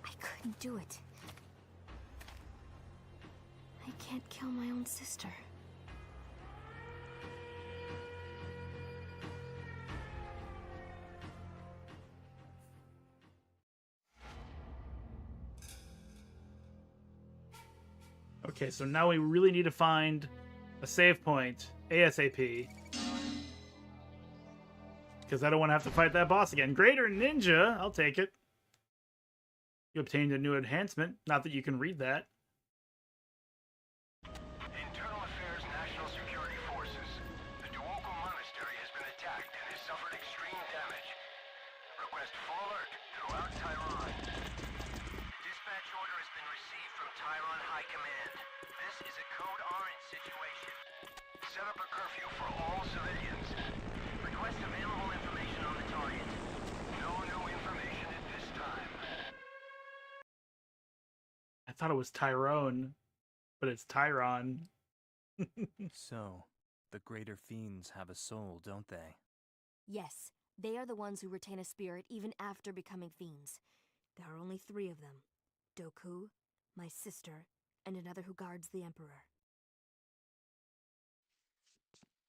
I couldn't do it. I can't kill my own sister. Okay, so now we really need to find a save point ASAP. Because I don't want to have to fight that boss again. Greater Ninja! I'll take it. You obtained a new enhancement. Not that you can read that. Internal Affairs National Security Forces. The Duoco Monastery has been attacked and has suffered extreme damage. Request full alert throughout Tyron. Dispatch order has been received from Tyron High Command. This is a Code Orange situation. Set up a curfew for all civilians. thought it was Tyrone, but it's Tyron. So, the greater fiends have a soul, don't they? Yes, they are the ones who retain a spirit even after becoming fiends. There are only 3 of them. Doku, my sister, and another who guards the Emperor.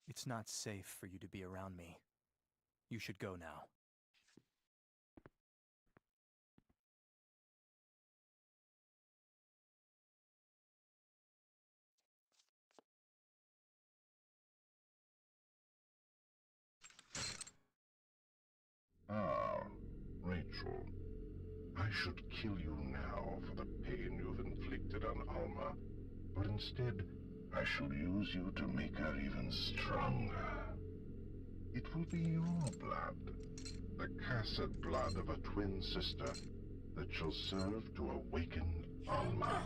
It's not safe for you to be around me. You should go now. Ah, Rachel. I should kill you now for the pain you've inflicted on Alma, but instead, I shall use you to make her even stronger. It will be your blood, the cursed blood of a twin sister, that shall serve to awaken Alma.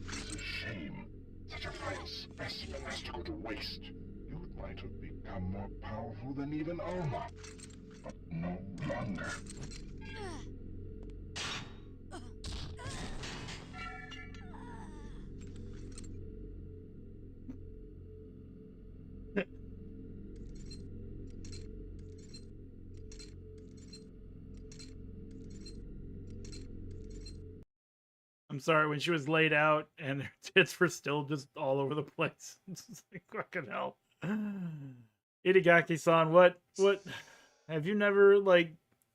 It's a shame such a fine specimen has to go to waste. You might have become more powerful than even Alma, but no longer. I'm sorry, when she was laid out and her tits were still just all over the place. It's just like, fucking hell. Itagaki-san, what? Have you never, like...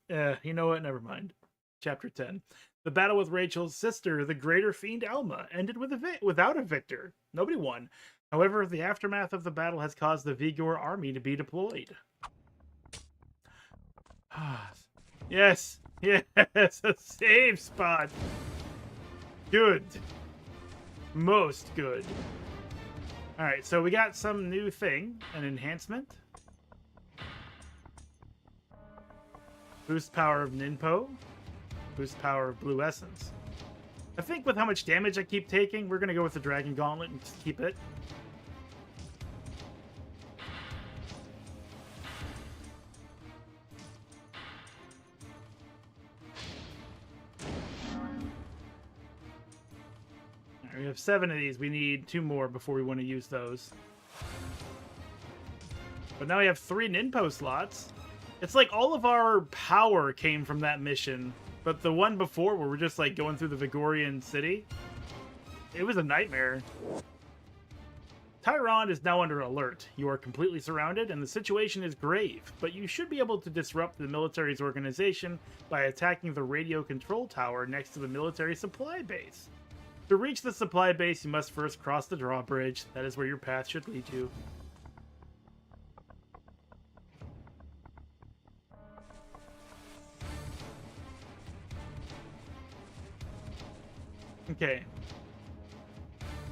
you know what? Never mind. Chapter 10. The battle with Rachel's sister, the greater fiend Alma, ended without a victor. Nobody won. However, the aftermath of the battle has caused the Vigor army to be deployed. Yes! Yes! A save spot! Good. Most good. Alright, so we got some new thing. An enhancement. Boost power of Ninpo. Boost power of Blue Essence. I think with how much damage I keep taking, we're going to go with the Dragon Gauntlet and just keep it. We have 7 of these. We need 2 more before we want to use those. But now we have 3 Ninpo slots. It's like all of our power came from that mission. But the one before where we're just like going through the Vigorian city, it was a nightmare. Tyron is now under alert. You are completely surrounded and the situation is grave. But you should be able to disrupt the military's organization by attacking the radio control tower next to the military supply base. To reach the supply base, you must first cross the drawbridge. That is where your path should lead you. Okay.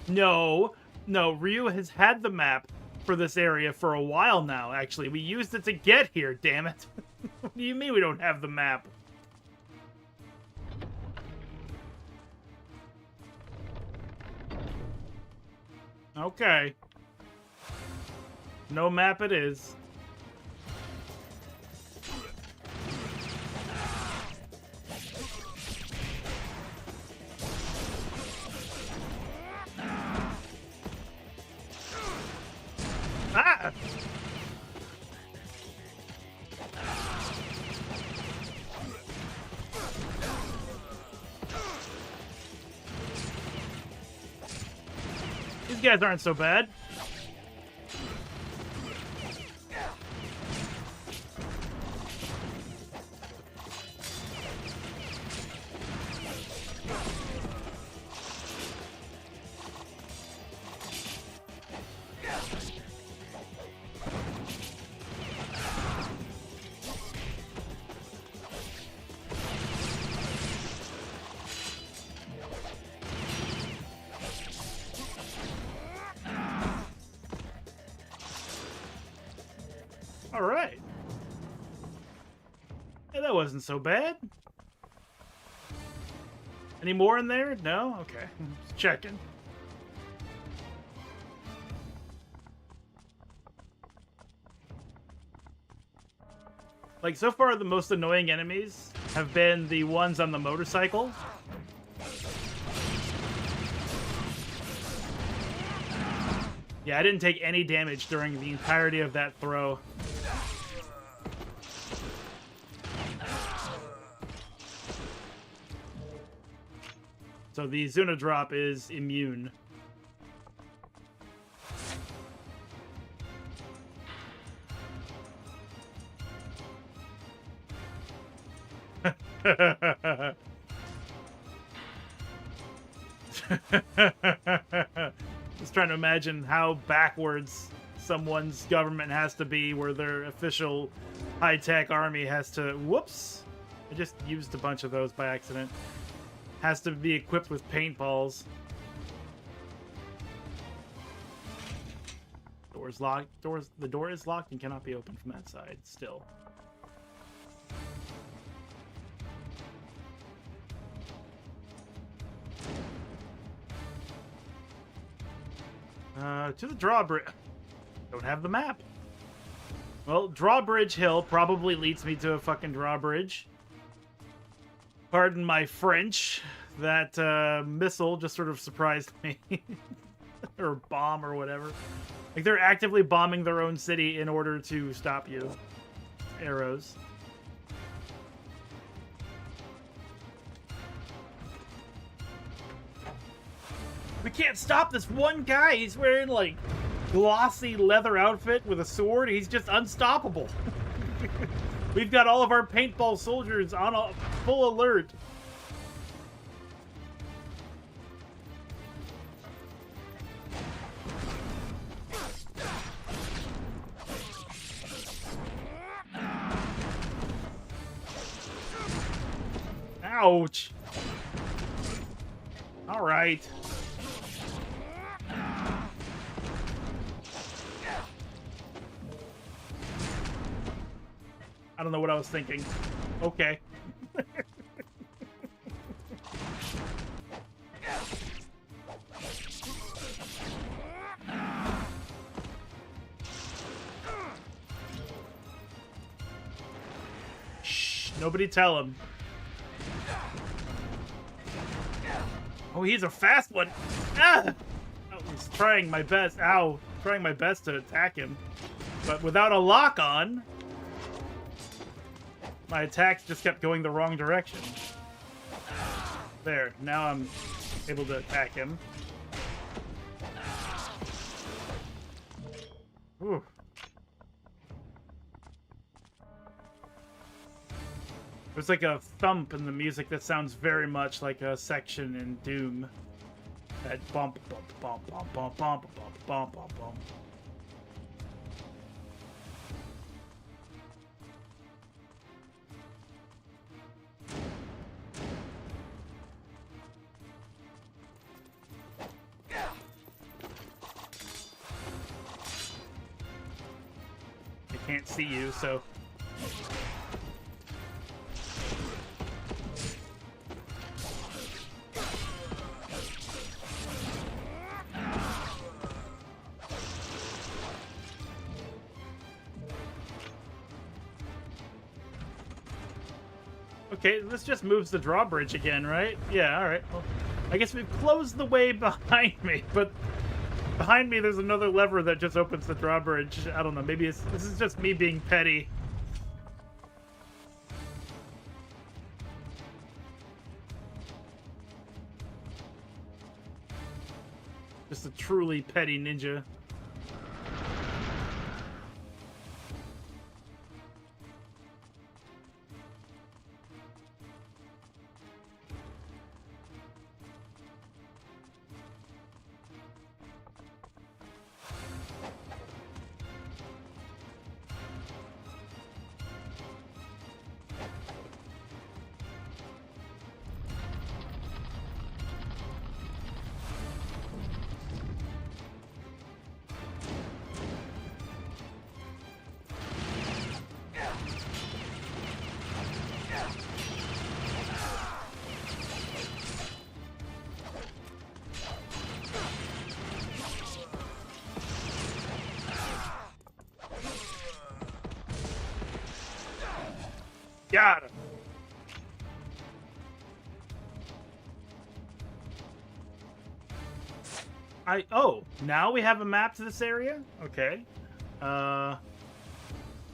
No, Ryu has had the map for this area for a while now, actually. We used it to get here, damn it. What do you mean we don't have the map? Okay. No map it is. Ah! These guys aren't so bad. All right. Yeah, that wasn't so bad. Any more in there? No? Okay. Just checking. Like, so far, the most annoying enemies have been the ones on the motorcycle. Yeah, I didn't take any damage during the entirety of that throw. So the Zuna drop is immune. Just trying to imagine how backwards someone's government has to be where their official high-tech army has to... Whoops! I just used a bunch of those by accident. Has to be equipped with paintballs. Door's locked. The door is locked and cannot be opened from that side still. To the drawbridge. Don't have the map. Well, Drawbridge Hill probably leads me to a fucking drawbridge. Pardon my French. That missile just sort of surprised me. Or bomb or whatever. Like they're actively bombing their own city in order to stop you. Arrows. We can't stop this one guy. He's wearing like glossy leather outfit with a sword. He's just unstoppable. We've got all of our paintball soldiers on a full alert. Ouch. All right. I don't know what I was thinking. Okay. Shh, nobody tell him. Oh, he's a fast one. Ah! I was trying my best. Ow. Trying my best to attack him. But without a lock on, my attacks just kept going the wrong direction. There. Now I'm able to attack him. Ooh. There's like a thump in the music that sounds very much like a section in Doom. That bump, bump, bump, bump, bump, bump, bump, bump, bump, bump. I can't see you, so... Okay, this just moves the drawbridge again, right? Yeah, alright. Well, I guess we've closed the way behind me, but behind me there's another lever that just opens the drawbridge. I don't know, maybe this is just me being petty. Just a truly petty ninja. Got him. Oh, now we have a map to this area? Okay. The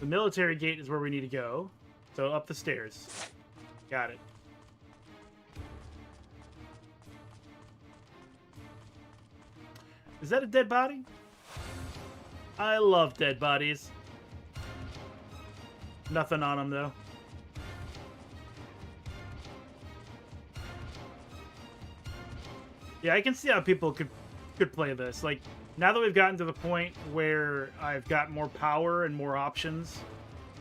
military gate is where we need to go. So up the stairs. Got it. Is that a dead body? I love dead bodies. Nothing on them, though. Yeah, I can see how people could play this. Like, now that we've gotten to the point where I've got more power and more options,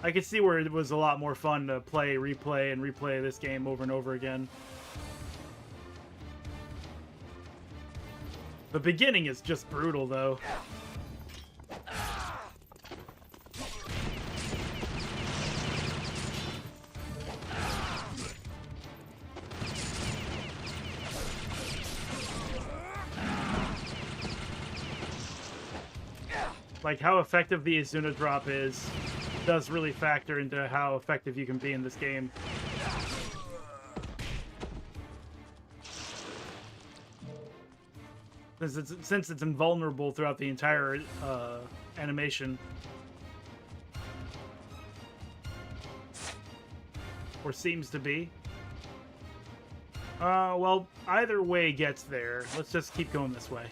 I could see where it was a lot more fun to replay this game over and over again. The beginning is just brutal, though. Like, how effective the Izuna drop is does really factor into how effective you can be in this game. Since it's invulnerable throughout the entire animation. Or seems to be. Well, either way gets there. Let's just keep going this way.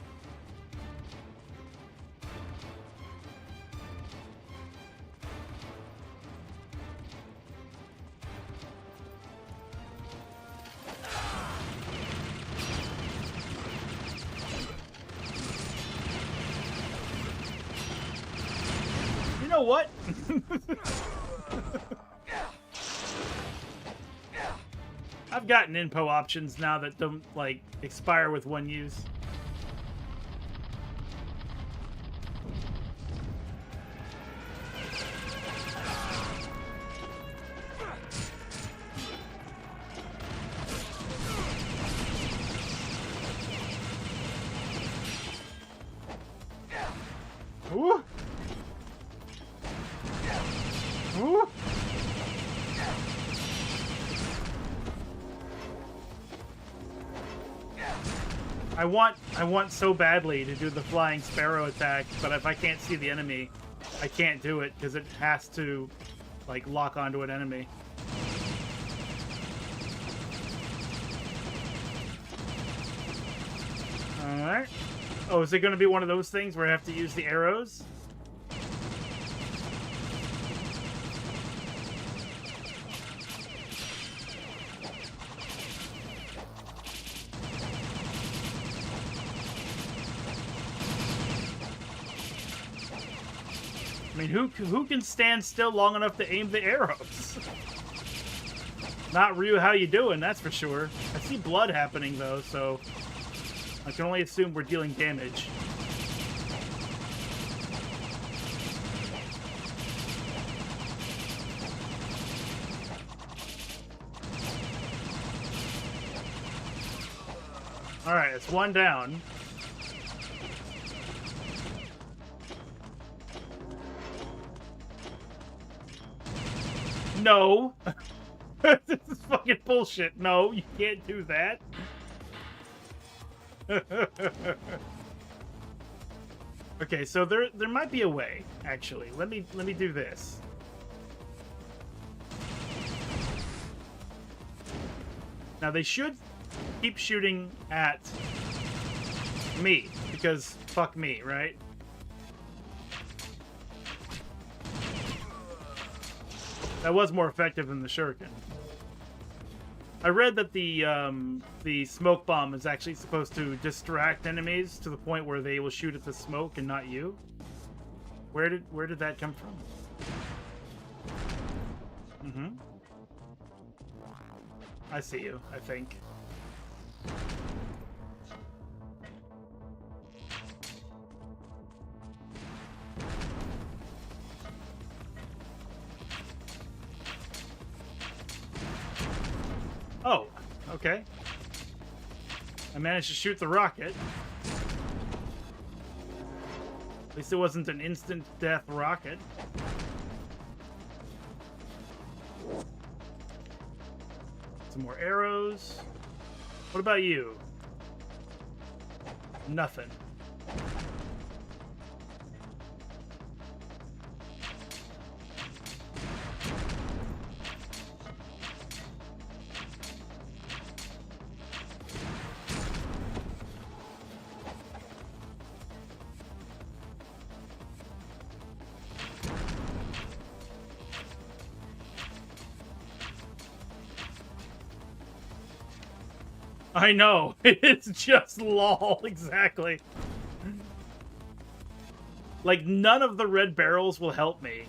You know what? I've gotten info options now that don't, like, expire with one use. Ooh. Ooh. I want so badly to do the flying sparrow attack, but if I can't see the enemy, I can't do it because it has to, like, lock onto an enemy. Alright. Oh, is it going to be one of those things where I have to use the arrows? I mean, who can stand still long enough to aim the arrows? Not Ryu, how you doing, that's for sure. I see blood happening, though, so I can only assume we're dealing damage. Alright, it's one down. No! This is fucking bullshit. No, you can't do that. Okay, so there might be a way, actually. Let me do this. Now they should keep shooting at me, because fuck me, right? That was more effective than the shuriken. I read that the smoke bomb is actually supposed to distract enemies to the point where they will shoot at the smoke and not you. Where did that come from? Mm-hmm. I see you, I think. Oh, okay. I managed to shoot the rocket. At least it wasn't an instant death rocket. Some more arrows. What about you? Nothing. I know. It's just lol, exactly. Like, none of the red barrels will help me.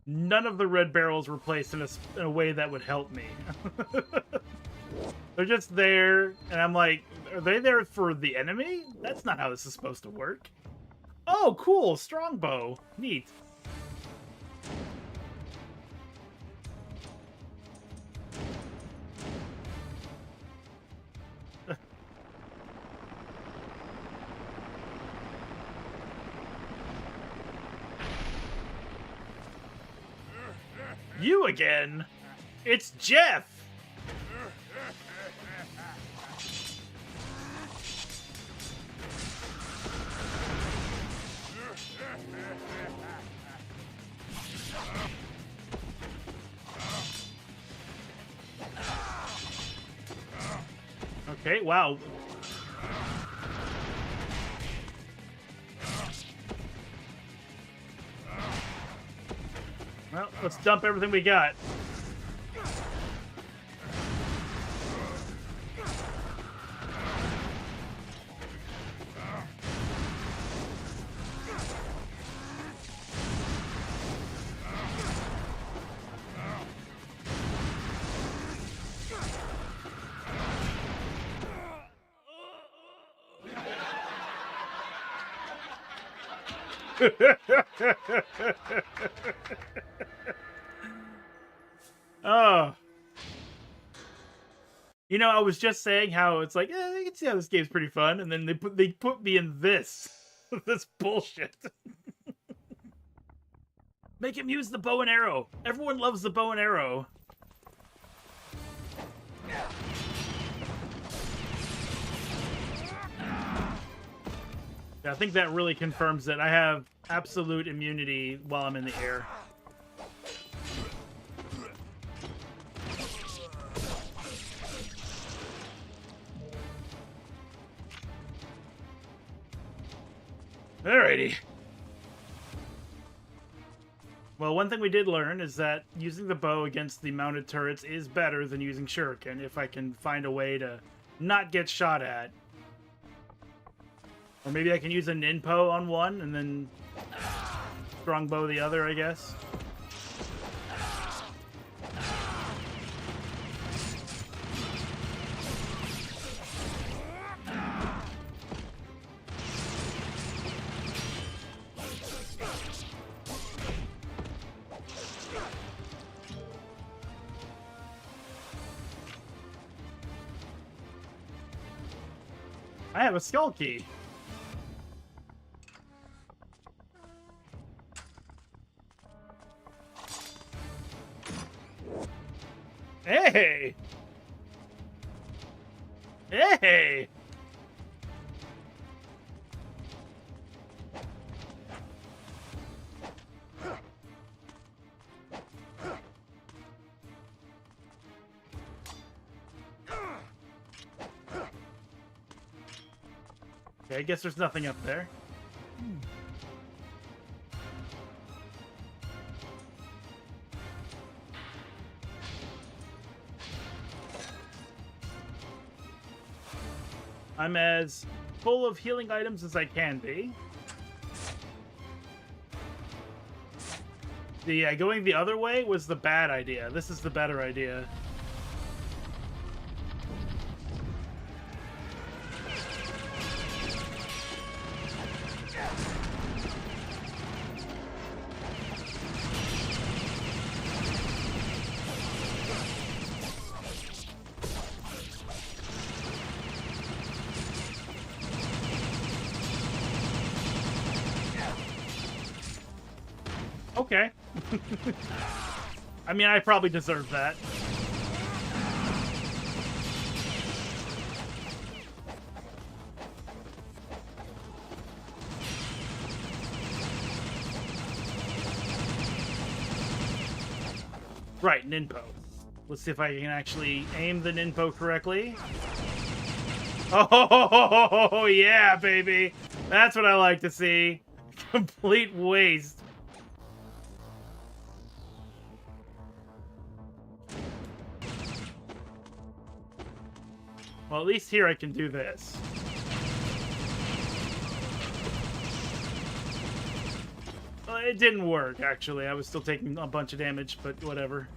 None of the red barrels were placed in a way that would help me. They're just there, and I'm like, are they there for the enemy? That's not how this is supposed to work. Oh, cool! Strongbow. Neat. You again? It's Jeff! Okay, wow. Well, let's dump everything we got. Oh. You know, I was just saying how it's like, you can see how this game's pretty fun, and then they put me in this this bullshit. Make him use the bow and arrow. Everyone loves the bow and arrow. Yeah, I think that really confirms that I have absolute immunity while I'm in the air. Alrighty. Well, one thing we did learn is that using the bow against the mounted turrets is better than using shuriken if I can find a way to not get shot at. Or maybe I can use a ninpo on one and then strongbow the other, I guess. I have a skull key. Hey! Hey! Okay, I guess there's nothing up there. I'm as full of healing items as I can be. Going the other way was the bad idea. This is the better idea. Okay. I mean, I probably deserve that. Right, ninpo. Let's see if I can actually aim the ninpo correctly. Oh, yeah, baby. That's what I like to see. Complete waste. Well, at least here I can do this. Well, it didn't work, actually. I was still taking a bunch of damage, but whatever.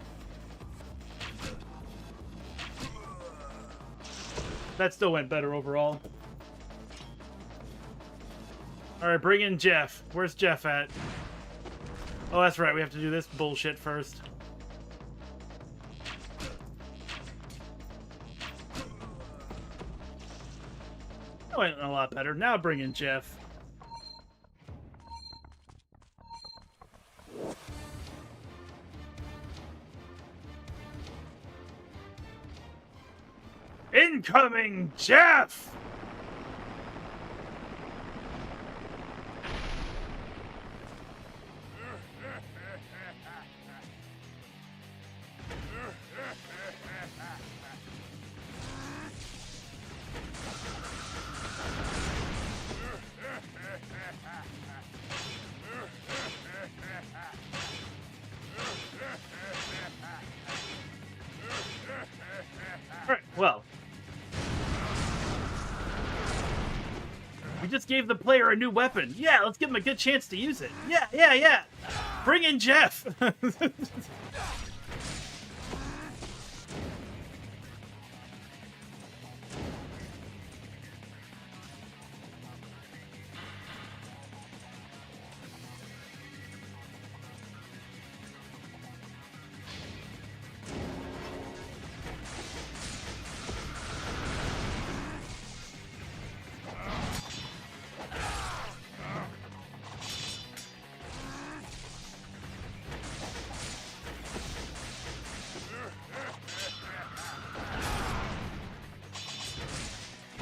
That still went better overall. Alright, bring in Jeff. Where's Jeff at? Oh, that's right. We have to do this bullshit first. That went a lot better. Now bring in Jeff. Incoming Jeff! Alright, well. We just gave the player a new weapon. Yeah, let's give him a good chance to use it. Yeah. Bring in Jeff.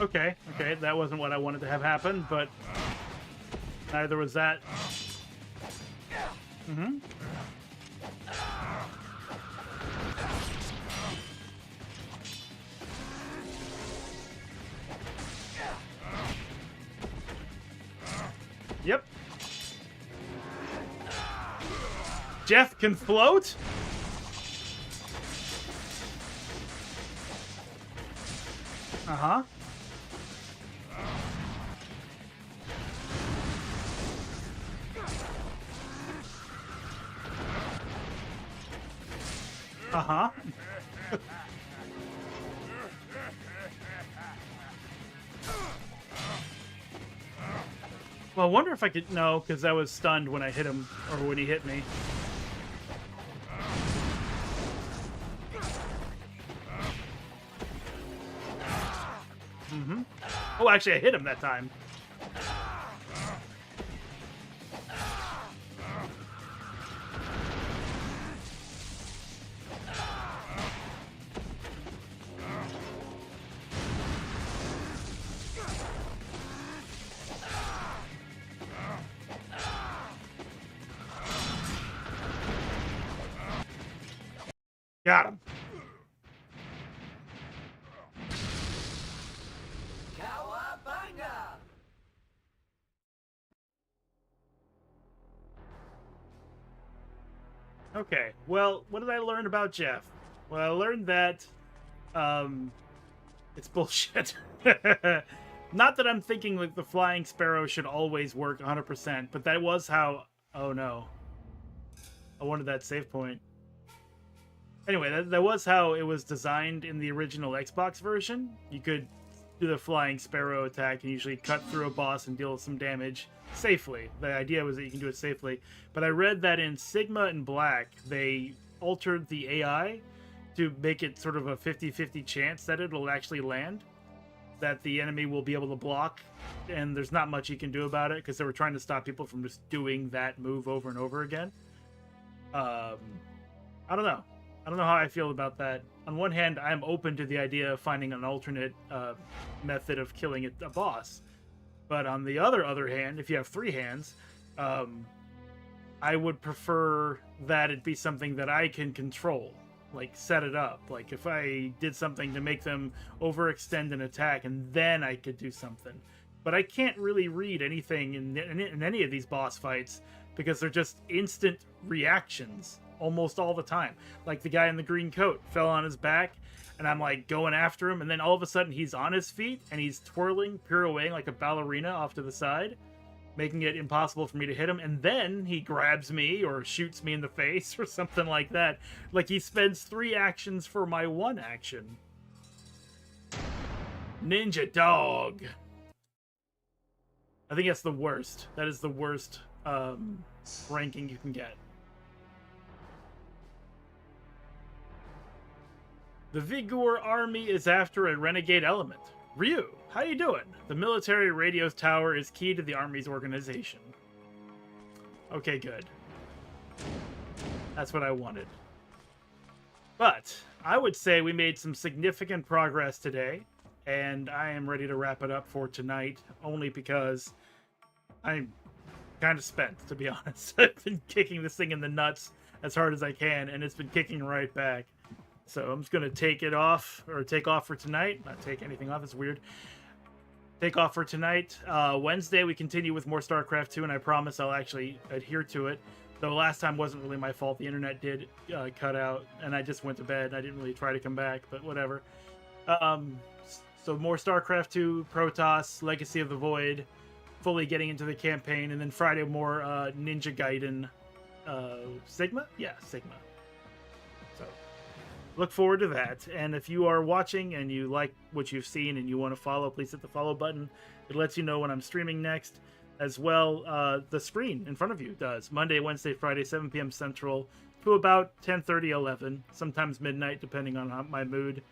Okay, that wasn't what I wanted to have happen, but neither was that. Mm-hmm. Yep. Jeff can float? Uh-huh. Uh-huh. Well, I wonder if I could... No, because I was stunned when I hit him, or when he hit me. Mm-hmm. Oh, actually, I hit him that time. Got him. Cowabunga! Okay, well, what did I learn about Jeff? Well, I learned that, it's bullshit. Not that I'm thinking like the Flying Sparrow should always work 100%, but that was how... Oh no. I wanted that save point. Anyway, that was how it was designed in the original Xbox version. You could do the Flying Sparrow attack and usually cut through a boss and deal some damage safely. The idea was that you can do it safely. But I read that in Sigma and Black, they altered the AI to make it sort of a 50-50 chance that it'll actually land. That the enemy will be able to block, and there's not much you can do about it because they were trying to stop people from just doing that move over and over again. I don't know. I don't know how I feel about that. On one hand, I'm open to the idea of finding an alternate method of killing a boss. But on the other hand, if you have 3 hands, I would prefer that it be something that I can control. like set it up. Like if I did something to make them overextend an attack, and then I could do something. But I can't really read anything in any of these boss fights because they're just instant reactions almost all the time. Like the guy in the green coat fell on his back, and I'm like going after him, and then all of a sudden he's on his feet and he's twirling, pirouetting like a ballerina off to the side, making it impossible for me to hit him, and then he grabs me or shoots me in the face or something like that. Like he spends 3 actions for my 1 action. Ninja Dog. I think that's the worst. That is the worst ranking you can get. The Vigor army is after a renegade element. Ryu, how you doing? The military radio tower is key to the army's organization. Okay, good. That's what I wanted. But I would say we made some significant progress today, and I am ready to wrap it up for tonight, only because I'm kind of spent, to be honest. I've been kicking this thing in the nuts as hard as I can, and it's been kicking right back. So I'm just going to take off for tonight. Not take anything off, it's weird. Take off for tonight. Wednesday, we continue with more StarCraft 2, and I promise I'll actually adhere to it. Though last time wasn't really my fault. The internet did cut out, and I just went to bed. I didn't really try to come back, but whatever. So more StarCraft 2, Protoss, Legacy of the Void, fully getting into the campaign, and then Friday more Ninja Gaiden. Sigma? Yeah, Sigma. So look forward to that. And if you are watching and you like what you've seen and you want to follow, please hit the follow button. It lets you know when I'm streaming next. As well, the screen in front of you does. Monday, Wednesday, Friday, 7 p.m. Central to about 10:30, 11, sometimes midnight, depending on my mood.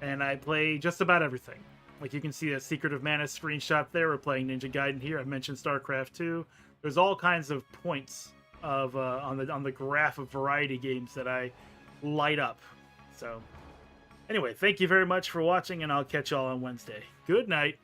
And I play just about everything. Like you can see a Secret of Mana screenshot there. We're playing Ninja Gaiden here. I mentioned StarCraft 2. There's all kinds of points of on the graph of variety games that I light up. So anyway, thank you very much for watching, and I'll catch y'all on Wednesday. Good night.